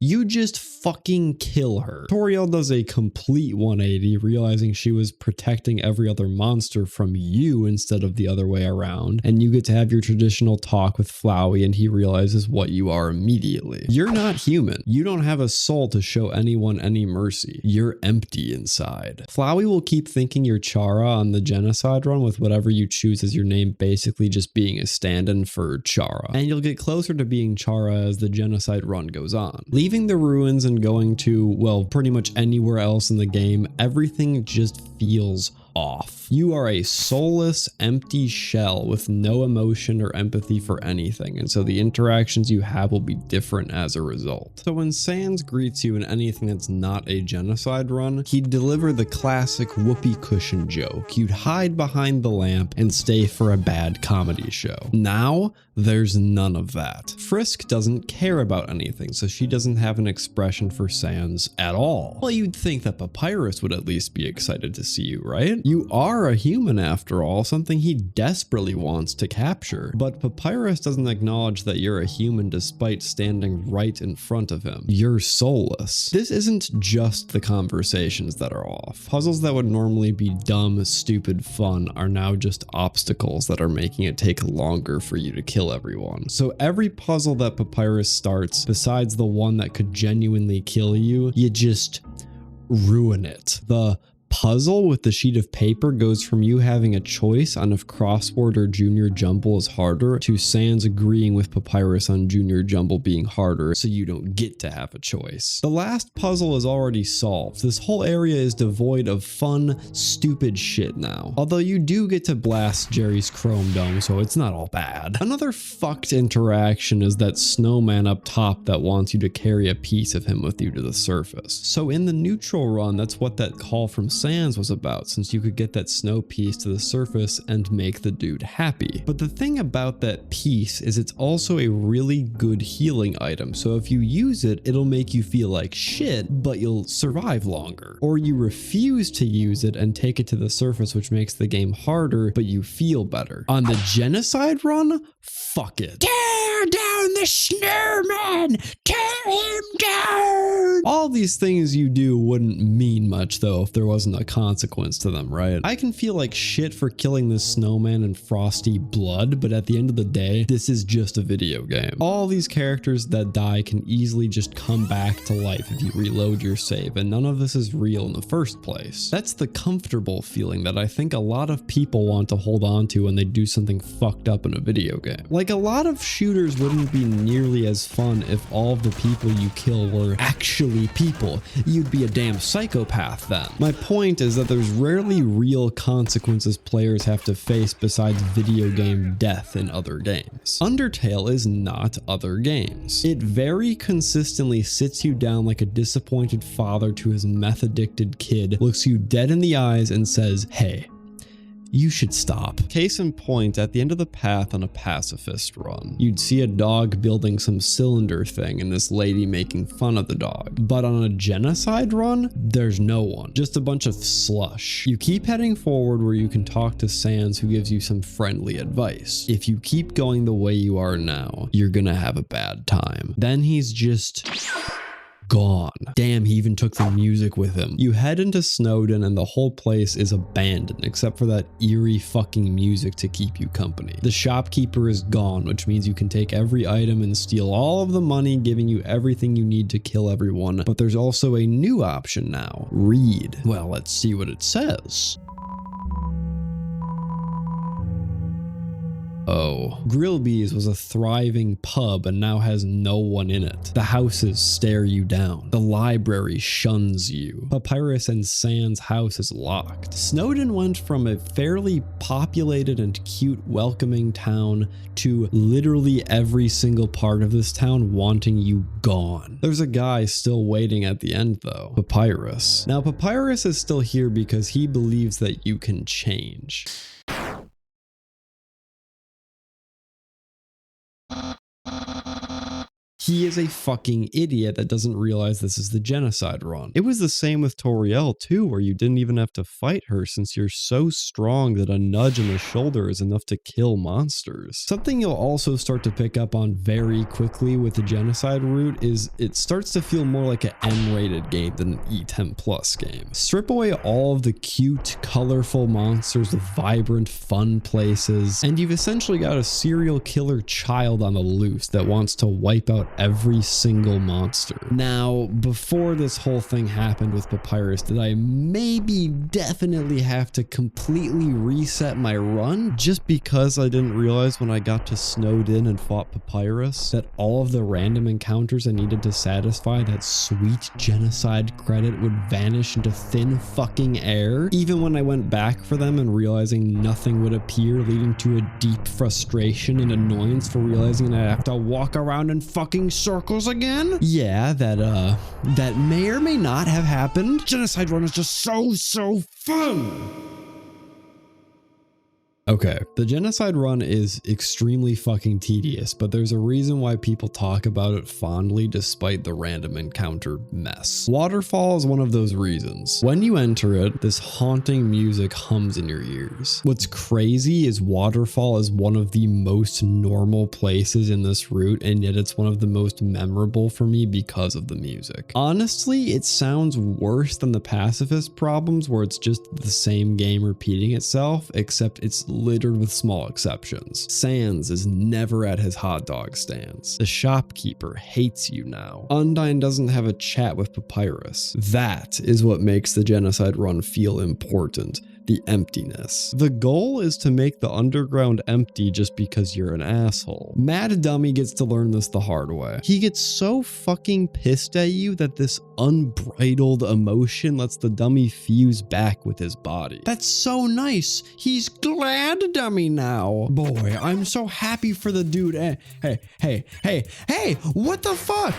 you just fucking kill her. Toriel does a complete 180, realizing she was protecting every other monster from you instead of the other way around, and you get to have your traditional talk with Flowey and he realizes what you are immediately. You're not human. You don't have a soul to show anyone any mercy. You're empty inside. Flowey will keep thinking you're Chara on the Genocide run with whatever you choose as your name basically just being a stand-in for Chara, and you'll get closer to being Chara as the Genocide run goes on. Leaving the ruins and going to, well, pretty much anywhere else in the game, everything just feels off. You are a soulless, empty shell with no emotion or empathy for anything, and so the interactions you have will be different as a result. So when Sans greets you in anything that's not a Genocide run, he'd deliver the classic whoopee cushion joke. You'd hide behind the lamp and stay for a bad comedy show. Now, there's none of that. Frisk doesn't care about anything, so she doesn't have an expression for Sans at all. Well, you'd think that Papyrus would at least be excited to see you, right? You are a human after all, something he desperately wants to capture. But Papyrus doesn't acknowledge that you're a human despite standing right in front of him. You're soulless. This isn't just the conversations that are off. Puzzles that would normally be dumb, stupid fun are now just obstacles that are making it take longer for you to kill everyone. So every puzzle that Papyrus starts, besides the one that could genuinely kill you, you just ruin it. The puzzle with the sheet of paper goes from you having a choice on if crossword or junior jumble is harder to Sans agreeing with Papyrus on junior jumble being harder, so you don't get to have a choice. The last puzzle is already solved. This whole area is devoid of fun, stupid shit now. Although you do get to blast Jerry's chrome dome, so it's not all bad. Another fucked interaction is that snowman up top that wants you to carry a piece of him with you to the surface. So in the neutral run, that's what that call from Sans was about, since you could get that snow piece to the surface and make the dude happy. But the thing about that piece is it's also a really good healing item, so if you use it, it'll make you feel like shit, but you'll survive longer. Or you refuse to use it and take it to the surface, which makes the game harder, but you feel better. On the Genocide run, fuck it. Tear down the snowman! Tear him down! All these things you do wouldn't mean much though if there wasn't a consequence to them, right? I can feel like shit for killing this snowman in frosty blood, but at the end of the day, this is just a video game. All these characters that die can easily just come back to life if you reload your save, and none of this is real in the first place. That's the comfortable feeling that I think a lot of people want to hold on to when they do something fucked up in a video game. Like, a lot of shooters wouldn't be nearly as fun if all of the people you kill were actually people. You'd be a damn psychopath then. My point is that there's rarely real consequences players have to face besides video game death in other games. Undertale is not other games. It very consistently sits you down like a disappointed father to his meth-addicted kid, looks you dead in the eyes and says, "Hey, you should stop." Case in point, at the end of the path on a Pacifist run, you'd see a dog building some cylinder thing and this lady making fun of the dog. But on a Genocide run, there's no one, just a bunch of slush. You keep heading forward where you can talk to Sans, who gives you some friendly advice. If you keep going the way you are now, you're gonna have a bad time. Then he's just gone. Damn, he even took the music with him. You head into Snowden and the whole place is abandoned except for that eerie fucking music to keep you company. The shopkeeper is gone, which means you can take every item and steal all of the money, giving you everything you need to kill everyone. But there's also a new option now. Read. Well, let's see what it says. Oh. Grillby's was a thriving pub and now has no one in it. The houses stare you down. The library shuns you. Papyrus and Sand's house is locked. Snowden went from a fairly populated and cute, welcoming town to literally every single part of this town wanting you gone. There's a guy still waiting at the end though. Papyrus. Now Papyrus is still here because he believes that you can change. He is a fucking idiot that doesn't realize this is the Genocide run. It was the same with Toriel too, where you didn't even have to fight her since you're so strong that a nudge in the shoulder is enough to kill monsters. Something you'll also start to pick up on very quickly with the Genocide route is it starts to feel more like an M-rated game than an E10 plus game. Strip away all of the cute, colorful monsters with vibrant, fun places, and you've essentially got a serial killer child on the loose that wants to wipe out every single monster. Now, before this whole thing happened with Papyrus, did I maybe definitely have to completely reset my run just because I didn't realize when I got to Snowden and fought Papyrus that all of the random encounters I needed to satisfy that sweet Genocide credit would vanish into thin fucking air? Even when I went back for them and realizing nothing would appear, leading to a deep frustration and annoyance for realizing that I have to walk around in fucking circles again? Yeah, that may or may not have happened. Genocide run is just so fun. Okay, the Genocide run is extremely fucking tedious, but there's a reason why people talk about it fondly despite the random encounter mess. Waterfall is one of those reasons. When you enter it, this haunting music hums in your ears. What's crazy is Waterfall is one of the most normal places in this route, and yet it's one of the most memorable for me because of the music. Honestly, it sounds worse than the Pacifist problems where it's just the same game repeating itself, except it's littered with small exceptions. Sans is never at his hot dog stands. The shopkeeper hates you now. Undyne doesn't have a chat with Papyrus. That is what makes the Genocide run feel important. The emptiness. The goal is to make the underground empty just because you're an asshole. Mad Dummy gets to learn this the hard way. He gets so fucking pissed at you that this unbridled emotion lets the dummy fuse back with his body. That's so nice. He's glad dummy now. Boy, I'm so happy for the dude. Hey, what the fuck?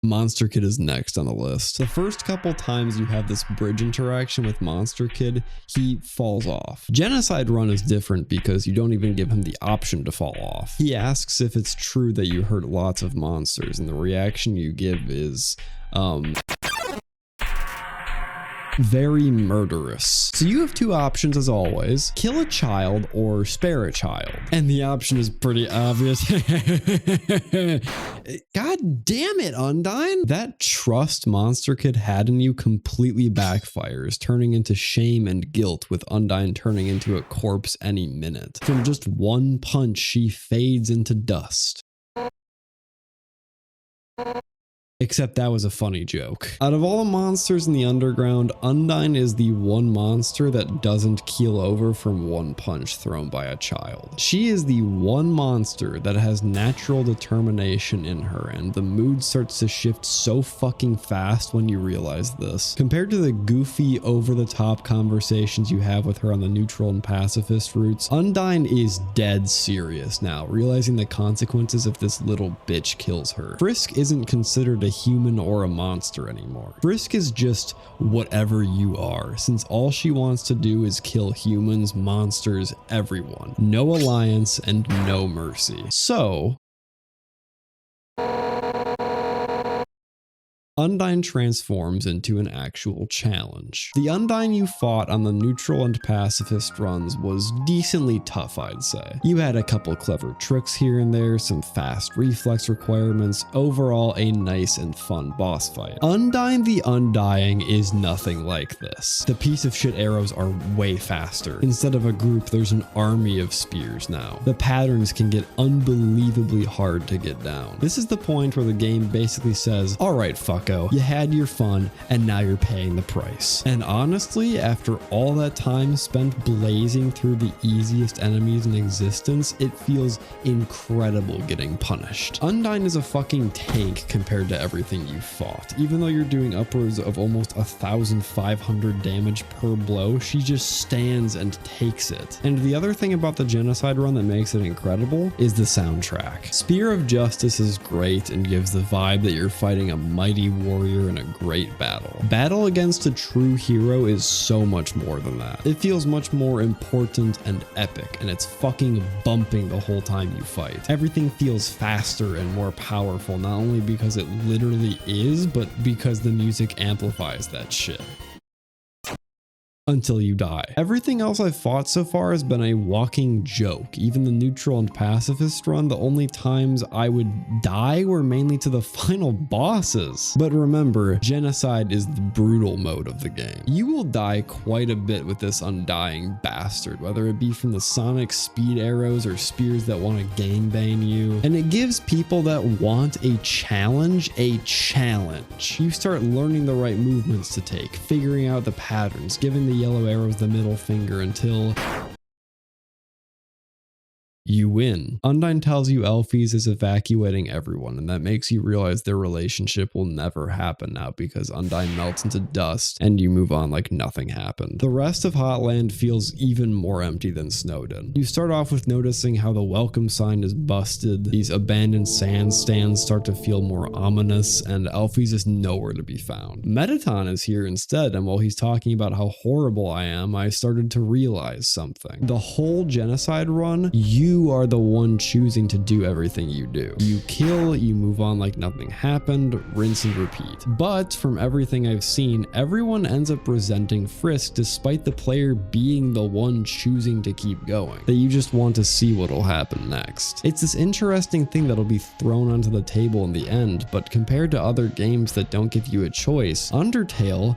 Monster Kid is next on the list. The first couple times you have this bridge interaction with Monster Kid, he falls off. Genocide Run is different because you don't even give him the option to fall off. He asks if it's true that you hurt lots of monsters, and the reaction you give is, very murderous. So you have two options as always: kill a child or spare a child. And the option is pretty obvious. God damn it, Undyne. That trust Monster Kid had in you completely backfires, turning into shame and guilt, with Undyne turning into a corpse any minute. From just one punch, she fades into dust. Except that was a funny joke. Out of all the monsters in the underground, Undyne is the one monster that doesn't keel over from one punch thrown by a child. She is the one monster that has natural determination in her, and the mood starts to shift so fucking fast when you realize this. Compared to the goofy, over-the-top conversations you have with her on the neutral and pacifist routes, Undyne is dead serious now, realizing the consequences if this little bitch kills her. Frisk isn't considered a human or a monster anymore. Frisk is just whatever you are, since all she wants to do is kill humans, monsters, everyone. No alliance and no mercy. So Undyne transforms into an actual challenge. The Undyne you fought on the neutral and pacifist runs was decently tough, I'd say. You had a couple clever tricks here and there, some fast reflex requirements, overall a nice and fun boss fight. Undyne the Undying is nothing like this. The piece of shit arrows are way faster. Instead of a group, there's an army of spears now. The patterns can get unbelievably hard to get down. This is the point where the game basically says, alright fucko, you had your fun and now you're paying the price. And honestly, after all that time spent blazing through the easiest enemies in existence, it feels incredible getting punished. Undyne is a fucking tank compared to everything you fought. Even though you're doing upwards of almost 1,500 damage per blow, she just stands and takes it. And the other thing about the Genocide run that makes it incredible is the soundtrack. Spear of Justice is great and gives the vibe that you're fighting a mighty warrior in a great battle. Battle against a true hero is so much more than that. It feels much more important and epic, and it's fucking bumping the whole time you fight. Everything feels faster and more powerful, not only because it literally is, but because the music amplifies that shit. Until you die. Everything else I've fought so far has been a walking joke. Even the neutral and pacifist run, the only times I would die were mainly to the final bosses. But remember, Genocide is the brutal mode of the game. You will die quite a bit with this undying bastard, whether it be from the sonic speed arrows or spears that want to gangbang you. And it gives people that want a challenge. You start learning the right movements to take, figuring out the patterns, giving the yellow arrows the middle finger until you win. Undyne tells you Elfies is evacuating everyone, and that makes you realize their relationship will never happen now because Undyne melts into dust and you move on like nothing happened. The rest of Hotland feels even more empty than Snowdin. You start off with noticing how the welcome sign is busted, these abandoned sand stands start to feel more ominous, and Elfies is nowhere to be found. Metaton is here instead, and while he's talking about how horrible I am, I started to realize something. The whole Genocide run, you are the one choosing to do everything you do. You kill, you move on like nothing happened, rinse and repeat. But from everything I've seen, everyone ends up resenting Frisk despite the player being the one choosing to keep going. That you just want to see what'll happen next. It's this interesting thing that'll be thrown onto the table in the end, but compared to other games that don't give you a choice, Undertale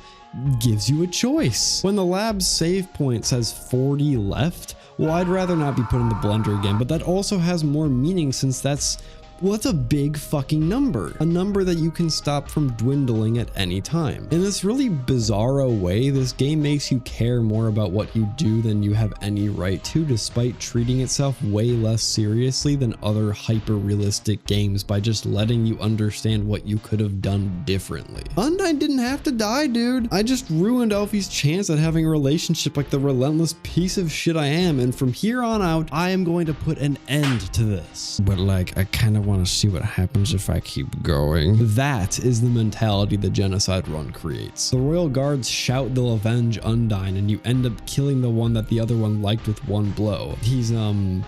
gives you a choice. When the lab's save point says 40 left, well, I'd rather not be put in the blender again, but that also has more meaning since that's a big fucking number. A number that you can stop from dwindling at any time. In this really bizarro way, this game makes you care more about what you do than you have any right to, despite treating itself way less seriously than other hyper-realistic games by just letting you understand what you could have done differently. Undyne didn't have to die, dude. I just ruined Elfie's chance at having a relationship like the relentless piece of shit I am, and from here on out, I am going to put an end to this. But like, I kind of want to see what happens if I keep going. That is the mentality the Genocide run creates. The Royal Guards shout they'll avenge Undyne, and you end up killing the one that the other one liked with one blow. He's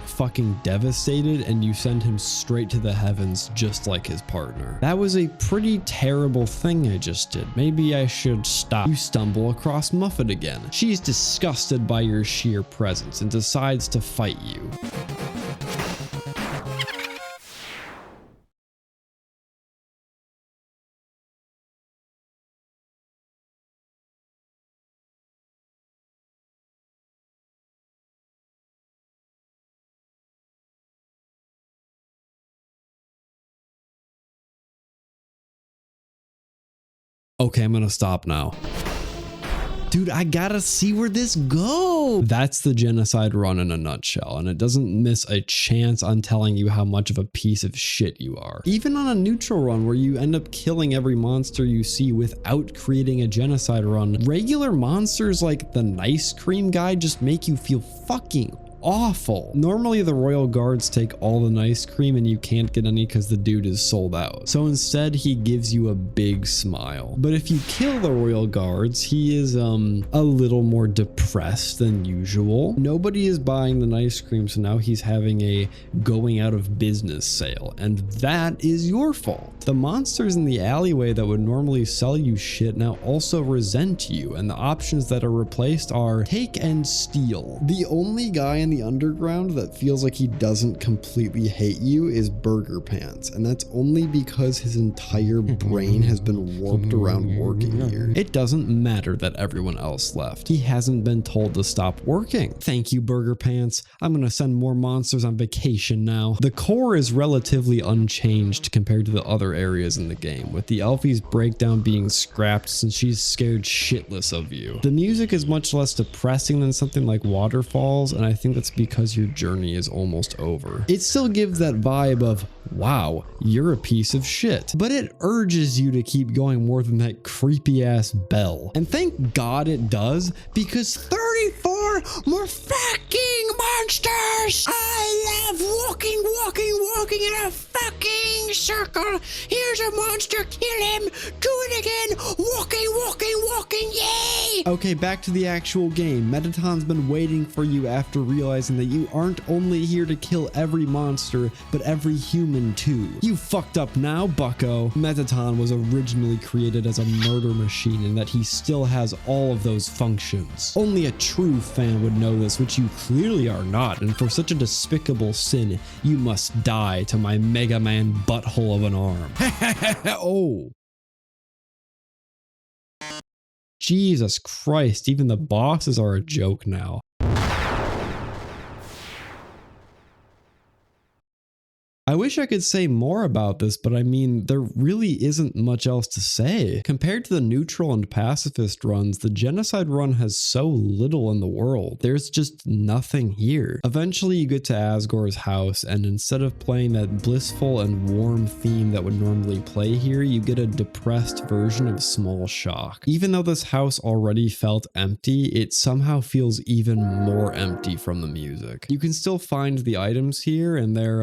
fucking devastated, and you send him straight to the heavens just like his partner. That was a pretty terrible thing I just did. Maybe I should stop. You stumble across Muffet again. She's disgusted by your sheer presence and decides to fight you. Okay, I'm gonna stop now. Dude, I gotta see where this goes. That's the Genocide run in a nutshell, and it doesn't miss a chance on telling you how much of a piece of shit you are. Even on a neutral run where you end up killing every monster you see without creating a Genocide run, regular monsters like the Nice Cream guy just make you feel fucking awful. Normally the royal guards take all the nice cream and you can't get any because the dude is sold out. So instead he gives you a big smile. But if you kill the royal guards, he is a little more depressed than usual. Nobody is buying the nice cream, so now he's having a going out of business sale, and that is your fault. The monsters in the alleyway that would normally sell you shit now also resent you, and the options that are replaced are take and steal. The only guy in the underground that feels like he doesn't completely hate you is Burger Pants, and that's only because his entire brain has been warped around working here. It doesn't matter that everyone else left. He hasn't been told to stop working. Thank you, Burger Pants. I'm gonna send more monsters on vacation now. The core is relatively unchanged compared to the other areas in the game, with the Elfie's breakdown being scrapped since she's scared shitless of you. The music is much less depressing than something like Waterfalls, and I think that's because your journey is almost over. It still gives that vibe of, wow, you're a piece of shit, but it urges you to keep going more than that creepy ass bell. And thank God it does, because 34 more fucking monsters! I love walking in a fucking circle. Here's a monster, kill him, do it again, walking, yay! Okay, back to the actual game. Mettaton's been waiting for you after realizing that you aren't only here to kill every monster, but every human too. You fucked up now, bucko. Mettaton was originally created as a murder machine, and that he still has all of those functions. Only a true fan would know this, which you clearly are not, and for such a despicable sin, you must die to my Mega Man butthole of an arm. Oh. Jesus Christ, even the bosses are a joke now. I wish I could say more about this, but I mean, there really isn't much else to say. Compared to the neutral and pacifist runs, the Genocide run has so little in the world. There's just nothing here. Eventually you get to Asgore's house, and instead of playing that blissful and warm theme that would normally play here, you get a depressed version of Small Shock. Even though this house already felt empty, it somehow feels even more empty from the music. You can still find the items here, and they're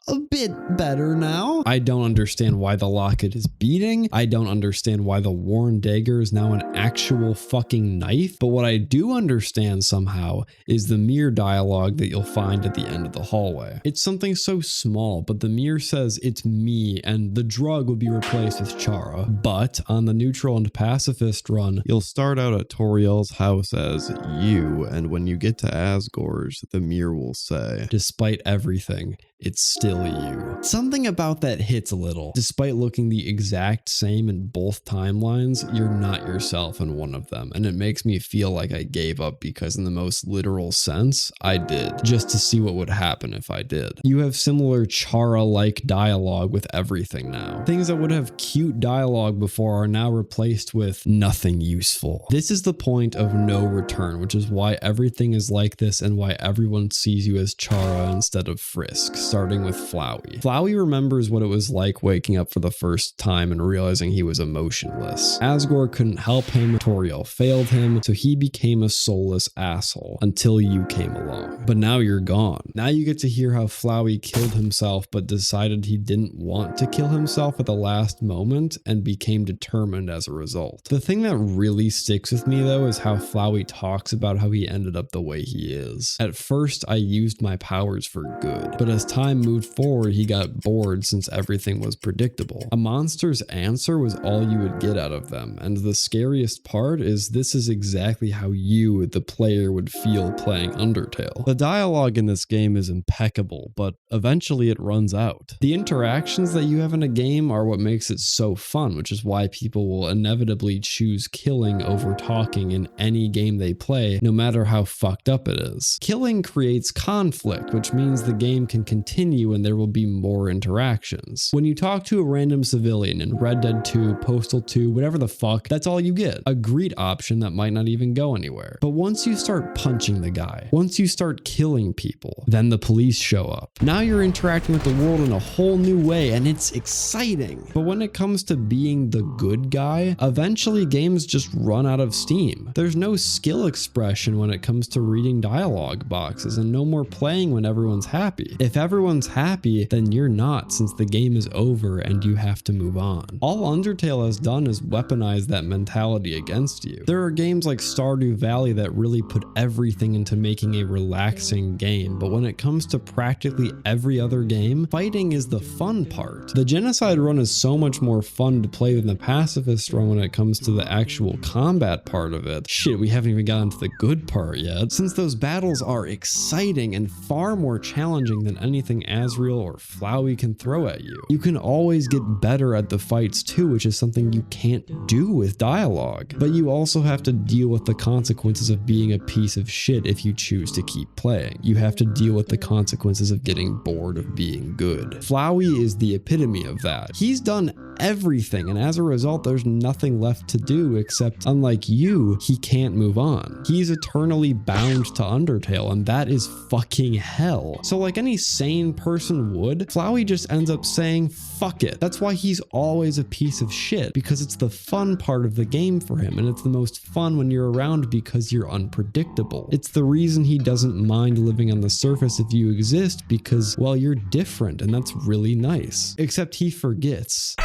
a bit better now. I don't understand why the locket is beating. I don't understand why the worn dagger is now an actual fucking knife. But what I do understand somehow is the mirror dialogue that you'll find at the end of the hallway. It's something so small, but the mirror says it's me and the drug will be replaced with Chara. But on the neutral and pacifist run, you'll start out at Toriel's house as you, and when you get to Asgore's, the mirror will say, despite everything, it's still you. Something about that hits a little. Despite looking the exact same in both timelines, you're not yourself in one of them, and it makes me feel like I gave up because in the most literal sense, I did, just to see what would happen if I did. You have similar Chara-like dialogue with everything now. Things that would have cute dialogue before are now replaced with nothing useful. This is the point of no return, which is why everything is like this and why everyone sees you as Chara instead of Frisk, starting with Flowey. Flowey remembers what it was like waking up for the first time and realizing he was emotionless. Asgore couldn't help him, Toriel failed him, so he became a soulless asshole until you came along. But now you're gone. Now you get to hear how Flowey killed himself but decided he didn't want to kill himself at the last moment and became determined as a result. The thing that really sticks with me though is how Flowey talks about how he ended up the way he is. At first I used my powers for good, but as time moved forward, he got bored since everything was predictable. A monster's answer was all you would get out of them, and the scariest part is this is exactly how you, the player, would feel playing Undertale. The dialogue in this game is impeccable, but eventually it runs out. The interactions that you have in a game are what makes it so fun, which is why people will inevitably choose killing over talking in any game they play, no matter how fucked up it is. Killing creates conflict, which means the game can continue continue and there will be more interactions. When you talk to a random civilian in Red Dead 2, Postal 2, whatever the fuck, that's all you get. A greet option that might not even go anywhere. But once you start punching the guy, once you start killing people, then the police show up. Now you're interacting with the world in a whole new way and it's exciting. But when it comes to being the good guy, eventually games just run out of steam. There's no skill expression when it comes to reading dialogue boxes and no more playing when everyone's happy. If everyone's happy, then you're not, since the game is over and you have to move on. All Undertale has done is weaponize that mentality against you. There are games like Stardew Valley that really put everything into making a relaxing game, but when it comes to practically every other game, fighting is the fun part. The Genocide run is so much more fun to play than the Pacifist run when it comes to the actual combat part of it. Shit, we haven't even gotten to the good part yet, since those battles are exciting and far more challenging than anything Asriel or Flowey can throw at you. You can always get better at the fights too, which is something you can't do with dialogue. But you also have to deal with the consequences of being a piece of shit if you choose to keep playing. You have to deal with the consequences of getting bored of being good. Flowey is the epitome of that. He's done everything, and as a result, there's nothing left to do except, unlike you, he can't move on. He's eternally bound to Undertale, and that is fucking hell. So like any sane person would, Flowey just ends up saying, fuck it. That's why he's always a piece of shit, because it's the fun part of the game for him, and it's the most fun when you're around because you're unpredictable. It's the reason he doesn't mind living on the surface if you exist, because, well, you're different, and that's really nice. Except he forgets.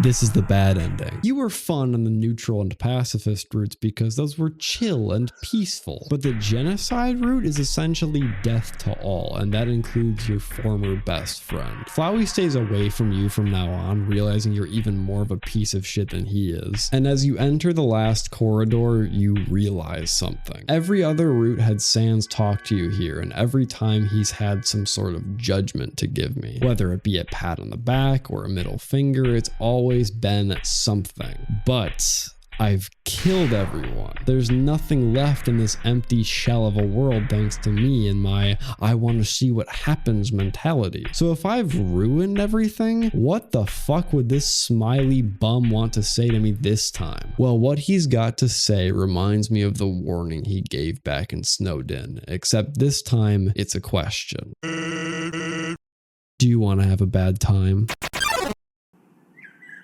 This is the bad ending. You were fun on the neutral and pacifist routes because those were chill and peaceful, but the Genocide route is essentially death to all, and that includes your former best friend. Flowey stays away from you from now on, realizing you're even more of a piece of shit than he is. And as you enter the last corridor, you realize something. Every other route had Sans talk to you here, and every time he's had some sort of judgment to give me. Whether it be a pat on the back or a middle finger, it's always been something. But I've killed everyone. There's nothing left in this empty shell of a world thanks to me and my I want to see what happens mentality. So if I've ruined everything, what the fuck would this smiley bum want to say to me this time? Well, what he's got to say reminds me of the warning he gave back in Snowden, except this time it's a question. Do you want to have a bad time?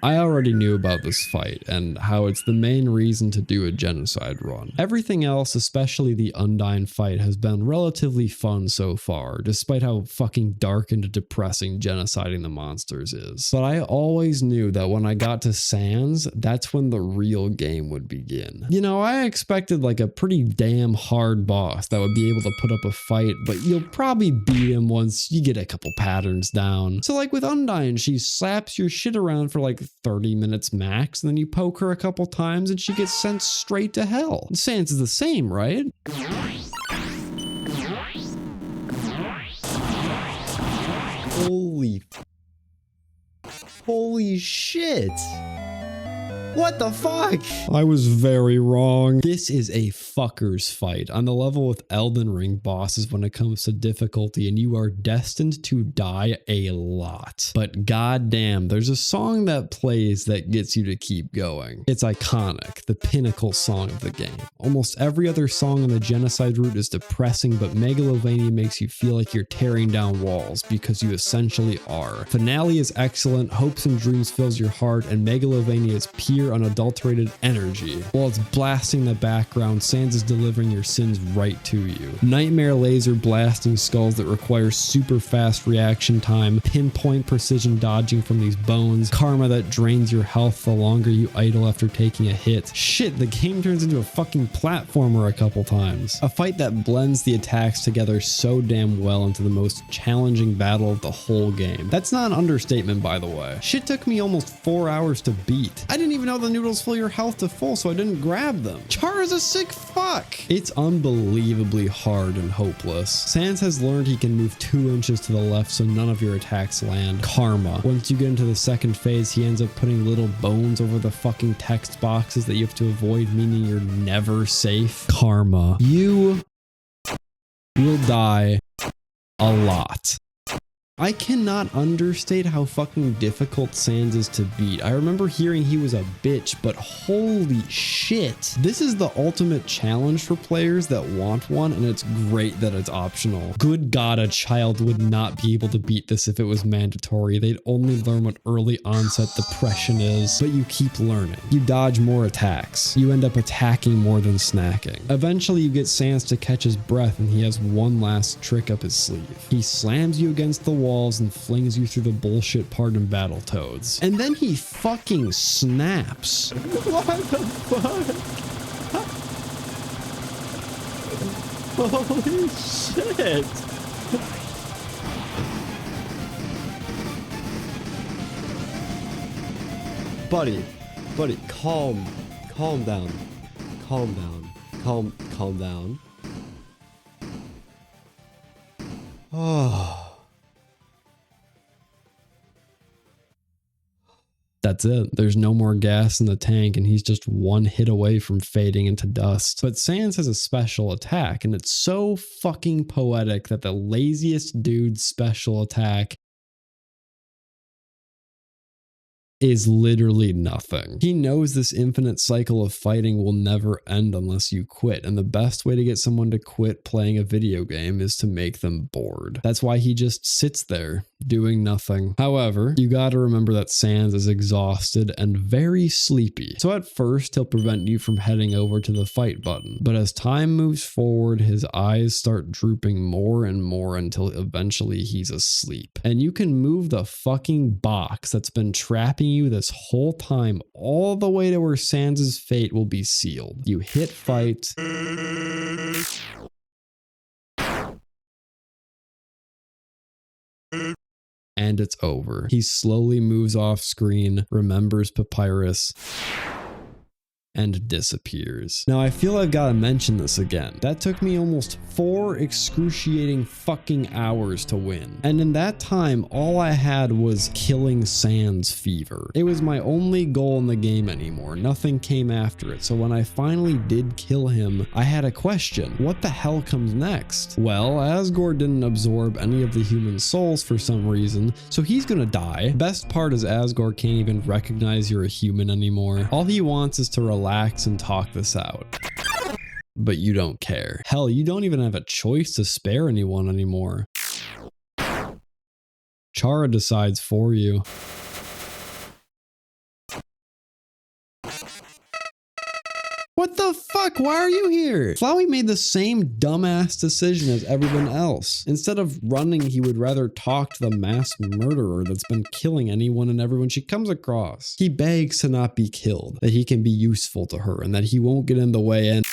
I already knew about this fight and how it's the main reason to do a Genocide run. Everything else, especially the Undyne fight, has been relatively fun so far, despite how fucking dark and depressing genociding the monsters is. But I always knew that when I got to Sans, that's when the real game would begin. You know, I expected like a pretty damn hard boss that would be able to put up a fight, but you'll probably beat him once you get a couple patterns down. So like with Undyne, she slaps your shit around for like 30 minutes max, and then you poke her a couple times and she gets sent straight to hell. Sans is the same, right? Holy shit. What the fuck? I was very wrong. This is a fucker's fight on the level with Elden Ring bosses when it comes to difficulty, and you are destined to die a lot. But goddamn, there's a song that plays that gets you to keep going. It's iconic, the pinnacle song of the game. Almost every other song on the Genocide route is depressing, but Megalovania makes you feel like you're tearing down walls, because you essentially are. Finale is excellent, Hopes and Dreams fills your heart, and Megalovania is pure unadulterated energy. While it's blasting the background, Sans is delivering your sins right to you. Nightmare laser blasting skulls that require super fast reaction time, pinpoint precision dodging from these bones, karma that drains your health the longer you idle after taking a hit. Shit, the game turns into a fucking platformer a couple times. A fight that blends the attacks together so damn well into the most challenging battle of the whole game. That's not an understatement, by the way. Shit took me almost 4 hours to beat. I didn't even know the noodles fill your health to full, so I didn't grab them. Chara's a sick fuck. It's unbelievably hard and hopeless. Sans has learned he can move 2 inches to the left so none of your attacks land. Karma. Once you get into the second phase, he ends up putting little bones over the fucking text boxes that you have to avoid, meaning you're never safe. Karma. You will die a lot. I cannot understate how fucking difficult Sans is to beat. I remember hearing he was a bitch, but holy shit. This is the ultimate challenge for players that want one, and it's great that it's optional. Good God, a child would not be able to beat this if it was mandatory. They'd only learn what early onset depression is, but you keep learning. You dodge more attacks. You end up attacking more than snacking. Eventually, you get Sans to catch his breath, and he has one last trick up his sleeve. He slams you against the walls and flings you through the bullshit part in Battletoads. And then he fucking snaps. What the fuck? Holy shit. Buddy, calm down. Calm down. Oh. That's it. There's no more gas in the tank, and he's just one hit away from fading into dust. But Sans has a special attack, and it's so fucking poetic that the laziest dude's special attack is literally nothing. He knows this infinite cycle of fighting will never end unless you quit, and the best way to get someone to quit playing a video game is to make them bored. That's why he just sits there doing nothing. However, you gotta remember that Sans is exhausted and very sleepy. So at first, he'll prevent you from heading over to the fight button. But as time moves forward, his eyes start drooping more and more until eventually he's asleep. And you can move the fucking box that's been trapping you this whole time all the way to where Sans's fate will be sealed. You hit fight. And it's over. He slowly moves off screen, remembers Papyrus, and disappears. Now I feel I've got to mention this again. That took me almost 4 excruciating fucking hours to win. And in that time, all I had was killing Sans fever. It was my only goal in the game anymore. Nothing came after it. So when I finally did kill him, I had a question. What the hell comes next? Well, Asgore didn't absorb any of the human souls for some reason, so he's gonna die. Best part is Asgore can't even recognize you're a human anymore. All he wants is to relax and talk this out. But you don't care. Hell, you don't even have a choice to spare anyone anymore. Chara decides for you. What the fuck? Why are you here? Flowey made the same dumbass decision as everyone else. Instead of running, he would rather talk to the mass murderer that's been killing anyone and everyone she comes across. He begs to not be killed, that he can be useful to her, and that he won't get in the way and...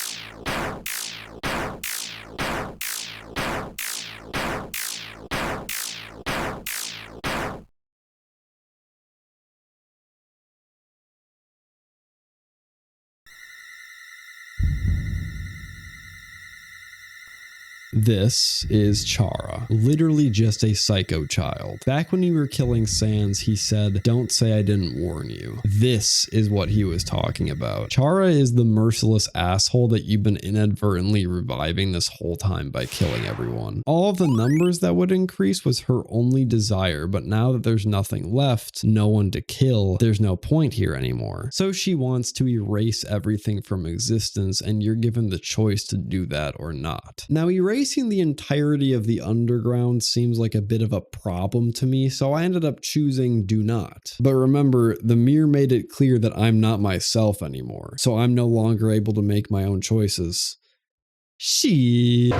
This is Chara, literally just a psycho child. Back when you were killing Sans, he said, "Don't say I didn't warn you." This is what he was talking about. Chara is the merciless asshole that you've been inadvertently reviving this whole time by killing everyone. All of the numbers that would increase was her only desire, but now that there's nothing left, no one to kill, there's no point here anymore. So she wants to erase everything from existence, and you're given the choice to do that or not. Now, erasing the entirety of the underground seems like a bit of a problem to me, so I ended up choosing do not. But remember, the mirror made it clear that I'm not myself anymore, so I'm no longer able to make my own choices. Shit.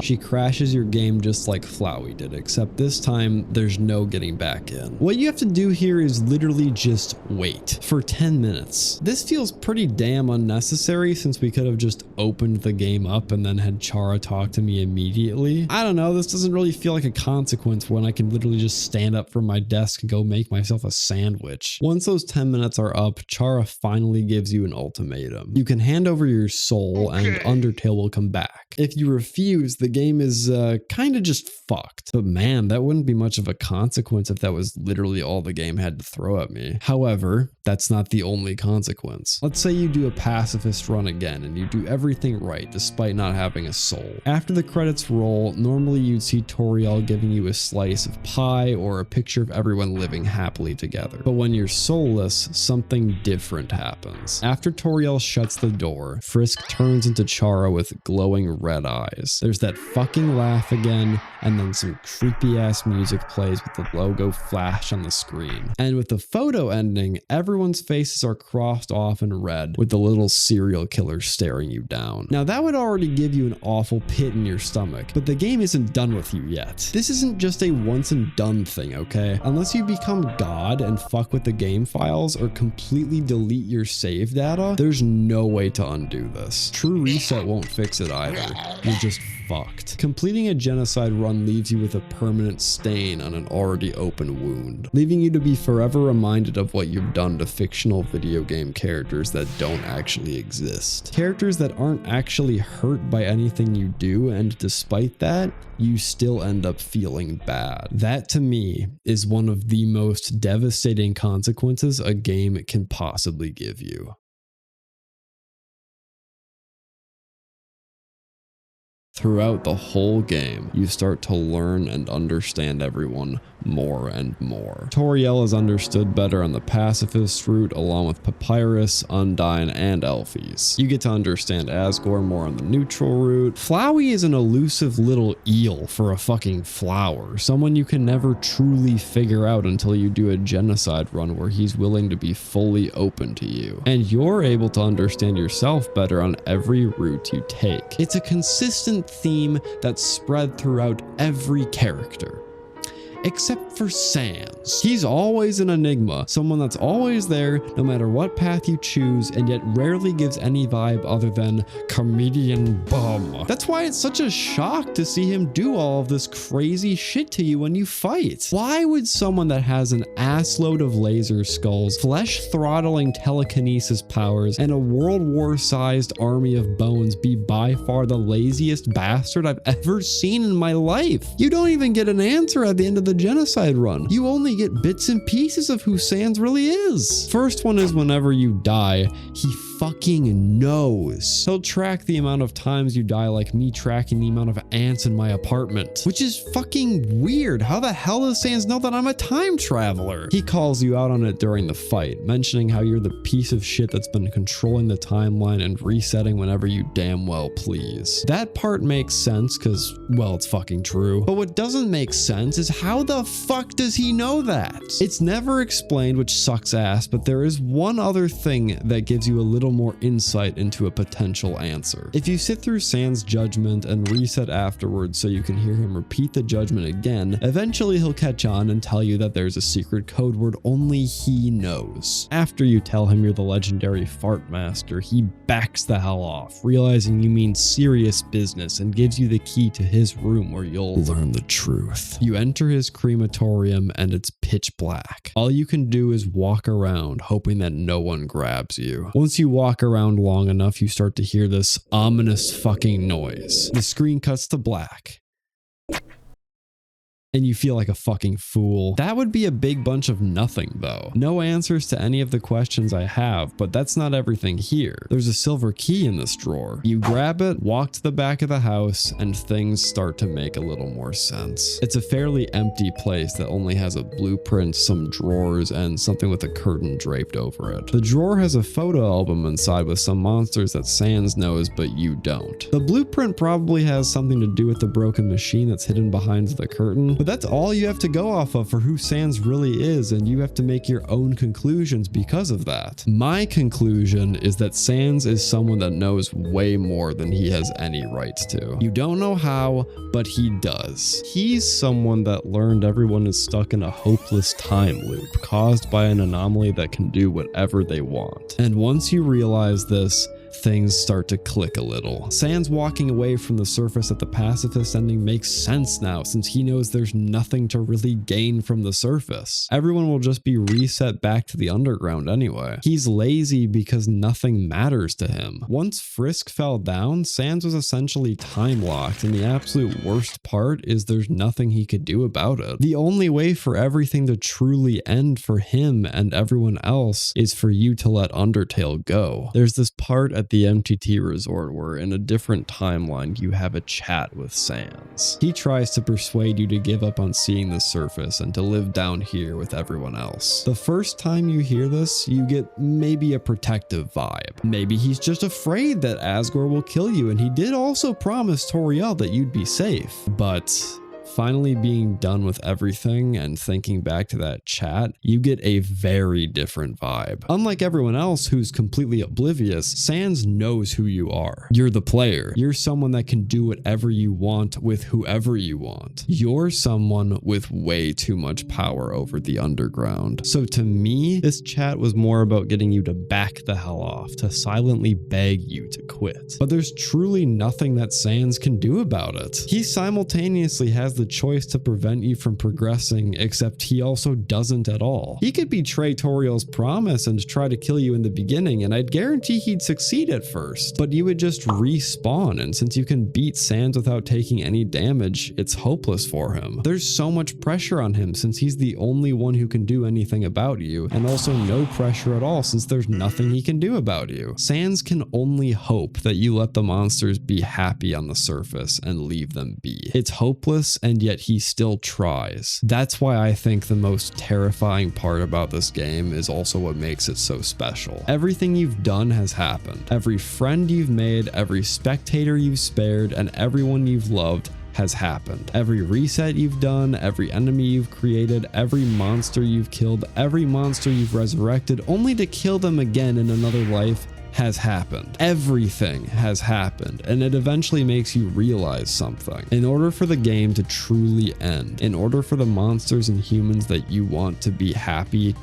She crashes your game just like Flowey did, except this time there's no getting back in. What you have to do here is literally just wait for 10 minutes. This feels pretty damn unnecessary since we could have just opened the game up and then had Chara talk to me immediately. I don't know, this doesn't really feel like a consequence when I can literally just stand up from my desk and go make myself a sandwich. Once those 10 minutes are up, Chara finally gives you an ultimatum. You can hand over your soul and Undertale will come back. If you refuse, the game is kind of just fucked. But man, that wouldn't be much of a consequence if that was literally all the game had to throw at me. However, that's not the only consequence. Let's say you do a pacifist run again and you do everything right despite not having a soul. After the credits roll, normally you'd see Toriel giving you a slice of pie or a picture of everyone living happily together. But when you're soulless, something different happens. After Toriel shuts the door, Frisk turns into Chara with glowing red eyes. There's that fucking laugh again, and then some creepy ass music plays with the logo flash on the screen. And with the photo ending, everyone's faces are crossed off in red with the little serial killer staring you down. Now that would already give you an awful pit in your stomach, but the game isn't done with you yet. This isn't just a once and done thing, okay? Unless you become God and fuck with the game files or completely delete your save data, there's no way to undo this. True reset won't fix it either. You're just fucked. Completing a genocide run leaves you with a permanent stain on an already open wound, leaving you to be forever reminded of what you've done to fictional video game characters that don't actually exist. Characters that aren't actually hurt by anything you do, and despite that, you still end up feeling bad. That to me is one of the most devastating consequences a game can possibly give you. Throughout the whole game, you start to learn and understand everyone more and more. Toriel is understood better on the pacifist route along with Papyrus, Undyne, and Elfies. You get to understand Asgore more on the neutral route. Flowey is an elusive little eel for a fucking flower, someone you can never truly figure out until you do a genocide run where he's willing to be fully open to you. And you're able to understand yourself better on every route you take. It's a consistent theme that's spread throughout every character. Except for Sans. He's always an enigma, someone that's always there no matter what path you choose, and yet rarely gives any vibe other than comedian bum. That's why it's such a shock to see him do all of this crazy shit to you when you fight. Why would someone that has an assload of laser skulls, flesh-throttling telekinesis powers, and a World War-sized army of bones be by far the laziest bastard I've ever seen in my life? You don't even get an answer at the end of the genocide run. You only get bits and pieces of who Sans really is. First one is whenever you die, he fucking knows. He'll track the amount of times you die like me tracking the amount of ants in my apartment, which is fucking weird. How the hell does Sans know that I'm a time traveler? He calls you out on it during the fight, mentioning how you're the piece of shit that's been controlling the timeline and resetting whenever you damn well please. That part makes sense because, well, it's fucking true. But what doesn't make sense is how the fuck does he know that? It's never explained, which sucks ass, but there is one other thing that gives you a little more insight into a potential answer. If you sit through Sans' judgment and reset afterwards so you can hear him repeat the judgment again, eventually he'll catch on and tell you that there's a secret code word only he knows. After you tell him you're the legendary fart master, he backs the hell off, realizing you mean serious business, and gives you the key to his room where you'll learn the truth. You enter his crematorium and it's pitch black. All you can do is walk around hoping that no one grabs you. Once you walk around long enough, you start to hear this ominous fucking noise. The screen cuts to black. And you feel like a fucking fool. That would be a big bunch of nothing though. No answers to any of the questions I have, but that's not everything here. There's a silver key in this drawer. You grab it, walk to the back of the house, and things start to make a little more sense. It's a fairly empty place that only has a blueprint, some drawers, and something with a curtain draped over it. The drawer has a photo album inside with some monsters that Sans knows, but you don't. The blueprint probably has something to do with the broken machine that's hidden behind the curtain, but that's all you have to go off of for who Sans really is, and you have to make your own conclusions because of that. My conclusion is that Sans is someone that knows way more than he has any right to. You don't know how, but he does. He's someone that learned everyone is stuck in a hopeless time loop caused by an anomaly that can do whatever they want. And once you realize this, things start to click a little. Sans walking away from the surface at the pacifist ending makes sense now, since he knows there's nothing to really gain from the surface. Everyone will just be reset back to the underground anyway. He's lazy because nothing matters to him. Once Frisk fell down, Sans was essentially time locked, and the absolute worst part is there's nothing he could do about it. The only way for everything to truly end for him and everyone else is for you to let Undertale go. There's this part at the MTT resort where in a different timeline you have a chat with Sans. He tries to persuade you to give up on seeing the surface and to live down here with everyone else. The first time you hear this, you get maybe a protective vibe. Maybe he's just afraid that Asgore will kill you, and he did also promise Toriel that you'd be safe. But finally being done with everything and thinking back to that chat, you get a very different vibe. Unlike everyone else who's completely oblivious, Sans knows who you are. You're the player. You're someone that can do whatever you want with whoever you want. You're someone with way too much power over the underground. So to me, this chat was more about getting you to back the hell off, to silently beg you to quit. But there's truly nothing that Sans can do about it. He simultaneously has the choice to prevent you from progressing, except he also doesn't at all. He could betray Toriel's promise and try to kill you in the beginning, and I'd guarantee he'd succeed at first, but you would just respawn, and since you can beat Sans without taking any damage, it's hopeless for him. There's so much pressure on him since he's the only one who can do anything about you, and also no pressure at all since there's nothing he can do about you. Sans can only hope that you let the monsters be happy on the surface and leave them be. It's hopeless, and yet he still tries. That's why I think the most terrifying part about this game is also what makes it so special. Everything you've done has happened. Every friend you've made, every spectator you've spared, and everyone you've loved has happened. Every reset you've done, every enemy you've created, every monster you've killed, every monster you've resurrected, only to kill them again in another life, has happened. Everything has happened, and it eventually makes you realize something. In order for the game to truly end, in order for the monsters and humans that you want to be happy,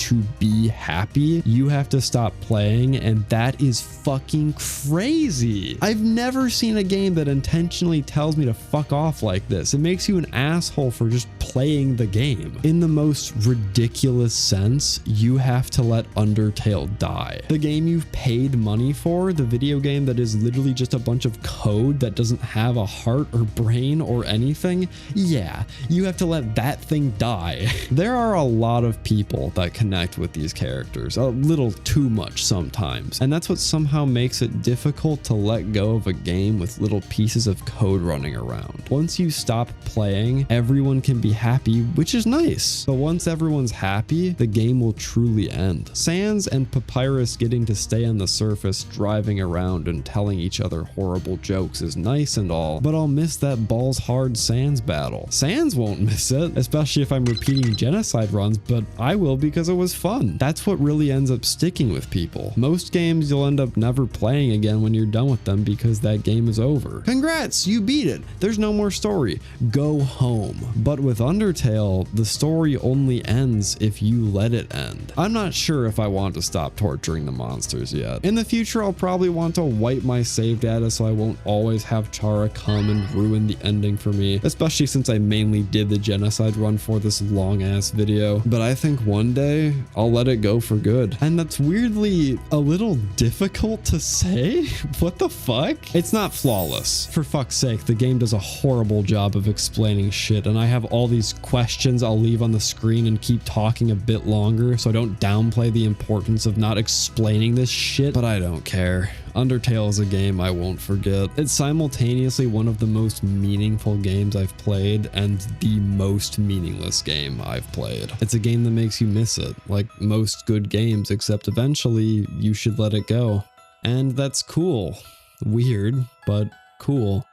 you have to stop playing, and that is fucking crazy. I've never seen a game that intentionally tells me to fuck off like this. It makes you an asshole for just playing the game. In the most ridiculous sense, you have to let Undertale die. The game you've paid money for, the video game that is literally just a bunch of code that doesn't have a heart or brain or anything, yeah, you have to let that thing die. There are a lot of people that connect with these characters, a little too much sometimes, and that's what somehow makes it difficult to let go of a game with little pieces of code running around. Once you stop playing, everyone can be happy, which is nice, but once everyone's happy, the game will truly end. Sans and Papyrus getting to stay on the surface driving around and telling each other horrible jokes is nice and all, but I'll miss that balls hard Sans battle. Sans won't miss it, especially if I'm repeating Genocide runs, but I will because it was fun. That's what really ends up sticking with people. Most games you'll end up never playing again when you're done with them because that game is over. Congrats, you beat it. There's no more story. Go home. But with Undertale, the story only ends if you let it end. I'm not sure if I want to stop torturing the monsters yet. In the future, I'll probably want to wipe my save data so I won't always have Chara come and ruin the ending for me, especially since I mainly did the Genocide run for this long ass video. But I think one day I'll let it go for good. And that's weirdly a little difficult to say. What the fuck? It's not flawless. For fuck's sake, the game does a horrible job of explaining shit, and I have all these questions I'll leave on the screen and keep talking a bit longer so I don't downplay the importance of not explaining this shit, but I don't care. Undertale is a game I won't forget. It's simultaneously one of the most meaningful games I've played and the most meaningless game I've played. It's a game that makes you miss it, like most good games, except eventually you should let it go. And that's cool. Weird, but cool.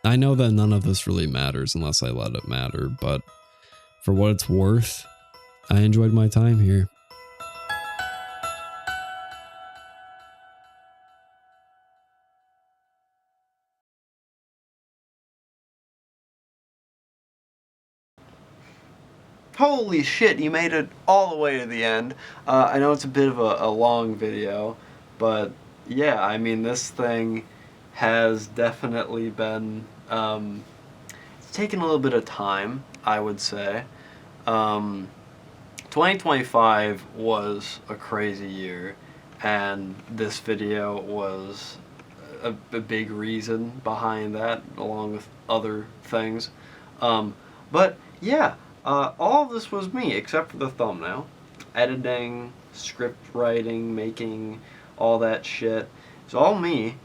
I know that none of this really matters unless I let it matter, but for what it's worth, I enjoyed my time here. Holy shit, you made it all the way to the end. I know it's a bit of a long video, but yeah, I mean, this thing has definitely been, it's taken a little bit of time, I would say. 2025 was a crazy year, and this video was a big reason behind that, along with other things. But yeah, all of this was me, except for the thumbnail. Editing, script writing, making all that shit. It's all me.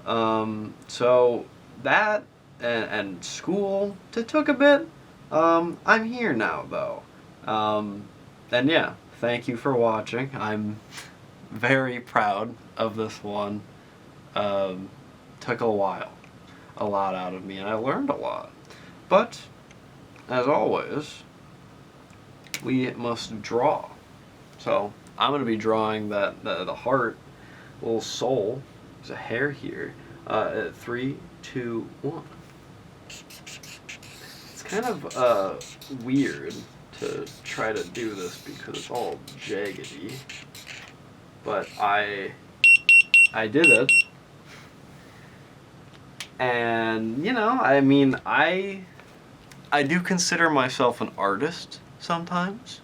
So that and school, it took a bit. I'm here now, though. And yeah, thank you for watching. I'm very proud of this one. Took a while, a lot out of me, and I learned a lot. But, as always, we must draw. So, I'm going to be drawing the heart, little soul. There's a hair here. 3, 2, 1. It's kind of weird to try to do this because it's all jaggedy. But I did it. And, you know, I mean, I do consider myself an artist sometimes.